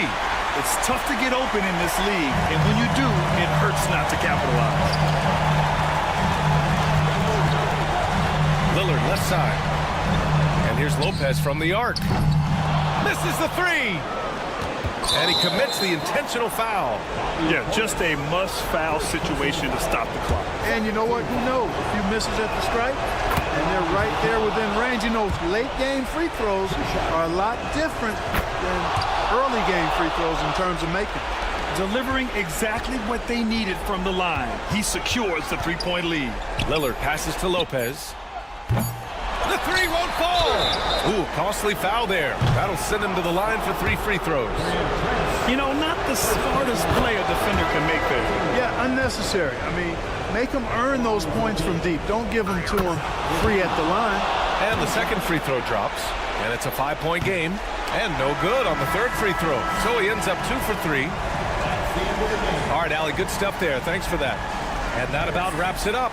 It's tough to get open in this league, and when you do, it hurts not to capitalize.
Lillard left side. And here's Lopez from the arc. Misses the 3. And he commits the intentional foul.
Yeah, just a must-foul situation to stop the clock.
And you know what? Who knows? A few misses at the stripe, and they're right there within range. You know, late-game free throws are a lot different than early-game free throws in terms of making.
Delivering exactly what they needed from the line. He secures the 3-point lead.
Lillard passes to Lopez. The 3. three won't fall. Ooh, costly foul there. That'll send him to the line for 3 free throws.
You know, not the smartest play a defender can make there.
Yeah, unnecessary. I mean, make them earn those points from deep. Don't give them to them free at the line.
And the second free throw drops. And it's a 5-point game. And no good on the third free throw. So he ends up 2 for 3. All right, Allie, good stuff there. Thanks for that. And that about wraps it up.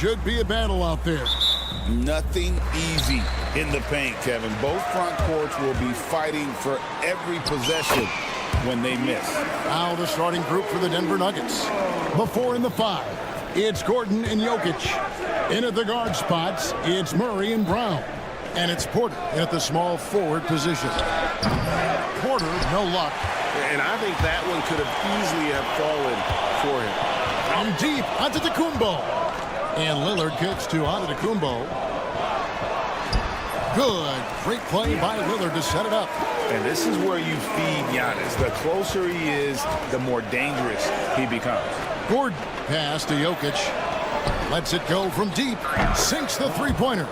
should be a battle out there.
Nothing easy in the paint, Kevin. Both front courts will be fighting for every possession when they miss.
Now the starting group for the Denver Nuggets. The 4 and the 5. It's Gordon and Jokic. In at the guard spots, it's Murray and Brown. And it's Porter at the small forward position. Porter, no luck.
And I think that one could have easily have fallen for him.
From deep, Antetokounmpo. And Lillard kicks to Antetokounmpo. Good. Great play by Lillard to set it up.
And this is where you feed Giannis. The closer he is, the more dangerous he becomes.
Gordon pass to Jokic. Lets it go from deep. Sinks the three-pointer.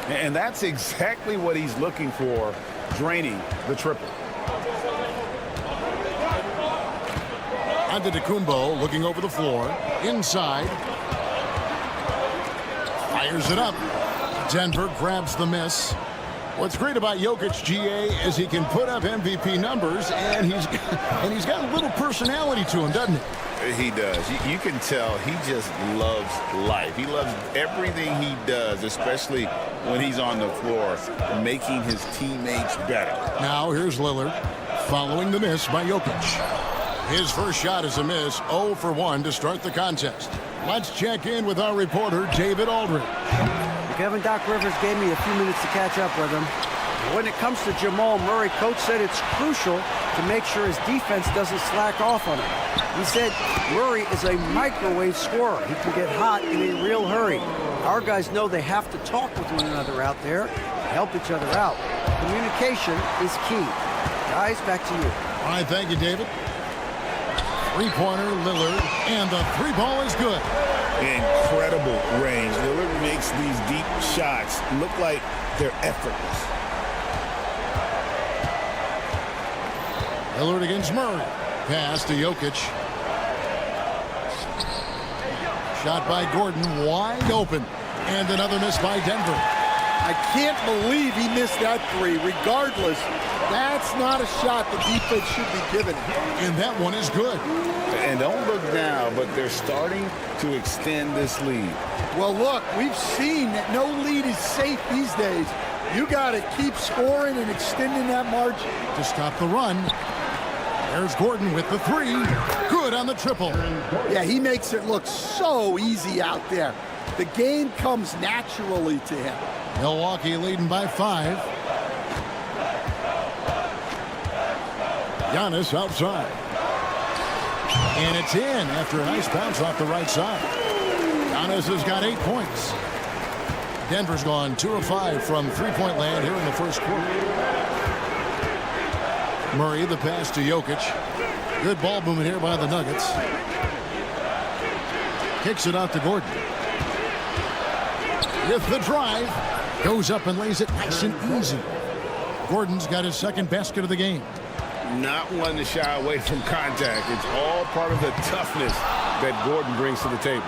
And that's exactly what he's looking for, draining the triple.
Antetokounmpo looking over the floor. Inside. Fires it up. Denver grabs the miss. What's great about Jokic, GA, is he can put up MVP numbers, and he's got a little personality to him, doesn't he?
He does. You can tell he just loves life. He loves everything he does, especially when he's on the floor, making his teammates better.
Now here's Lillard following the miss by Jokic. His first shot is a miss, 0 for 1 to start the contest. Let's check in with our reporter, David Aldridge.
Kevin, Doc Rivers gave me a few minutes to catch up with him. When it comes to Jamal Murray, Coach said it's crucial to make sure his defense doesn't slack off on him. He said Murray is a microwave scorer. He can get hot in a real hurry. Our guys know they have to talk with one another out there, help each other out. Communication is key. Guys, back to you.
All right, thank you, David. Three-pointer, Lillard, and the three ball is good.
Incredible range. Lillard makes these deep shots look like they're effortless.
Lillard against Murray. Pass to Jokic. Shot by Gordon, wide open. And another miss by Denver.
I can't believe he missed that three. Regardless, that's not a shot the defense should be giving him.
And that one is good.
And don't look now, but they're starting to extend this lead.
Well, look, we've seen that no lead is safe these days. You got to keep scoring and extending that margin.
To stop the run. There's Gordon with the three. Good on the triple.
Yeah, he makes it look so easy out there. The game comes naturally to him.
Milwaukee leading by 5. Giannis outside. And it's in after a nice bounce off the right side. Giannis has got 8 points. Denver's gone 2 of 5 from three-point land here in the first quarter. Murray, the pass to Jokic. Good ball movement here by the Nuggets. Kicks it out to Gordon. With the drive. Goes up and lays it nice and easy. Gordon's got his second basket of the game.
Not one to shy away from contact. It's all part of the toughness that Gordon brings to the table.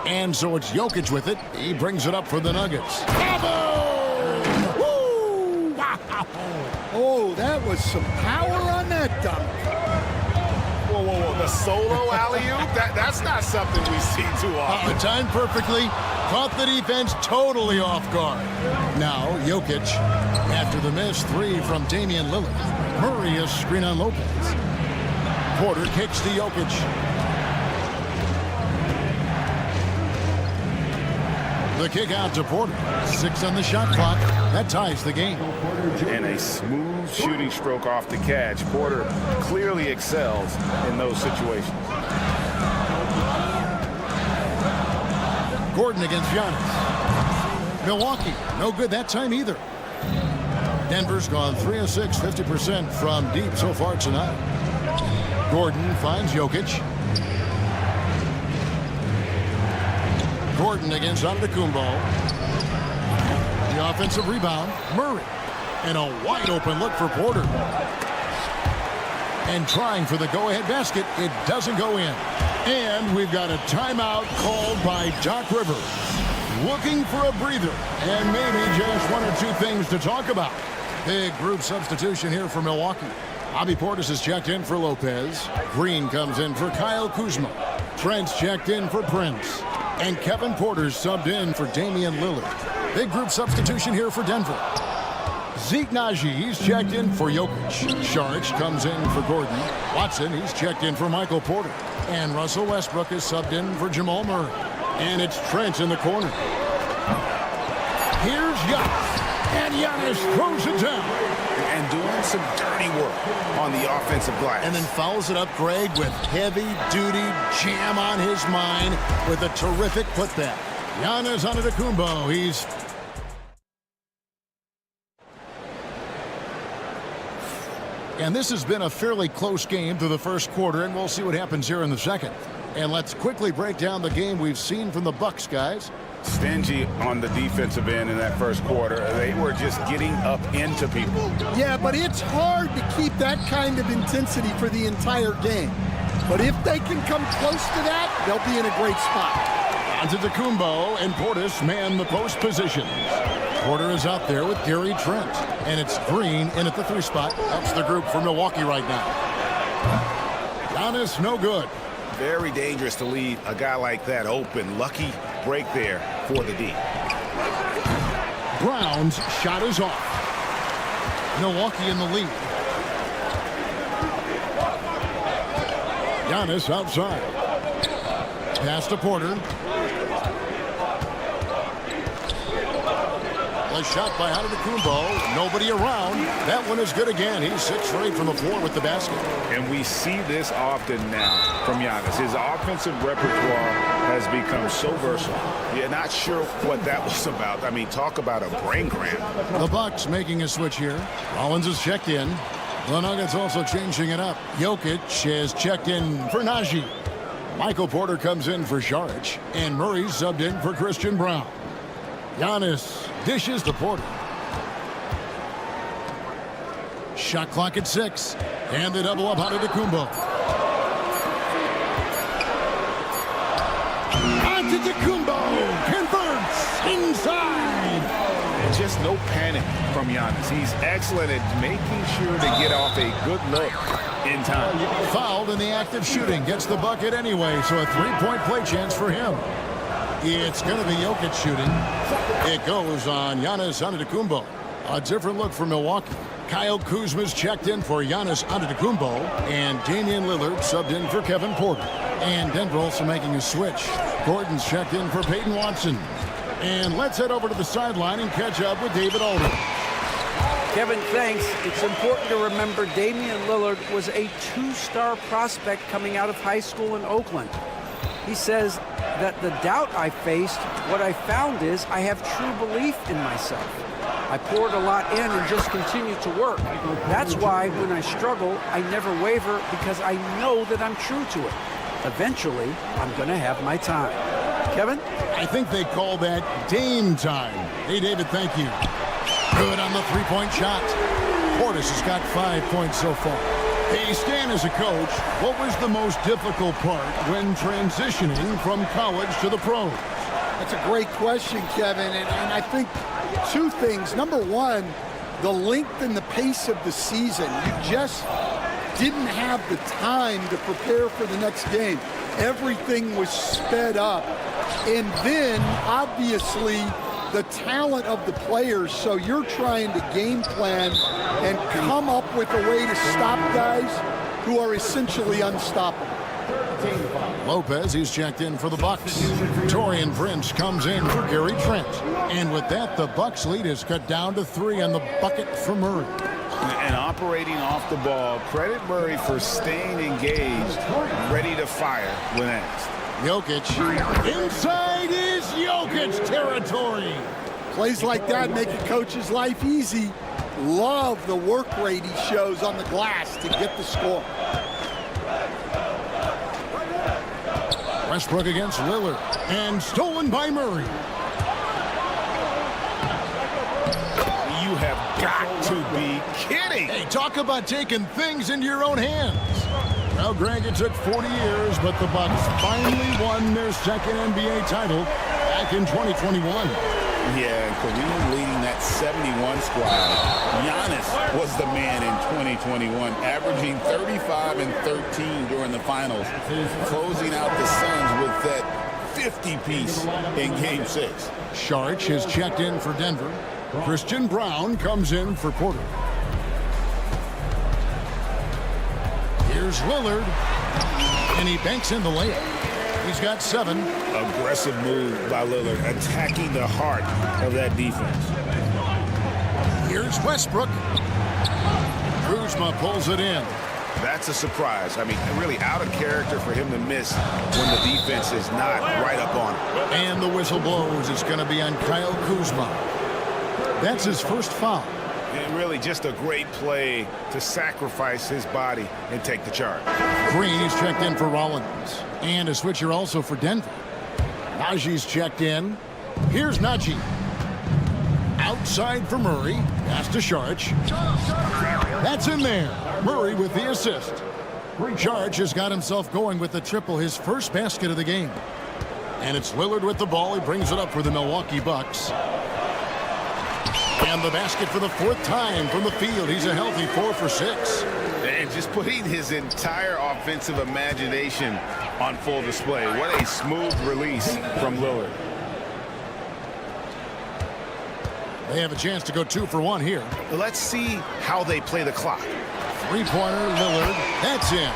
And so it's Jokic with it. He brings it up for the Nuggets.
Woo! Wow. Oh, that was some power on that dunk.
Whoa, whoa, whoa. The solo alley-oop? That's not something we see too often.
Timed perfectly. Caught the defense totally off guard. Now, Jokic, after the missed 3 from Damian Lillard. Murray a screen on Lopez. Porter kicks to Jokic. The kick out to Porter. 6 on the shot clock. That ties the game.
And a smooth shooting stroke off the catch. Porter clearly excels in those situations.
Gordon against Giannis. Milwaukee, no good that time either. Denver's gone 3 of 6, 50% from deep so far tonight. Gordon finds Jokic. Gordon against Antetokounmpo. The offensive rebound, Murray. And a wide open look for Porter. And trying for the go-ahead basket, it doesn't go in. And we've got a timeout called by Doc Rivers. Looking for a breather and maybe just 1 or 2 things to talk about. Big group substitution here for Milwaukee. Bobby Portis is checked in for Lopez. Green comes in for Kyle Kuzma. Trent's checked in for Prince. And Kevin Porter subbed in for Damian Lillard. Big group substitution here for Denver. Zeke Naji, he's checked in for Jokic. Saric comes in for Gordon. Watson, he's checked in for Michael Porter. And Russell Westbrook is subbed in for Jamal Murray. And it's Trent in the corner. Here's Giannis. And Giannis throws it down.
And doing some dirty work on the offensive glass.
And then follows it up, Greg, with heavy-duty jam on his mind with a terrific putback. Giannis Antetokounmpo, he's... And this has been a fairly close game through the first quarter, and we'll see what happens here in the second. And let's quickly break down the game we've seen from the Bucks, guys.
Stingy on the defensive end in that first quarter. They were just getting up into people.
Yeah, but it's hard to keep that kind of intensity for the entire game. But if they can come close to that, they'll be in a great spot.
Antetokounmpo and Portis man the post positions. Porter is out there with Gary Trent. And it's Green in at the 3 spot. That's the group for Milwaukee right now. Giannis, no good.
Very dangerous to leave a guy like that open. Lucky break there for the D.
Brown's shot is off. Milwaukee in the lead. Giannis outside. Pass to Porter. A shot by Antetokounmpo. Nobody around. That one is good again. He's 6 for 8 from the floor with the basket.
And we see this often now from Giannis. His offensive repertoire has become so versatile. You're not sure what that was about. I mean, talk about a brain cramp.
The Bucks making a switch here. Rollins is checked in. The Nuggets also changing it up. Jokic is checked in for Naji. Michael Porter comes in for Saric. And Murray subbed in for Christian Brown. Giannis dishes to Porter. Shot clock at 6. And they double up Antetokounmpo. Antetokounmpo converts inside.
And just no panic from Giannis. He's excellent at making sure to get off a good look in time.
Fouled in the act of shooting. Gets the bucket anyway, so a 3-point play chance for him. It's going to be Jokic shooting. It goes on Giannis Antetokounmpo. A different look for Milwaukee. Kyle Kuzma's checked in for Giannis Antetokounmpo. And Damian Lillard subbed in for Kevin Porter. And Denver also making a switch. Gordon's checked in for Peyton Watson. And let's head over to the sideline and catch up with David Alden.
Kevin, thanks. It's important to remember Damian Lillard was a 2-star prospect coming out of high school in Oakland. He says that the doubt I faced, what I found is I have true belief in myself. I poured a lot in and just continued to work. That's why when I struggle, I never waver because I know that I'm true to it. Eventually, I'm going to have my time. Kevin?
I think they call that Dame time. Hey, David, thank you. Good on the 3-point shot. Portis has got 5 points so far. Hey, Stan, as a coach, what was the most difficult part when transitioning from college to the pros?
That's a great question, Kevin, and I think 2 things. Number one, the length and the pace of the season. You just didn't have the time to prepare for the next game. Everything was sped up. And then, obviously, the talent of the players, so you're trying to game plan and come up with a way to stop guys who are essentially unstoppable.
Lopez, he's checked in for the Bucks. Taurean Prince comes in for Gary Trent. And with that, the Bucks lead is cut down to 3 on the bucket for Murray.
And operating off the ball, credit Murray for staying engaged, ready to fire when asked.
Jokic. Inside is Jokic territory.
Plays like that make a coach's life easy. Love the work rate he shows on the glass to get the score.
Westbrook against Lillard. And stolen by Murray.
You have got to be kidding.
Hey, talk about taking things into your own hands. Well, Greg, it took 40 years, but the Bucks finally won their second NBA title back in 2021.
Yeah, and Kareem leading that 71 squad. Giannis was the man in 2021, averaging 35 and 13 during the finals, closing out the Suns with that 50-piece in Game 6.
Sharch has checked in for Denver. Christian Brown comes in for Porter. Here's Lillard, and he banks in the layup. He's got 7.
Aggressive move by Lillard, attacking the heart of that defense.
Here's Westbrook. Kuzma pulls it in.
That's a surprise. I mean, really out of character for him to miss when the defense is not right up on him.
And the whistle blows. It's going to be on Kyle Kuzma. That's his first foul.
And really just a great play to sacrifice his body and take the charge.
Green is checked in for Rollins. And a switcher also for Denver. Najee's checked in. Here's Najee. Outside for Murray. Pass to Sharch. That's in there. Murray with the assist. Sharch has got himself going with the triple, his first basket of the game. And it's Lillard with the ball. He brings it up for the Milwaukee Bucks. And the basket for the 4th time from the field. He's a healthy 4 for 6.
And just putting his entire offensive imagination on full display. What a smooth release from Lillard.
They have a chance to go 2 for 1 here.
Let's see how they play the clock.
3-pointer, Lillard. That's in.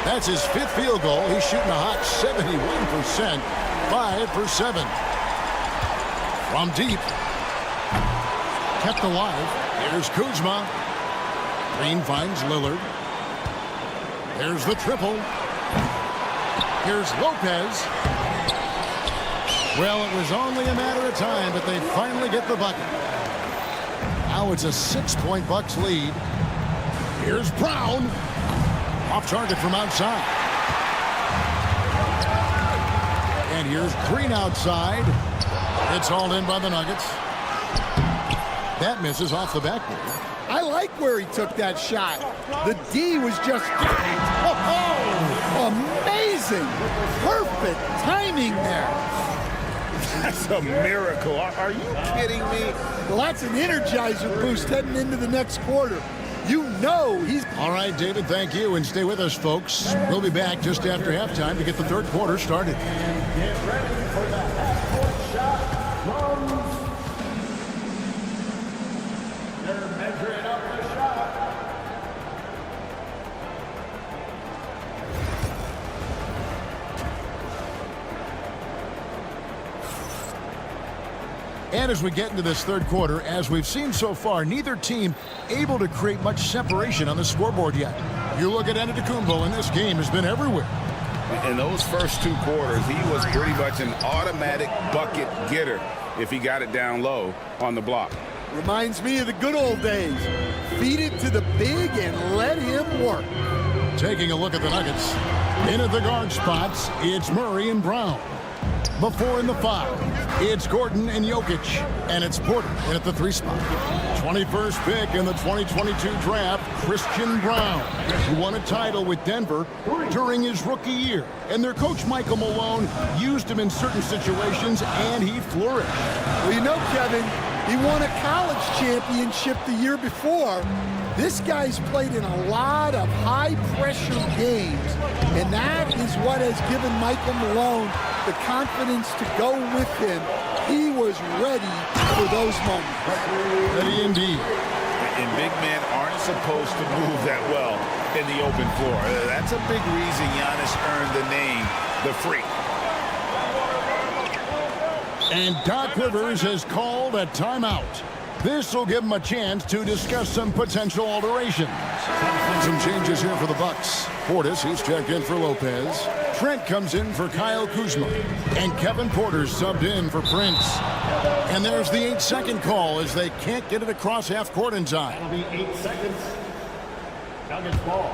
That's his 5th field goal. He's shooting a hot 71%. 5 for 7. From deep. Kept alive. Here's Kuzma. Green finds Lillard. There's the triple. Here's Lopez. Well, it was only a matter of time, but they finally get the bucket. Now it's a 6-point Bucks lead. Here's Brown. Off target from outside. And here's Green outside. It's hauled in by the Nuggets. That misses off the backboard.
I like where he took that shot. The D was just amazing. Perfect timing there.
That's a miracle. Are you kidding me?
Well, that's an energizer boost heading into the next quarter. You know he's...
All right, David, thank you. And stay with us, folks. We'll be back just after halftime to get the 3rd quarter started.
Get ready for the half-court shot from... They're measuring up the shot.
And as we get into this 3rd quarter, as we've seen so far, neither team able to create much separation on the scoreboard yet. You look at Antetokounmpo, and this game has been everywhere.
In those first 2 quarters, he was pretty much an automatic bucket getter if he got it down low on the block.
Reminds me of the good old days. Feed it to the big and let him work.
Taking a look at the Nuggets. In at the guard spots, it's Murray and Brown. Before in the 5, it's Gordon and Jokic. And it's Porter in at the 3 spot. 21st pick in the 2022 draft, Christian Brown, who won a title with Denver during his rookie year. And their coach, Michael Malone, used him in certain situations, and he flourished.
Well, you know, Kevin, he won a college championship the year before. This guy's played in a lot of high-pressure games, and that is what has given Michael Malone the confidence to go with him. He was ready for those moments.
Ready indeed.
And big men aren't supposed to move that well in the open floor. That's a big reason Giannis earned the name the Freak.
And Doc Rivers has called a timeout. This will give him a chance to discuss some potential alterations. Some changes here for the Bucks. Portis, he's checked in for Lopez. Trent comes in for Kyle Kuzma. And Kevin Porter's subbed in for Prince. And there's the 8-second call as they can't get it across half court in time.
It'll be 8 seconds. Nuggets ball.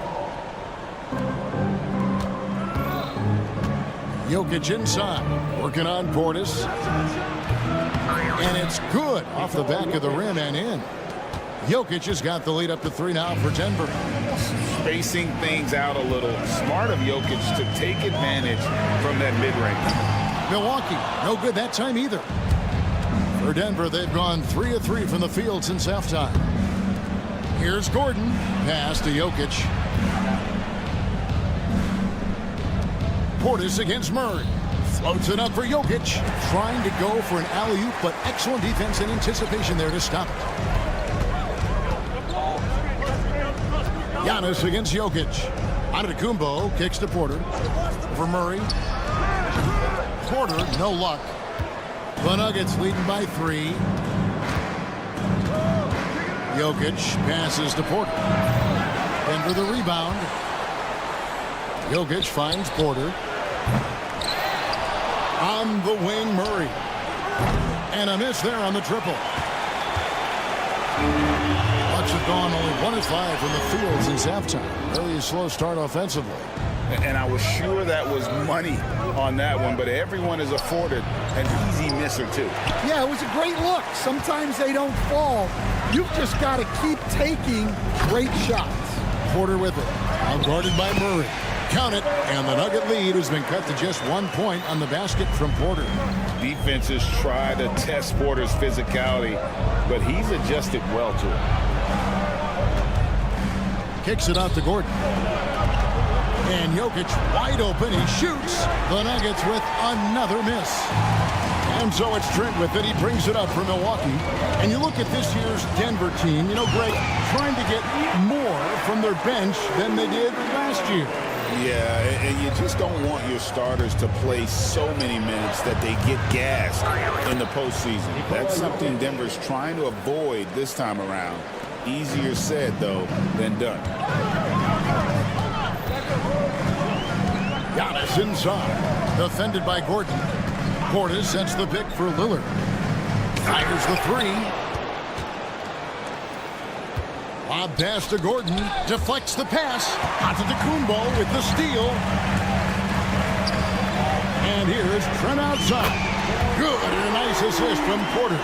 Jokic inside, working on Portis. And it's good off the back of the rim and in. Jokic has got the lead up to 3 now for Denver.
Spacing things out a little. Smart of Jokic to take advantage from that mid-range.
Milwaukee, no good that time either. For Denver, they've gone 3 of 3 from the field since halftime. Here's Gordon. Pass to Jokic. Portis against Murray. Floats it up for Jokic. Trying to go for an alley-oop, but excellent defense and anticipation there to stop it. Giannis against Jokic. Antetokounmpo kicks to Porter. For Murray. Porter, no luck. The Nuggets leading by 3. Jokic passes to Porter. Denver the rebound. Jokic finds Porter. On the wing, Murray. And a miss there on the triple. Bucks have gone only 1 of 5 from the field since halftime. Really a slow start offensively.
And I was sure that was money on that one, but everyone is afforded an easy miss or two.
Yeah, it was a great look. Sometimes they don't fall. You've just got to keep taking great shots.
Porter with it. Outguarded by Murray. Count it, and the Nugget lead has been cut to just 1 point on the basket from Porter.
Defenses try to test Porter's physicality, but he's adjusted well to it.
Kicks it out to Gordon. And Jokic wide open. He shoots. The Nuggets with another miss. And so it's Trent with it. He brings it up for Milwaukee. And you look at this year's Denver team, you know, Greg, trying to get more from their bench than they did last year.
Yeah, and you just don't want your starters to play so many minutes that they get gassed in the postseason. That's something Denver's trying to avoid this time around. Easier said, though, than done.
Giannis inside. Defended by Gordon. Portis sets the pick for Lillard. Fires the 3. Lob pass to Gordon. Deflects the pass. Antetokounmpo with the steal. And here's Trent outside. Good, and a nice assist from Porter.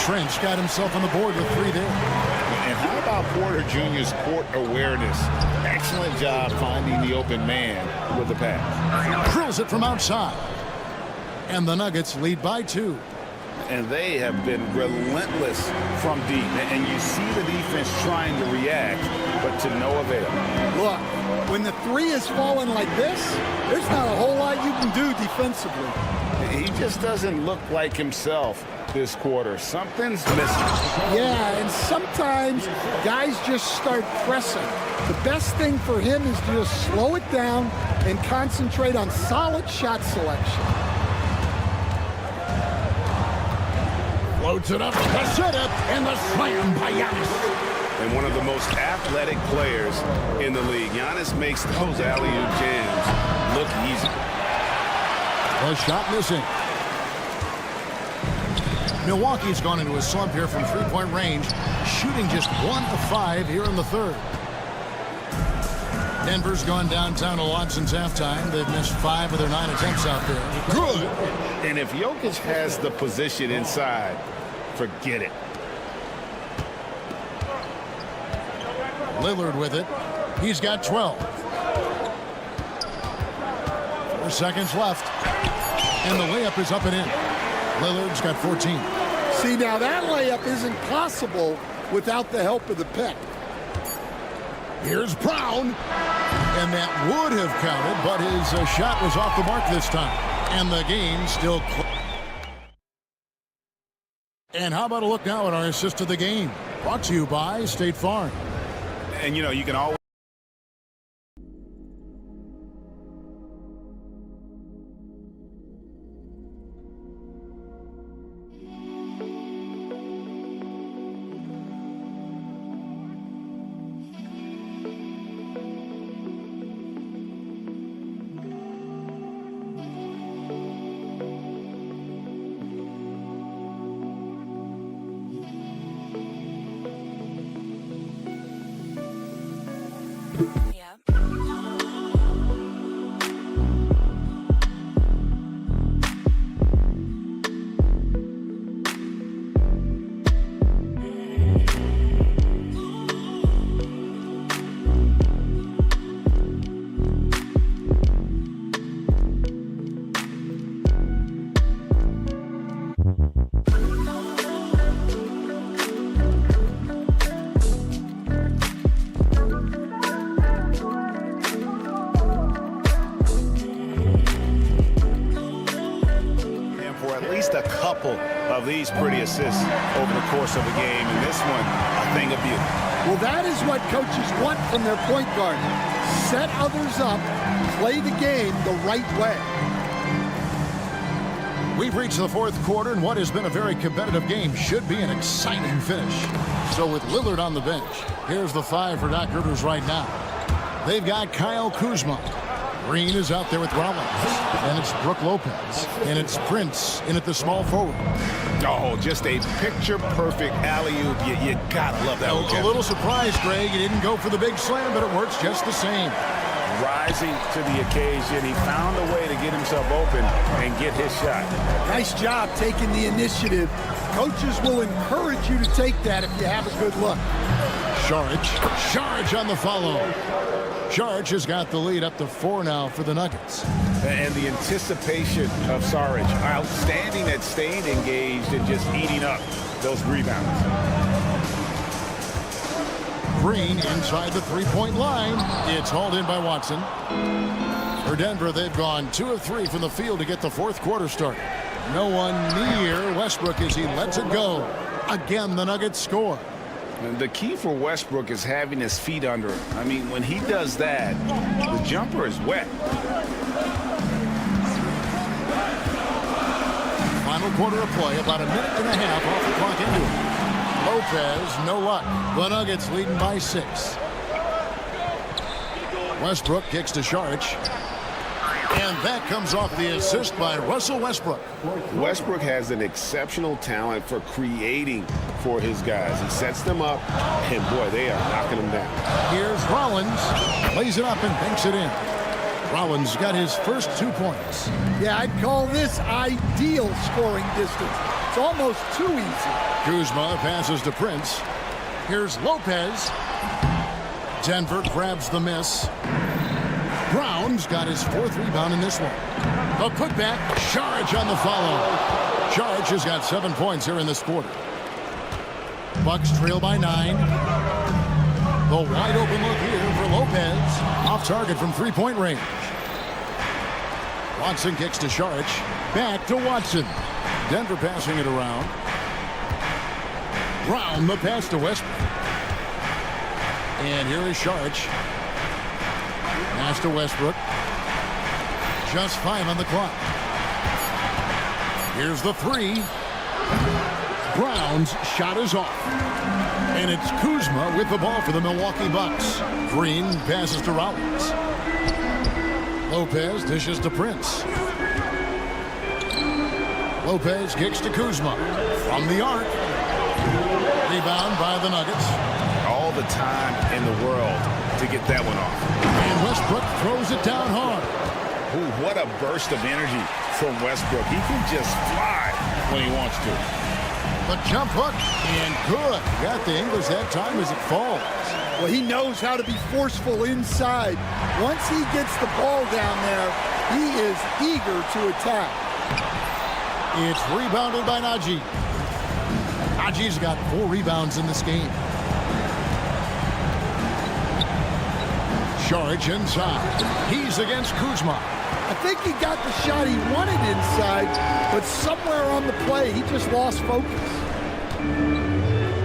Trent's got himself on the board with 3 there.
And how about Porter Jr.'s court awareness? Excellent job finding the open man with the pass.
Drills it from outside. And the Nuggets lead by 2.
And they have been relentless from deep. And you see the defense trying to react, but to no avail.
Look, when the 3 is falling like this, there's not a whole lot you can do defensively.
He just doesn't look like himself this quarter. Something's missing.
Yeah, and sometimes guys just start pressing. The best thing for him is to just slow it down and concentrate on solid shot selection.
Floats it up, the setup, and the slam by Giannis.
And one of the most athletic players in the league. Giannis makes those alley-oop jams look easy.
The shot missing. Milwaukee's gone into a slump here from 3-point range, shooting just 1 of 5 here in the 3rd. Denver's gone downtown a lot since halftime. They've missed 5 of their 9 attempts out there. Good.
And if Jokic has the position inside, forget it.
Lillard with it. He's got 12. 4 seconds left. And the layup is up and in. Lillard's got 14.
See, now that layup isn't possible without the help of the pick.
Here's Brown. And that would have counted, but his shot was off the mark this time. And the game still close. And how about a look now at our assist of the game? Brought to you by State Farm.
And, you know, you can always couple of these pretty assists over the course of a game, and this one, a thing of beauty.
Well, that is what coaches want from their point guard. Set others up, play the game the right way.
We've reached the fourth quarter, and what has been a very competitive game should be an exciting finish. So with Lillard on the bench, here's the 5 for Doc Rivers right now. They've got Kyle Kuzma. Green is out there with Rollins. And it's Brook Lopez. And it's Prince in at the small forward.
Oh, just a picture-perfect alley-oop. You gotta love that one,
A little surprised, Greg. He didn't go for the big slam, but it works just the same.
Rising to the occasion, he found a way to get himself open and get his shot.
Nice job taking the initiative. Coaches will encourage you to take that if you have a good look.
Saric on the follow. Saric has got the lead up to 4 now for the Nuggets.
And the anticipation of Saric, outstanding at staying engaged and just eating up those rebounds.
Green inside the three-point line. It's hauled in by Watson. For Denver, they've gone 2 of 3 from the field to get the fourth quarter started. No one near Westbrook as he lets it go. Again, the Nuggets score.
And the key for Westbrook is having his feet under him. I mean, when he does that, the jumper is wet.
Final quarter of play, about a minute and a half off the clock into it. Lopez, no luck. The Nuggets leading by 6. Westbrook kicks to Saric. And that comes off the assist by Russell Westbrook.
Westbrook has an exceptional talent for creating for his guys. He sets them up, and boy, they are knocking them down.
Here's Rollins. Lays it up and banks it in. Rollins got his first 2 points.
Yeah, I'd call this ideal scoring distance. It's almost too easy.
Kuzma passes to Prince. Here's Lopez. Denver grabs the miss. Brown's got his 4th rebound in this one. The putback, Saric on the follow. Saric has got 7 points here in this quarter. Bucks trail by 9. The wide open look here for Lopez. Off target from 3-point range. Watson kicks to Saric. Back to Watson. Denver passing it around. Brown the pass to Westbrook. And here is Saric. Pass to Westbrook. Just 5 on the clock. Here's the 3. Brown's shot is off. And it's Kuzma with the ball for the Milwaukee Bucks. Green passes to Rollins. Lopez dishes to Prince. Lopez kicks to Kuzma. From the arc. Rebound by the Nuggets.
All the time in the world to get that one off.
And Westbrook throws it down hard.
Ooh, what a burst of energy from Westbrook. He can just fly when he wants to.
The jump hook, and good. Got the English that time as it falls.
Well, he knows how to be forceful inside. Once he gets the ball down there, he is eager to attack.
It's rebounded by Najee. Najee's got 4 rebounds in this game. Saric inside. He's against Kuzma.
I think he got the shot he wanted inside, but somewhere on the play, he just lost focus.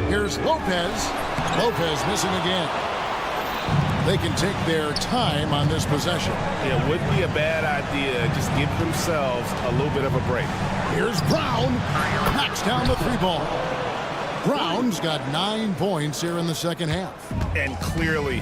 Here's Lopez. Lopez missing again. They can take their time on this possession.
It wouldn't be a bad idea. Just give themselves a little bit of a break.
Here's Brown. Knocks down the 3-ball. Brown's got 9 points here in the second half.
And clearly,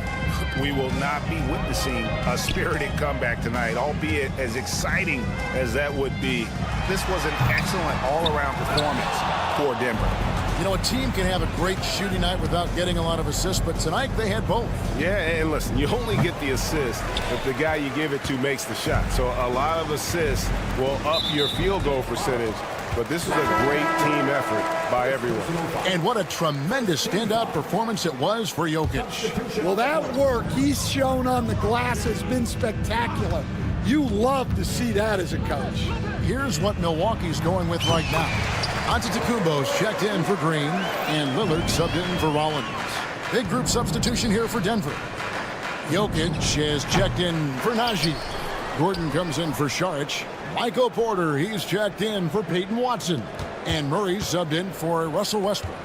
we will not be witnessing a spirited comeback tonight, albeit as exciting as that would be. This was an excellent all-around performance for Denver.
You know, a team can have a great shooting night without getting a lot of assists, but tonight they had both.
Yeah, and listen, you only get the assist if the guy you give it to makes the shot. So a lot of assists will up your field goal percentage, but this was a great team effort by everyone.
And what a tremendous standout performance it was for Jokic.
Well, that work he's shown on the glass has been spectacular. You love to see that as a coach.
Here's what Milwaukee's going with right now. Antetokounmpo's checked in for Green, and Lillard subbed in for Rollins. Big group substitution here for Denver. Jokic has checked in for Najee. Gordon comes in for Saric. Michael Porter, he's checked in for Peyton Watson. And Murray subbed in for Russell Westbrook.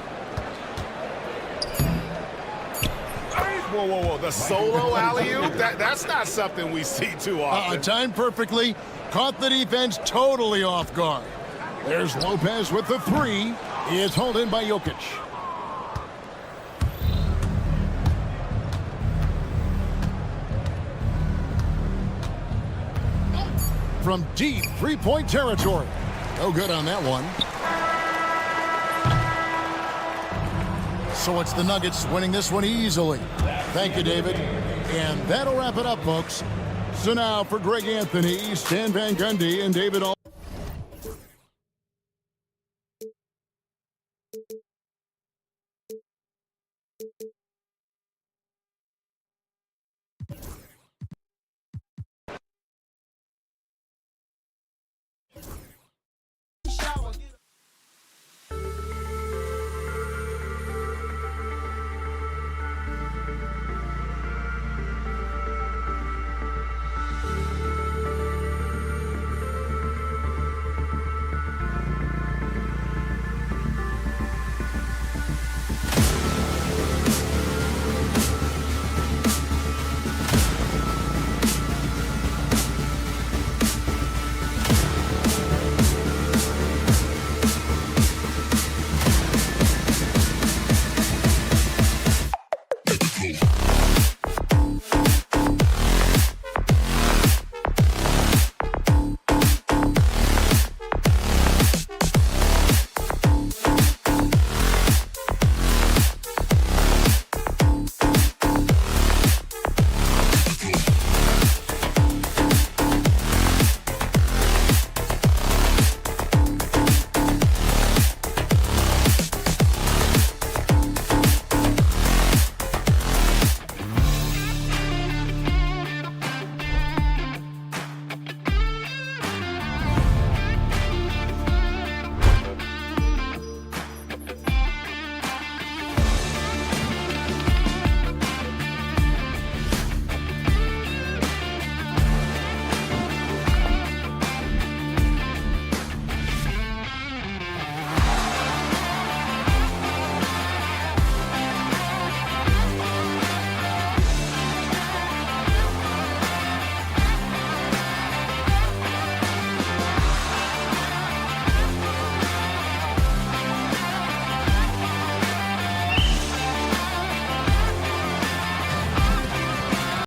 Whoa, whoa, whoa. The solo alley-oop? That's not something we see too often.
Timed perfectly. Caught the defense totally off guard. There's Lopez with the three. It's hauled in by Jokic. From deep three-point territory. No good on that one. So it's the Nuggets winning this one easily. Thank you, David. And that'll wrap it up, folks. So now for Greg Anthony, Stan Van Gundy, and David